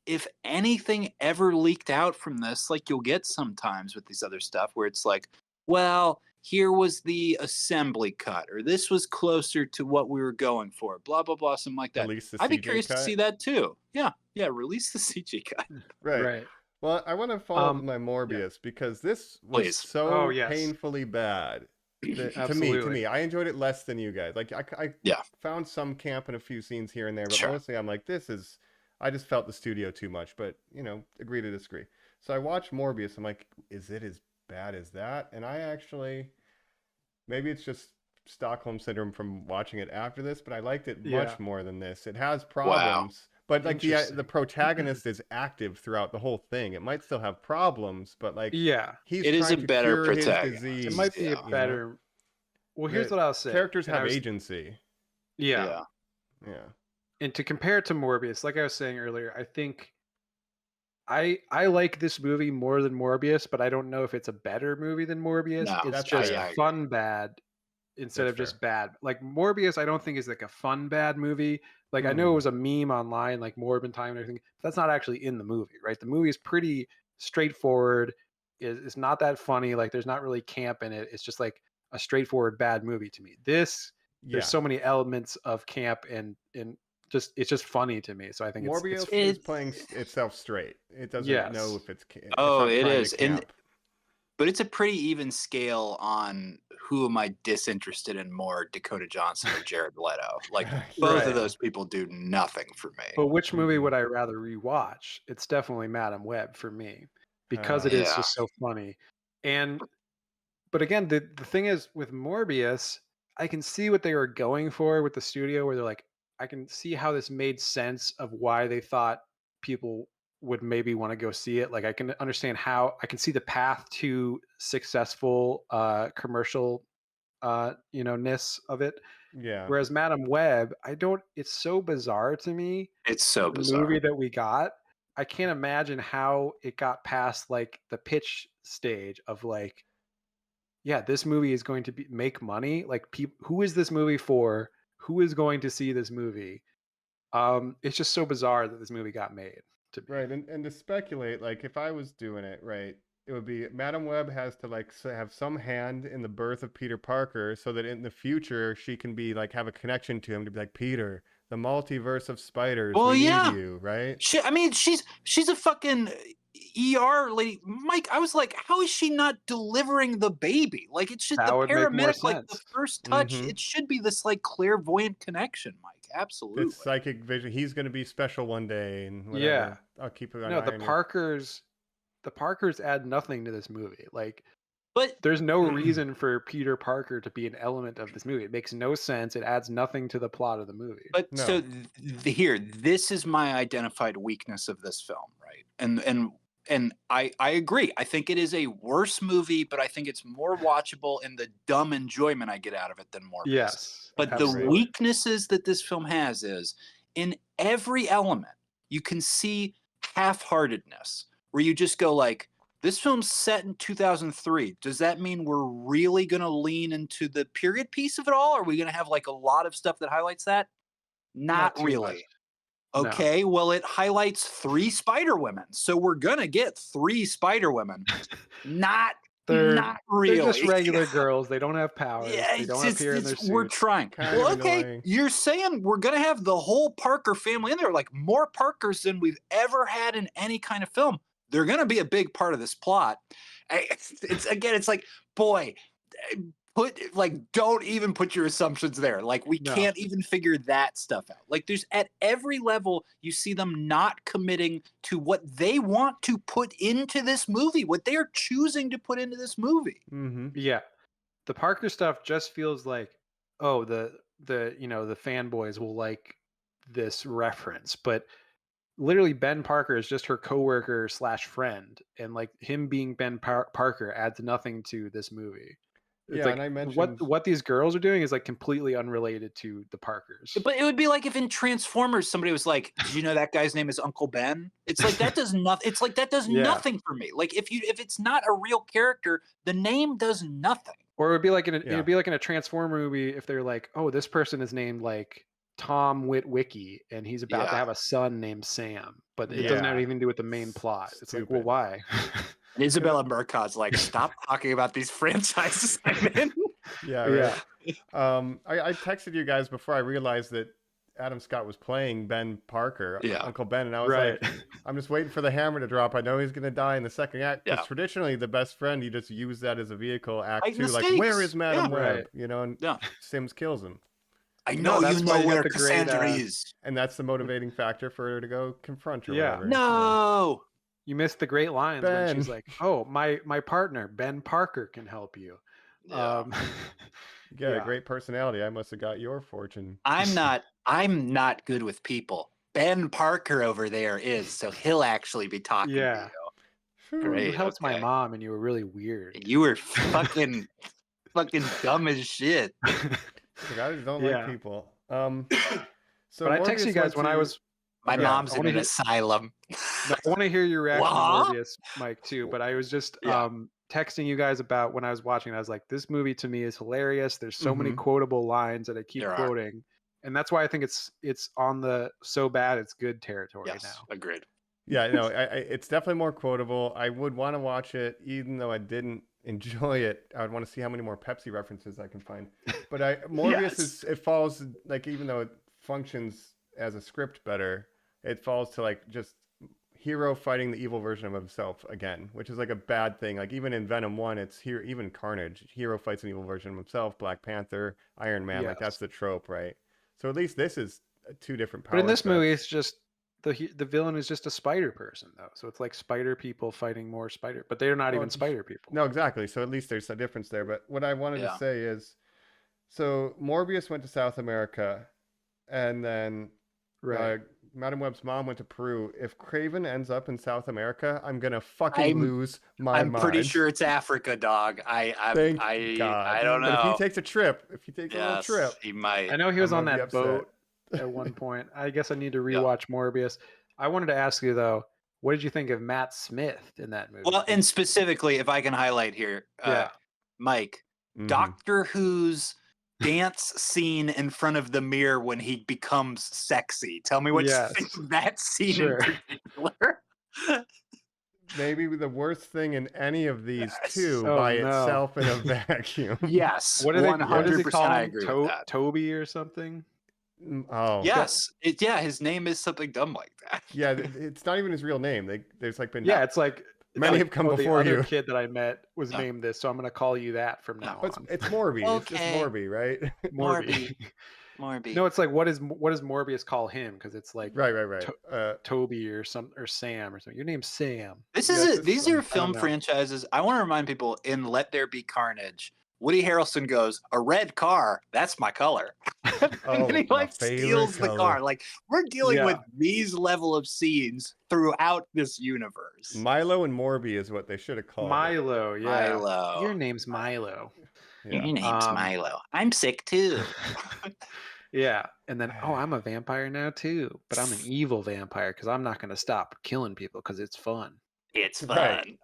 if anything ever leaked out from this, like you'll get sometimes with these other stuff where it's like, well, here was the assembly cut, or this was closer to what we were going for, blah, blah, blah, something like that. I'd be curious to see that too. Yeah, release the CG cut. Right. Well, I want to follow up with my Morbius because this was so painfully bad. To me, I enjoyed it less than you guys. Like I found some camp in a few scenes here and there, but mostly I'm like, I just felt the studio too much, but agree to disagree. So I watched Morbius. I'm like, is it as bad as that? And I actually, maybe it's just Stockholm syndrome from watching it after this, but I liked it much more than this. It has problems, but like the protagonist is active throughout the whole thing. It might still have problems, but like he's it is a better cure his protagonist. disease. It might be a better. Well, here's what I'll say. Characters have agency. Yeah. Yeah. And to compare it to Morbius, like I was saying earlier, I think I like this movie more than Morbius, but I don't know if it's a better movie than Morbius. No, it's just fun bad instead of just bad. Like Morbius, I don't think is like a fun bad movie. Like I know it was a meme online, like Morbin time and everything. But that's not actually in the movie, right? The movie is pretty straightforward. It's not that funny. Like there's not really camp in it. It's just like a straightforward bad movie to me. There's so many elements of camp and it's just funny to me. So I think Morbius is playing itself straight. It doesn't know if it's. It is. but it's a pretty even scale on who am I disinterested in more, Dakota Johnson or Jared Leto. Like both Right. of those people do nothing for me. But which movie would I rather rewatch? It's definitely Madam Web for me because it is Yeah. just so funny. But again, the thing is with Morbius, I can see what they were going for with the studio where they're like, I can see how this made sense of why they thought people would maybe want to go see it. Like I can understand how I can see the path to successful commercial ness of it. Yeah. Whereas Madam Web, I don't. It's so bizarre to me. It's so The bizarre. movie that we got, I can't imagine how it got past like the pitch stage of like, yeah, this movie is going to make money. Like, who is this movie for? Who is going to see this movie? It's just so bizarre that this movie got made. To me. Right, and to speculate, like if I was doing it, right, it would be Madam Web has to like have some hand in the birth of Peter Parker, so that in the future she can be like have a connection to him to be like Peter, the multiverse of spiders. Well, we yeah. need you, right? I mean, she's a fucking ER lady. Mike, I was like, how is she not delivering the baby? Like, it's just That the would make more paramedic, like the sense. first touch. Mhm. It should be this like clairvoyant connection, Mike. Absolutely. It's psychic vision. He's going to be special one day, and whatever. Yeah. I'll keep an No, eye the on you. Parkers add nothing to this movie. Like, But there's no reason for Peter Parker to be an element of this movie. It makes no sense. It adds nothing to the plot of the movie. But No. so here, this is my identified weakness of this film, right? And I agree. I think it is a worse movie, but I think it's more watchable in the dumb enjoyment I get out of it than Morbius. Yes. But absolutely. the weaknesses that this film has is in every element, you can see half-heartedness where you just go like, this film's set in 2003. Does that mean we're really going to lean into the period piece of it all? Are we going to have like a lot of stuff that highlights that? Not too really. much. No. Okay, well, it highlights 3 Spider Women. So we're going to get 3 Spider Women. Not really. They're just regular girls. They don't have powers. Yeah, they don't appear in their suits. we're trying. Kind Well, of okay, annoying. you're saying we're going to have the whole Parker family in there, like more Parkers than we've ever had in any kind of film. They're going to be a big part of this plot. It's like, boy, don't even put your assumptions there. Like, we can't even figure that stuff out. Like, there's at every level, you see them not committing to what they want to put into this movie, what they are choosing to put into this movie. Mm-hmm. Yeah. The Parker stuff just feels like, oh, the fanboys will like this reference, but literally Ben Parker is just her coworker / friend, and like him being Ben Parker adds nothing to this movie. It's Yeah, like, and I mentioned what these girls are doing is like completely unrelated to the Parkers. But it would be like if in Transformers somebody was like, "Did you know that guy's name is Uncle Ben?" It's like that does nothing. It's like that does nothing for me. Like if it's not a real character, the name does nothing. Or it would be like it'd be like in a Transformer movie if they're like, oh, this person is named like Tom Witwicky and he's about to have a son named Sam, but it doesn't have anything to do with the main plot. It's like, well, why? And Isabella Murcott's like, stop talking about these franchises I'm in. Yeah, right. I texted you guys before I realized that Adam Scott was playing Ben Parker, Uncle Ben, and I was like, I'm just waiting for the hammer to drop. I know he's gonna die in the second act because traditionally the best friend, you just use that as a vehicle. Act 2, like where is Madam Web? You know, and Sims kills him. I know you know where Cassandra is, and that's the motivating factor for her to go confront her. Whatever. No. You missed the great lines when she's like, "Oh, my partner Ben Parker can help you." You got a great personality. I must have got your fortune. I'm not good with people. Ben Parker over there is, so he'll actually be talking to you. Great. You helped my mom, and you were really weird. You were fucking dumb as shit. Like, I just don't like people. So, but I texted you guys when I was. My mom's in an asylum. I want to hear your reaction to Morbius, Mike, too. But I was just texting you guys about when I was watching. I was like, this movie to me is hilarious. There's so many quotable lines that I keep quoting, and that's why I think it's on the so bad it's good territory now. Agreed. Yeah, no, it's definitely more quotable. I would want to watch it, even though I didn't enjoy it. I would want to see how many more Pepsi references I can find. But Morbius it falls like, even though it functions as a script better, it falls to like just hero fighting the evil version of himself again, which is like a bad thing. Like even in Venom 1, it's here, even Carnage, hero fights an evil version of himself, Black Panther, Iron Man, like that's the trope, right? So at least this is two different power But in this sets. movie, it's just the villain is just a spider person though. So it's like spider people fighting more spider, but they're not even spider people. No, exactly. So at least there's a difference there. But what I wanted to say is, so Morbius went to South America, and then Madam Web's mom went to Peru. If Craven ends up in South America, I'm gonna fucking lose my mind. I'm pretty sure it's Africa, dog. Thank God. I don't know. But if he takes a trip, a little trip, he might. I know he was on that boat at one point. I guess I need to rewatch Morbius. I wanted to ask you though, what did you think of Matt Smith in that movie? Well, and specifically, if I can highlight here, Mike, Doctor Who's dance scene in front of the mirror when he becomes sexy. Tell me what you think of that scene in particular. Maybe the worst thing in any of these two itself in a vacuum. Yes, what 100%. I agree with that. Toby or something. Oh yes, his name is something dumb like that. Yeah, it's not even his real name. There's like been it's like many have come before the you. other kid that I met was named this, so I'm going to call you that from now on. It's Morby. Okay. It's just Morby, right? Morby. No, it's like what does Morbius call him? Because it's like right. Toby or Sam or something. Your name's Sam. These are film franchises. I want to remind people in Let There Be Carnage. Woody Harrelson goes, "A red car, that's my color." And he steals the car. Like we're dealing with these level of scenes throughout this universe. Milo and Morby is what they should have called. Milo, Milo. Your name's Milo. Your name's Milo. I'm sick too. Yeah, and then I'm a vampire now too, but I'm an evil vampire because I'm not going to stop killing people because it's fun. It's fun.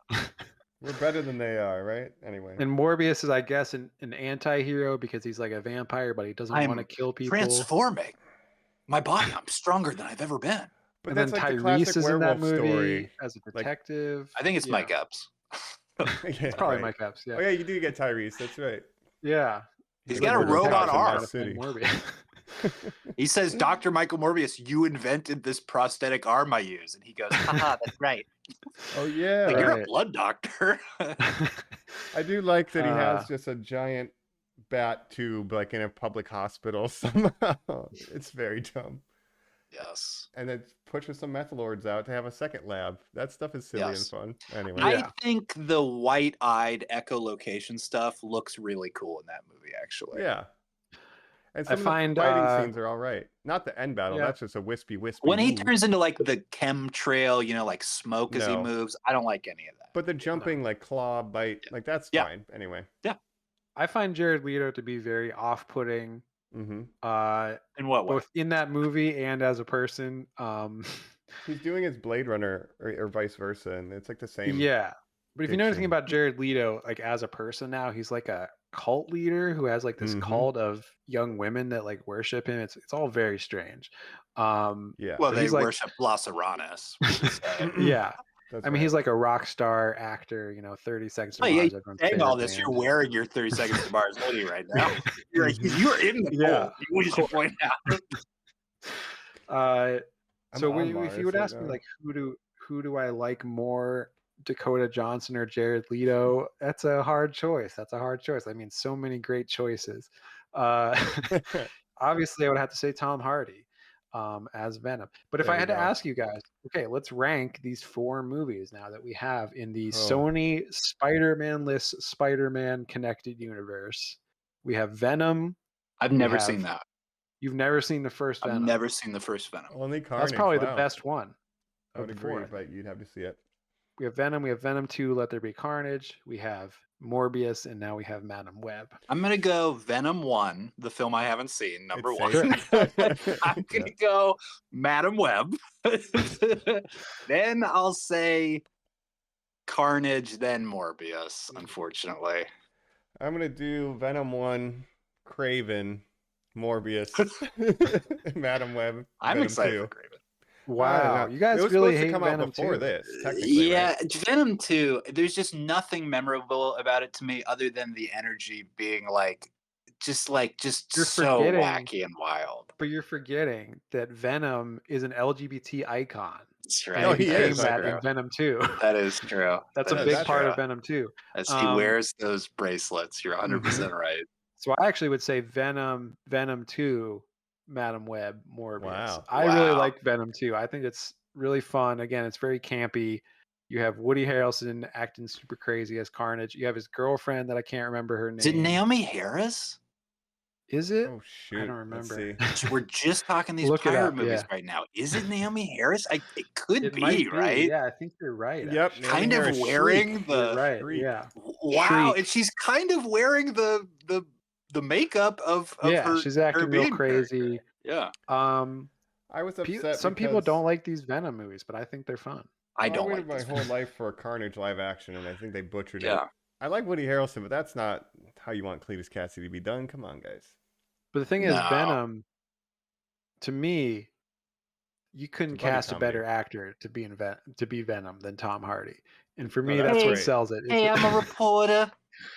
We're better than they are, right? Anyway. And Morbius is, I guess, an anti-hero because he's like a vampire, but he doesn't want to kill people. Transforming my body. I'm stronger than I've ever been. But and then like Tyrese is in that movie story. as a detective. I think it's Mike Epps. It's probably Mike Epps, yeah. Oh, yeah, you do get Tyrese. That's right. Yeah. He's got a robot arm. Morbius. He says, "Dr. Michael Morbius, you invented this prosthetic arm I use." And he goes, "Haha, that's right." Oh, yeah. Like, you're a blood doctor. I do like that he has just a giant bat tube like in a public hospital somehow. It's very dumb. Yes. And it pushes some meth lords out to have a second lab. That stuff is silly and fun. Anyway. I think the white-eyed echolocation stuff looks really cool in that movie, actually. Yeah. And some I find the fighting scenes are all right. Not the end battle. That's just a wispy. When he turns into like the chemtrail, like smoke as he moves, I don't like any of that. But the jumping, like claw bite, like that's fine. Anyway. Yeah. I find Jared Leto to be very off-putting. Mm-hmm. In what way? Both in that movie and as a person. He's doing his Blade Runner or vice versa, and it's like the same. Yeah. But if you know anything about Jared Leto, like as a person now, he's like a cult leader who has like this cult of young women that like worship him. It's all very strange. Well, they worship Las Aranas. Yeah. I mean, he's like a rock star actor, 30 Seconds to Mars. Saying all this, you're wearing your 30 Seconds to Mars hoodie right now. You're in the pool. We should point out. So if you would ask me, like, who do I like more, Dakota Johnson or Jared Leto? That's a hard choice. I mean, so many great choices. Obviously, I would have to say Tom Hardy as Venom. But if I had to ask you guys, okay, let's rank these 4 movies now that we have in the Sony Spider-Man-less Spider-Man connected universe. We have Venom. I've never seen that. You've never seen the first Venom? I've never seen the first Venom. Only Carnage. That's probably the best one. I would agree, but you'd have to see it. We have Venom. We have Venom 2, Let There Be Carnage. We have Morbius, and now we have Madam Web. I'm going to go Venom 1, the film I haven't seen, number 1. I'm going to go Madam Web. Then I'll say Carnage, then Morbius, unfortunately. I'm going to do Venom 1, Craven, Morbius, Madam Web. I'm Venom excited 2. for Craven. Wow, you guys really hate Venom before 2. This, yeah, right? Venom 2, there's just nothing memorable about it to me other than the energy being just so wacky and wild. But you're forgetting that Venom is an LGBT icon. That's right. No, he became is. that true. in Venom 2. That is true. That's a That big is part true. of Venom 2. As he Um, wears those bracelets, you're 100% right. So I actually would say Venom 2, Madam Web, Morbius. Wow. I really Wow. like Venom 2. I think it's really fun. Again, it's very campy. You have Woody Harrelson acting super crazy as Carnage. You have his girlfriend that I can't remember her name. Is it Naomi Harris? Is it? Oh shoot! I don't Let's remember. see. We're just talking these Look it pirate up, movies yeah. right now. Is it Naomi Harris? It could It be, might be, right? Yeah, I think you're right. Yep. actually. Kind Naomi of Harris, wearing Shriek. the You're right. Shriek. Yeah. wow, Shriek. and she's kind of wearing the makeup of Yeah, her. she's her acting real main character. crazy. Yeah, I was upset. Some people because don't like these Venom movies, but I think they're fun. I I don't waited like this. my whole life for a Carnage live action, and I think they butchered it. Yeah. I like Woody Harrelson, but that's not how you want Cletus Cassidy to be done. Come on, guys. But the thing is, No. Venom, to me, you couldn't It's a buddy cast a comedy. better actor to be Venom than Tom Hardy, and for No, me, that's that's what great. sells it. Hey, It's-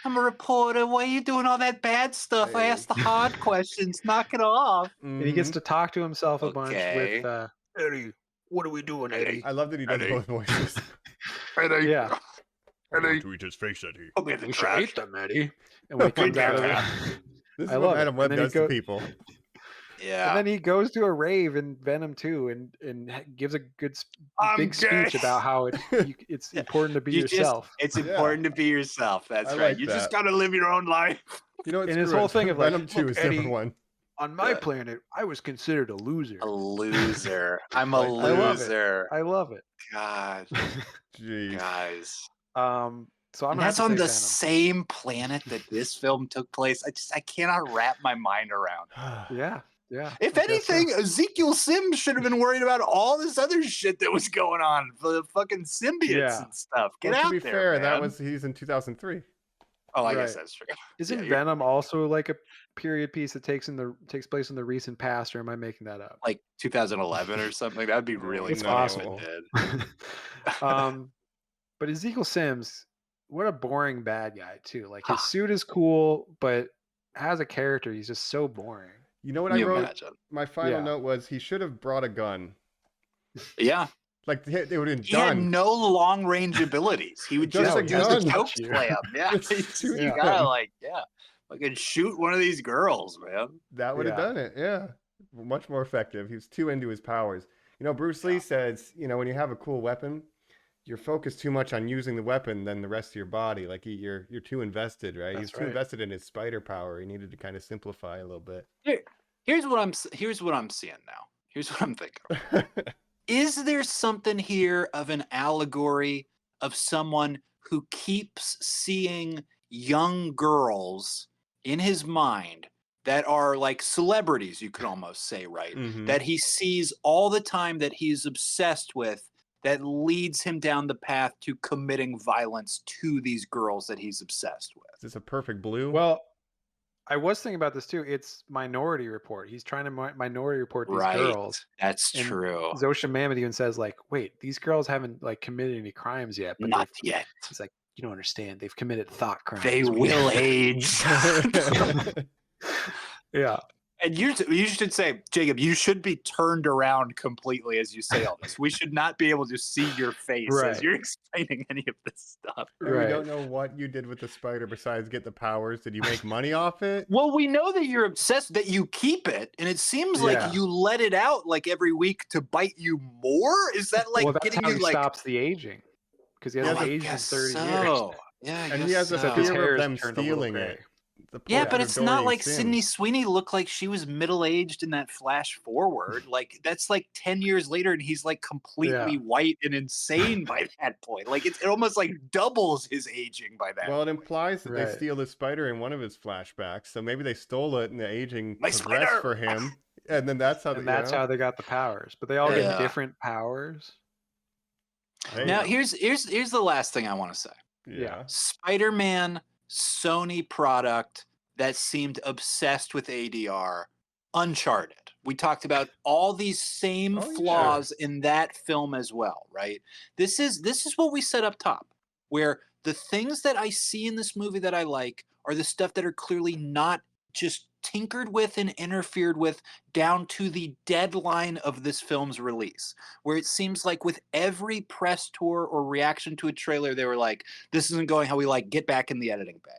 I'm a reporter. Why are you doing all that bad stuff? I Hey. asked the hard questions. Knock it off. and he gets Mhm. to talk to himself a bunch Okay. with Eddie. What are we doing, Eddie? I love that he does Eddie. both voices. Yeah, to eat his face, Eddie. Put me in the we should trash. eat them, Eddie. And when he comes out of it, This is I what love it. Madam Web And then he does to people. Yeah. and then he goes to a rave in Venom 2 and gives a good I'm big speech gay. about how it's important to be yourself. It's Yeah. important to be yourself. That's I right. like you just that. gotta live your own life. You know, And his whole thing of like, Venom 2 "Look, is Eddie, number one. On my Yeah. planet, I was considered a loser. A loser. I'm a I love it. loser. I love it. God, Jeez. guys. So I'm And gonna that's have to on say the Venom. same planet that this film took place. I cannot wrap my mind around. Yeah. If I guess so. anything, Ezekiel Sims should have been worried about all this other shit that was going on, the fucking symbiotes Yeah. and stuff. Get Well, out to be there, fair, man. he's in 2003. Oh, I guess Right. that's true. Isn't you're- Venom also like a period piece that takes place in the recent past, or am I making that up? Like 2011 or something. That'd be really It's funny possible. if it did. But Ezekiel Sims, what a boring bad guy too. Like his Huh. suit is cool, but as a character, he's just so boring. You know what Can I you wrote? imagine? My final Yeah. note was he should have brought a gun. Yeah. Like they would have He had done. no long range abilities. He would Just just a use the gun. choke slam. Yeah. Just He's- shoot you them. gotta fucking shoot one of these girls, man. That would have Yeah. done it. Yeah, much more effective. He was too into his powers. You know, Bruce Lee says, when you have a cool weapon, you're focused too much on using the weapon than the rest of your body. Like you're too invested, right? He's That's too right. invested in his spider power. He needed to kind of simplify a little bit. Here's what I'm seeing now. Here's what I'm thinking. Is there something here of an allegory of someone who keeps seeing young girls in his mind that are like celebrities, you could almost say, right? Mhm. That he sees all the time, that he's obsessed with, that leads him down the path to committing violence to these girls that he's obsessed with. Is this a perfect blue? Well, I was thinking about this too. It's Minority Report. He's trying to Minority Report these Right. girls. That's And true. Zosha Mammoth even says like, "Wait, these girls haven't like committed any crimes yet." But Not they've-" yet. He's like, "You don't understand. They've committed thought crimes." They will age. Yeah. And you should say, Jacob, you should be turned around completely as you say all this. We should not be able to see your face as Right. you're explaining any of this stuff. And Right. we don't know what you did with the spider besides get the powers. Did you make money off it? Well, we know that you're obsessed, that you keep it, and it seems Yeah. like you let it out like every week to bite you more. Is that like Well, that's getting how you he like? stops the aging because he Yeah, hasn't I aged in guess 30 so. years. Yeah, I And he guess has a so. Except his fear hair of has them turned a little stealing gray. it. The Yeah, plot but of it's not Dorian like Sims. Sydney Sweeney looked like she was middle aged in that flash forward. Like that's like 10 years later, and he's like completely white and insane by that point. Like it almost like doubles his aging by that. Well, it implies that they Right. steal the spider in one of his flashbacks. So maybe they stole it and the aging My progressed spider! for him. And then that's how And that's how they got the powers. But they all Yeah. get different powers. Now here's the last thing I want to say. yeah. Spider-Man Sony product that seemed obsessed with ADR, Uncharted. We talked about all these same Oh, yeah. flaws in that film as well, right? This is what we set up top, where the things that I see in this movie that I like are the stuff that are clearly not just tinkered with and interfered with down to the deadline of this film's release, where it seems like with every press tour or reaction to a trailer, they were like, this isn't going how we like, get back in the editing bay.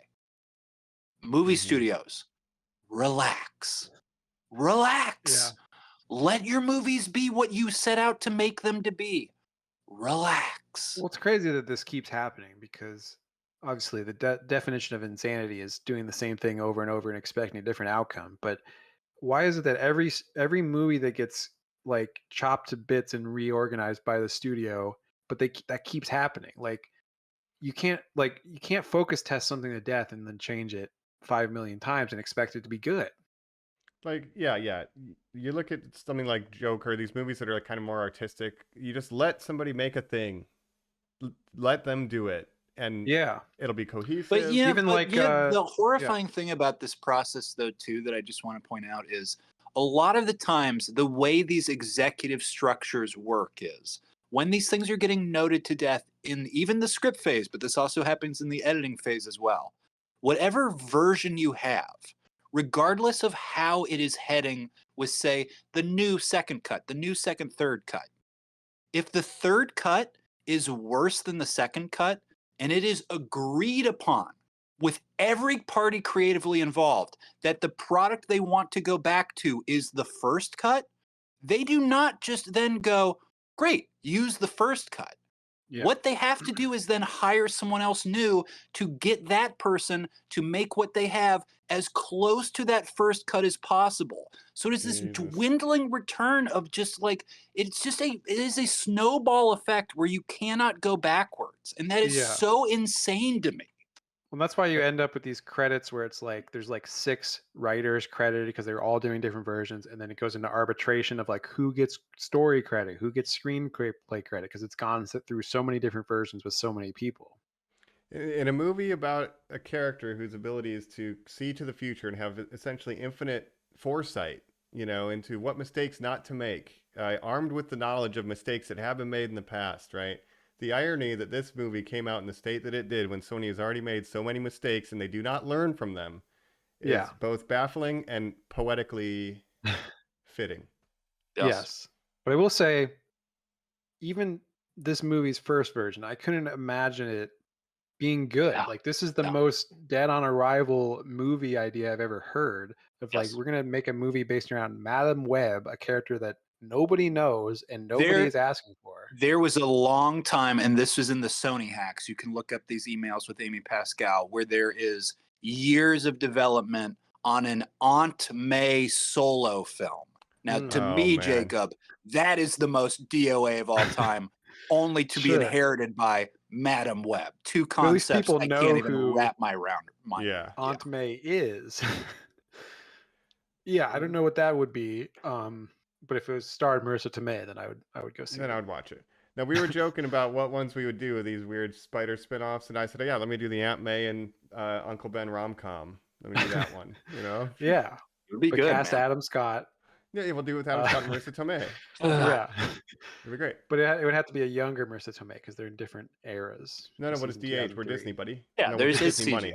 Movie studios, relax. Relax. Let your movies be what you set out to make them to be. Relax. Well, it's crazy that this keeps happening because obviously the definition of insanity is doing the same thing over and over and expecting a different outcome. But why is it that every movie that gets like chopped to bits and reorganized by the studio, but that keeps happening? Like you can't focus test something to death and then change it 5 million times and expect it to be good. Like, yeah. You look at something like Joker, these movies that are like kind of more artistic. You just let somebody make a thing, let them do it, and it'll be cohesive. But even the horrifying thing about this process, though, too, that I just want to point out is a lot of the times the way these executive structures work is when these things are getting noted to death in even the script phase, but this also happens in the editing phase as well. Whatever version you have, regardless of how it is heading with, say, the new second cut, the new second third cut, if the third cut is worse than the second cut, and it is agreed upon with every party creatively involved that the product they want to go back to is the first cut, they do not just then go, great, use the first cut. Yeah. What they have to do is then hire someone else new to get that person to make what they have as close to that first cut as possible. So it is this dwindling return of just like, it is a snowball effect where you cannot go backwards. And that is so insane to me. Well, that's why you end up with these credits where it's like there's like 6 writers credited because they're all doing different versions, and then it goes into arbitration of like who gets story credit, who gets screenplay credit, because it's gone through so many different versions with so many people. In a movie about a character whose ability is to see to the future and have essentially infinite foresight, into what mistakes not to make, armed with the knowledge of mistakes that have been made in the past, right? The irony that this movie came out in the state that it did when Sony has already made so many mistakes and they do not learn from them is both baffling and poetically fitting. Yes. But I will say, even this movie's first version, I couldn't imagine it being good. Like, this is the most dead on arrival movie idea I've ever heard of like, we're going to make a movie based around Madam Web, a character that nobody knows and nobody is asking for. There was a long time, and this was in the Sony hacks. You can look up these emails with Amy Pascal, where there is years of development on an Aunt May solo film. Now, to me, man, Jacob, that is the most DOA of all time, only to be inherited by Madam Web. Two concepts I can't even wrap my mind around. Aunt May is. I don't know what that would be. But if it was starred Marissa Tomei, then I would go see it. Then I would watch it. Now, we were joking about what ones we would do with these weird spider spinoffs, and I said, let me do the Aunt May and Uncle Ben rom-com. Let me do that one, Yeah. It would be good, cast Adam Scott. Yeah, we'll do it with Adam Scott and Marissa Tomei. It'd be great. But it would have to be a younger Marissa Tomei because they're in different eras. No, but it's DH. We're Disney, buddy. Yeah, there's Disney money.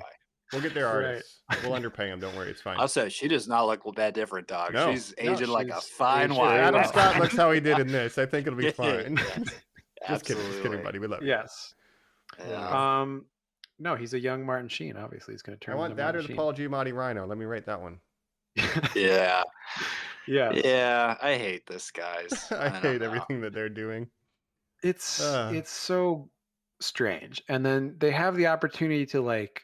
We'll get their artists. We'll underpay them. Don't worry, it's fine. I'll say she does not look that different, dog. No. She's aging like a fine wine. Adam Scott looks how he did in this. I think it'll be fine. Just Absolutely. kidding, buddy. We love you. Yes. Yeah. No, he's a young Martin Sheen. Obviously, he's going to turn. I want into that Martin or the Sheen. Paul Giamatti Rhino. Let me rate that one. Yeah. Yeah. I hate this, guys. I hate everything that they're doing. It's so strange. And then they have the opportunity to like,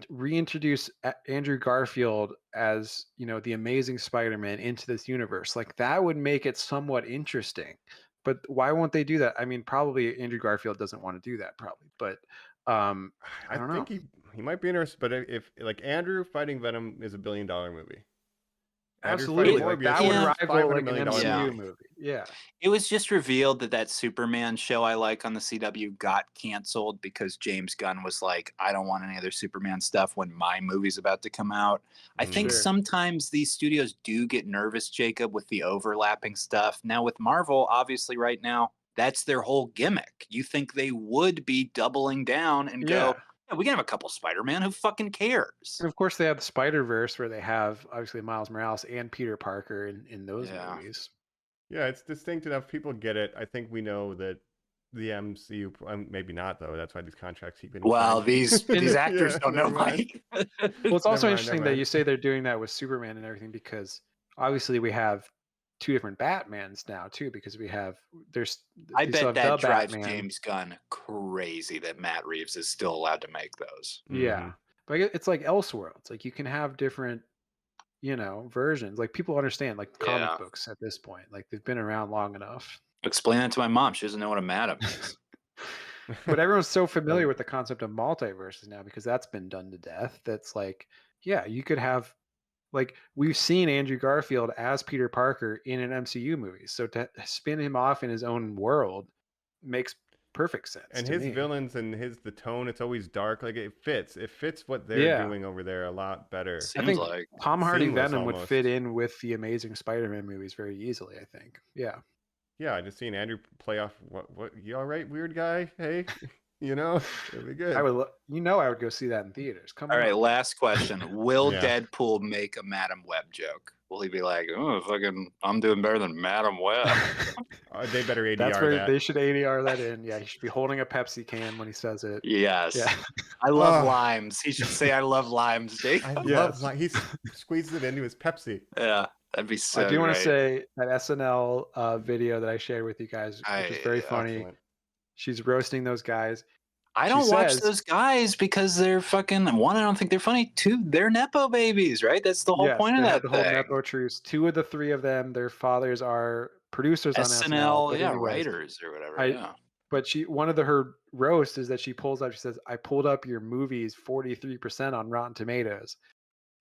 reintroduce Andrew Garfield as, the Amazing Spider-Man into this universe. Like that would make it somewhat interesting. But why won't they do that? I mean, probably Andrew Garfield doesn't want to do that, probably. But I don't know. think he might be interested. But if like Andrew fighting Venom is $1 billion movie. Absolutely, like, that would rival like an MCU movie. Yeah, it was just revealed that Superman show I like on the CW got canceled because James Gunn was like, I don't want any other Superman stuff when my movie's about to come out. I think sometimes these studios do get nervous, Jacob, with the overlapping stuff. Now with Marvel, obviously right now, that's their whole gimmick. You think they would be doubling down and go, Yeah, we can have a couple Spider-Man. Who fucking cares? And of course, they have the Spider-Verse where they have obviously Miles Morales and Peter Parker in those Yeah. movies. Yeah, it's distinct enough. People get it. I think we know that the MCU, maybe not though. That's why these contracts keep getting Well, signed. these actors Yeah, don't know, never mind. Mike. Well, it's also Never mind, interesting never that you mind. say they're doing that with Superman and everything because obviously we have two different Batmans now too because we have I you still bet have that the drives Batman. James Gunn crazy that Matt Reeves is still allowed to make those. Yeah, but it's like Elseworlds. Like you can have different, versions. Like people understand like comic Yeah. books at this point. Like they've been around long enough. Explain that to my mom. She doesn't know what a Madam is. But everyone's so familiar with the concept of multiverses now because that's been done to death. That's like, yeah, you could have, like, we've seen Andrew Garfield as Peter Parker in an MCU movie. So to spin him off in his own world makes perfect sense. And to his me. villains and the tone, it's always dark. Like it fits. It fits what they're doing over there a lot better. I think like Tom Hardy seamless Venom would almost. fit in with the Amazing Spider-Man movies very easily, I think. Yeah. Yeah, I just seen Andrew play off. What? You all right, weird guy? Hey, it'd be good. I would go see that in theaters. Come All on. right, last question. Will Yeah. Deadpool make a Madam Web joke? Will he be like, oh, fucking, I'm doing better than Madam Web? They better ADR That's where that. they should ADR that in. Yeah, he should be holding a Pepsi can when he says it. Yes. Yeah. I love Oh. limes. He should say, I love limes, Jake. I Yes. love. He squeezes it into his Pepsi. Yeah, that'd be so I do want to great. say that SNL video that I shared with you guys, which is very funny. Excellent. She's roasting those guys. I She don't watch says- those guys because they're fucking, one, I don't think they're funny. Two, they're Nepo babies, right? That's the whole Yes, point of they that have the whole thing. Nepo truce. Two of the three of them, their fathers are producers on SNL. SNL, but yeah, anyways, writers or whatever. I- But one of her roasts is that she pulls up, she says, I pulled up your movies 43% on Rotten Tomatoes.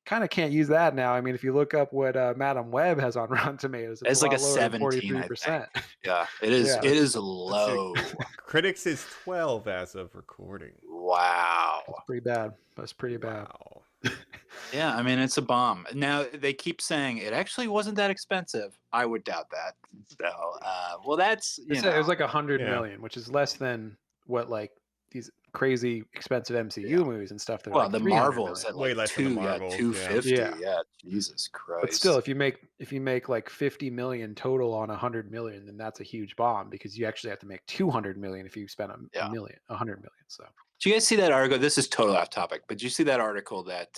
Kind of can't use that now. I mean, if you look up what Madam Web has on Rotten Tomatoes, It's like a lot lower than 17, I 43%. Yeah, it is. Yeah. It is low. Critics is 12 as of recording. Wow. That's pretty bad. That's pretty bad. Wow. Yeah, I mean, it's a bomb. Now, they keep saying it actually wasn't that expensive. I would doubt that. So, well, that's, It said it was like 100 Yeah. million, which is less than what like these crazy expensive MCU Yeah. movies and stuff. They're well, like the 300 Marvels million. at Way like less than the 2, yeah, Marvels, 250. yeah. Yeah, Jesus Christ. But still, if you make like 50 million total on 100 million, then that's a huge bomb because you actually have to make 200 million if you spend a 100 million. So do you guys see that article? This is totally off topic, but did you see that article that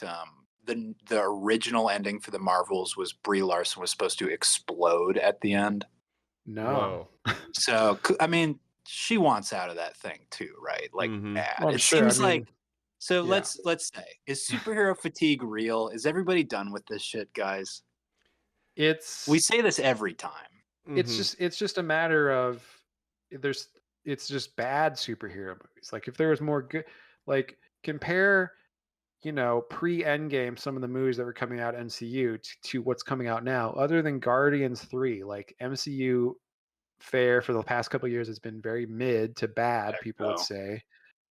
the original ending for the Marvels was Brie Larson was supposed to explode at the end? no. Whoa. So, I mean, she wants out of that thing too, right? Like, bad. Well, I'm It sure. seems I mean, like. So yeah. let's say, is superhero fatigue real? Is everybody done with this shit, guys? We say this every time. it's just a matter of it's just bad superhero movies. Like if there was more good, like compare pre-Endgame some of the movies that were coming out MCU to what's coming out now. Other than Guardians 3, like MCU fare for the past couple of years has been very mid to bad, people would say.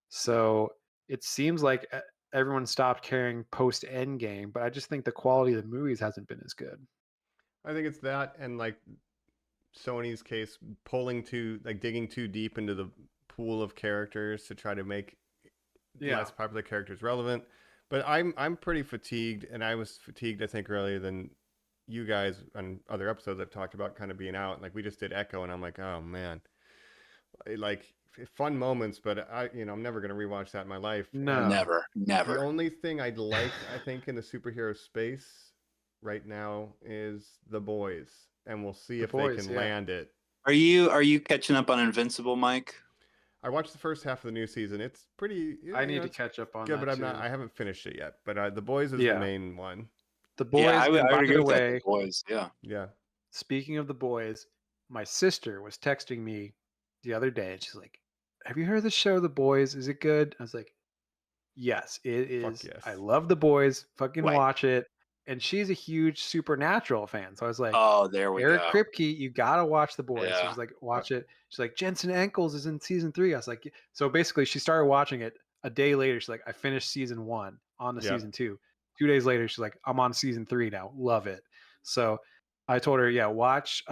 So it seems like everyone stopped caring post Endgame, but I just think the quality of the movies hasn't been as good. I think it's that, and like Sony's case, digging too deep into the pool of characters to try to make less popular characters relevant. But I'm pretty fatigued, and I was fatigued, I think, earlier than you guys on other episodes I've talked about kind of being out. Like we just did Echo, and I'm like, oh man, like fun moments, but I'm never gonna rewatch that in my life. No, never. The only thing I'd like, I think, in the superhero space right now is The Boys, and we'll see if they can land it. Are you catching up on Invincible, Mike? I watched the first half of the new season. It's pretty. I need to catch up on good, that but too. I haven't finished it yet. But The Boys is the main one. The Boys. Yeah, I would agree with that. Way, The Boys. Yeah. Yeah. Speaking of The Boys, my sister was texting me the other day, and she's like, "Have you heard of the show The Boys? Is it good?" I was like, "Yes, it is. Fuck yes. I love The Boys. Fucking Right. watch it." And she's a huge Supernatural fan, so I was like, "Oh, there we Eric go. Kripke, you gotta watch The Boys." Yeah. She was like, "Watch it." She's like, "Jensen Ackles is in season 3." I was like, so basically, she started watching it a day later. She's like, "I finished season 1 on the season 2." 2 days later, she's like, "I'm on season 3 now. Love it." So I told her, yeah, watch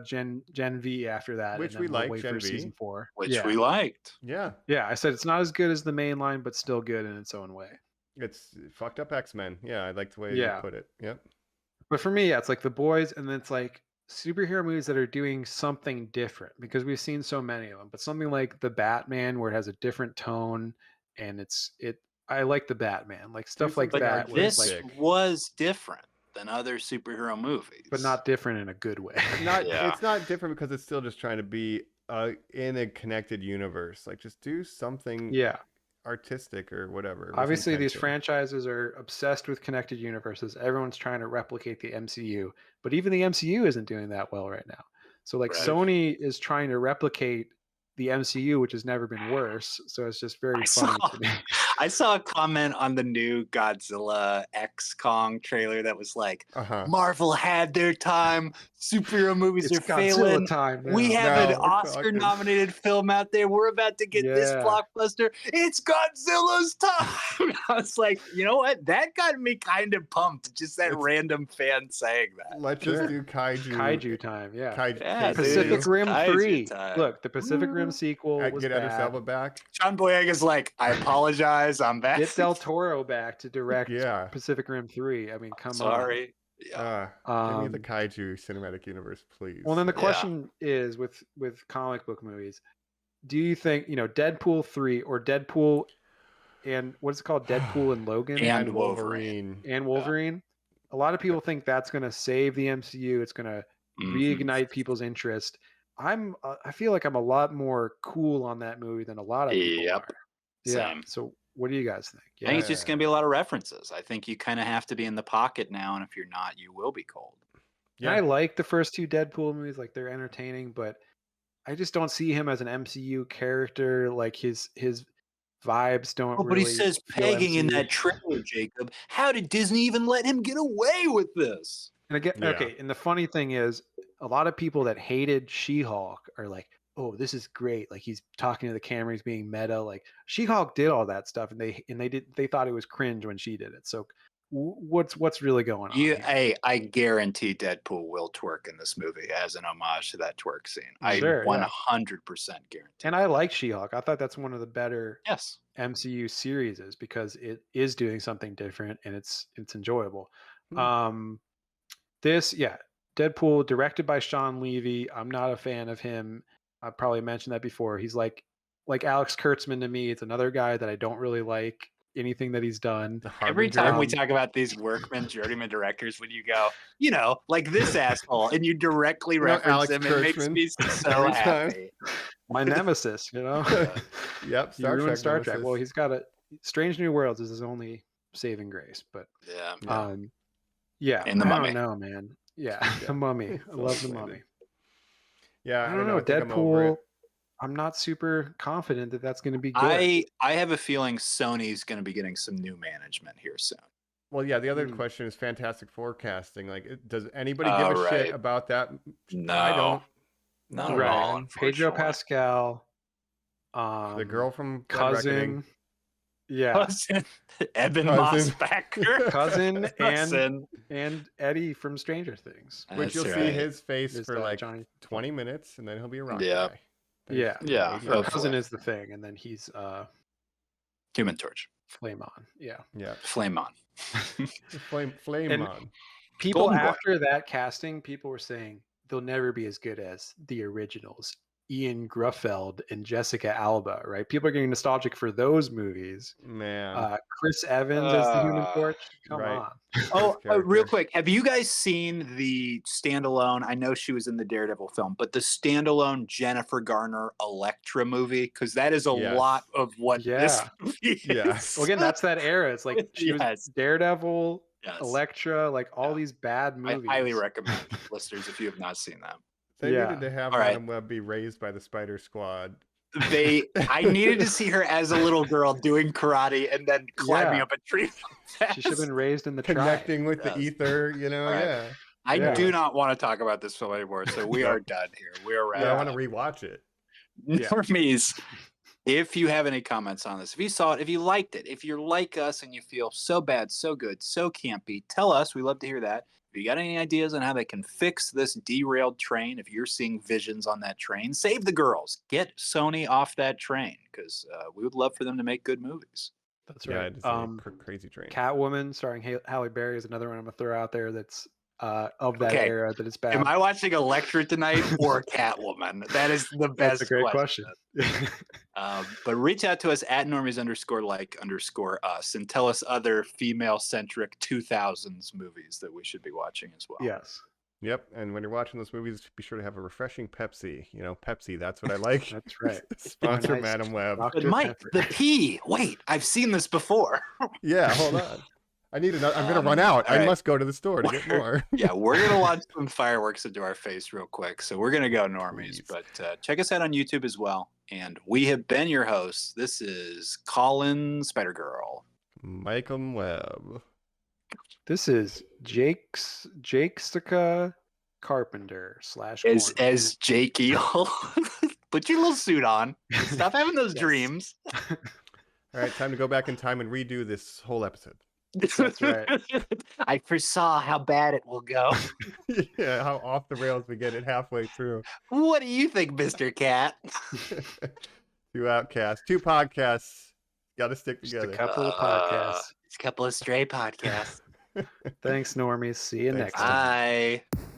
Gen V after that, Which and then we we'll like, wait Gen for V. season 4. Which yeah. we liked. Yeah. Yeah, I said it's not as good as the main line, but still good in its own way. It's fucked up X-Men. Yeah, I like the way Yeah. you put it. Yep. But for me, yeah, it's like The Boys, and then it's like superhero movies that are doing something different, because we've seen so many of them. But something like the Batman, where it has a different tone, and I like the Batman, like stuff like something that. Where it's This like, was different than other superhero movies, but not different in a good way. Yeah. It's not different because it's still just trying to be in a connected universe. Like, just do something Yeah. artistic or whatever. with Obviously, these intention. franchises are obsessed with connected universes. Everyone's trying to replicate the MCU, but even the MCU isn't doing that well right now. So, like, Right. Sony is trying to replicate the MCU, which has never been worse. So it's just very funny to me. I saw a comment on the new Godzilla X Kong trailer that was like, Marvel had their time, superhero movies It's are Godzilla failing. time now. We have an Now we're Oscar-nominated film out there. We're about to get this Yeah. blockbuster. It's Godzilla's time. I was like, you know what? That got me kind of pumped. Just that random fan saying that. Let's just do Kaiju time, yeah. Yeah, Pacific dude. Rim Kaiju 3. time. Look, the Pacific Rim sequel was Get Idris bad. Elba back. John Boyega's like, I apologize. I'm back. Get Del Toro back to direct Yeah. Pacific Rim 3. I mean, come Sorry. Yeah. Give me the Kaiju cinematic universe, please. Well, then the question is with comic book movies, do you think, Deadpool 3 or Deadpool and what's it called? Deadpool and Logan? And Wolverine. And Wolverine? A lot of people think that's going to save the MCU. It's going to reignite people's interest. I feel like I'm a lot more cool on that movie than a lot of people are. Yeah. Same. So what do you guys think? I think it's just going to be a lot of references. I think you kind of have to be in the pocket now, and if you're not, you will be cold. Yeah. I like the first 2 Deadpool movies, like they're entertaining, but I just don't see him as an MCU character. Like his vibes don't really. But he says pegging in that trailer, Jacob. How did Disney even let him get away with this? And again, okay. And the funny thing is, a lot of people that hated She-Hulk are like, "Oh, this is great! Like he's talking to the camera, he's being meta." Like She-Hulk did all that stuff, and they thought it was cringe when she did it. So what's really going on? Hey, I guarantee Deadpool will twerk in this movie as an homage to that twerk scene. I 100% guarantee. And I like She-Hulk. I thought that's one of the better yes MCU series because it is doing something different and it's enjoyable. Deadpool directed by Sean Levy. I'm not a fan of him. I probably mentioned that before. He's like Alex Kurtzman to me. It's another guy that I don't really like anything that he's done. Every time we talk about these workman, journeyman directors, when you go, like this asshole, and you directly reference Alex him, Kurtzman. it makes me so happy. My nemesis, Yep, Star Trek. Well, he's got Strange New Worlds is his only saving grace, but in I the Mummy. don't know, man. Yeah, the Mummy. I love the Mummy. Yeah, I don't know. Deadpool. I'm not super confident that that's going to be good. I have a feeling Sony's going to be getting some new management here soon. Well, yeah. The other question is Fantastic Forecasting. Like, does anybody give a shit about that? No, I don't. Not at all. Pedro Pascal, the girl from Cousin, Cousin, Eben Mossbacher, Cousin, and Eddie from Stranger Things. Which you'll see his face for like 20 minutes, and then he'll be a rock guy. Yeah. Cousin is the thing, and then he's Human Torch. Flame on. Yeah. Flame on. Flame on. People after that casting, people were saying they'll never be as good as the originals. Ian Gruffeld and Jessica Alba, right? People are getting nostalgic for those movies. Man. Chris Evans as the Human Torch. Come on. Real quick. Have you guys seen the standalone? I know she was in the Daredevil film, but the standalone Jennifer Garner Elektra movie? Because that is a lot of what this movie is. Well, again, that's that era. It's like she was Daredevil, Elektra, like all these bad movies. I highly recommend listeners if you have not seen them. They needed to have Adam Webb be raised by the Spider Squad. I needed to see her as a little girl doing karate and then climbing up a tree. She should have been raised in the connecting with the ether, I do not want to talk about this film anymore, so we are done here. We are wrapped. I want to rewatch it. Normies, if you have any comments on this, if you saw it, if you liked it, if you're like us and you feel so bad, so good, so campy, tell us. We love to hear that. If you got any ideas on how they can fix this derailed train, if you're seeing visions on that train, save the girls. Get Sony off that train, because we would love for them to make good movies. That's Yeah, right. it's a crazy train. Catwoman starring Halle Berry is another one I'm gonna throw out there that's of that Okay. era that is bad. Am I watching Elektra tonight or Catwoman? That is the best That's a great question. But reach out to us at normies_like_us and tell us other female-centric 2000s movies that we should be watching as well. Yes. Yep, and when you're watching those movies, be sure to have a refreshing Pepsi. You know, Pepsi, that's what I like. That's right. Sponsor Nice. Madam Web. But Mike, the P. Wait, I've seen this before. Yeah, hold on. I need another. I'm going to run out. I must go to the store to get more. Yeah, we're going to launch some fireworks into our face real quick. So we're going to go Normies. Please. But check us out on YouTube as well. And we have been your hosts. This is Colin Spider-Girl. Michael Webb. This is Jakesica Carpenter / As Jake Eel. Put your little suit on. Stop having those dreams. All right, time to go back in time and redo this whole episode. That's right. I foresaw how bad it will go. Yeah, how off the rails we get it halfway through. What do you think, Mr. Cat? 2 outcasts, 2 podcasts. Got to stick Just together. a couple of podcasts. It's a couple of stray podcasts. Thanks, Normies. See you next time. Bye.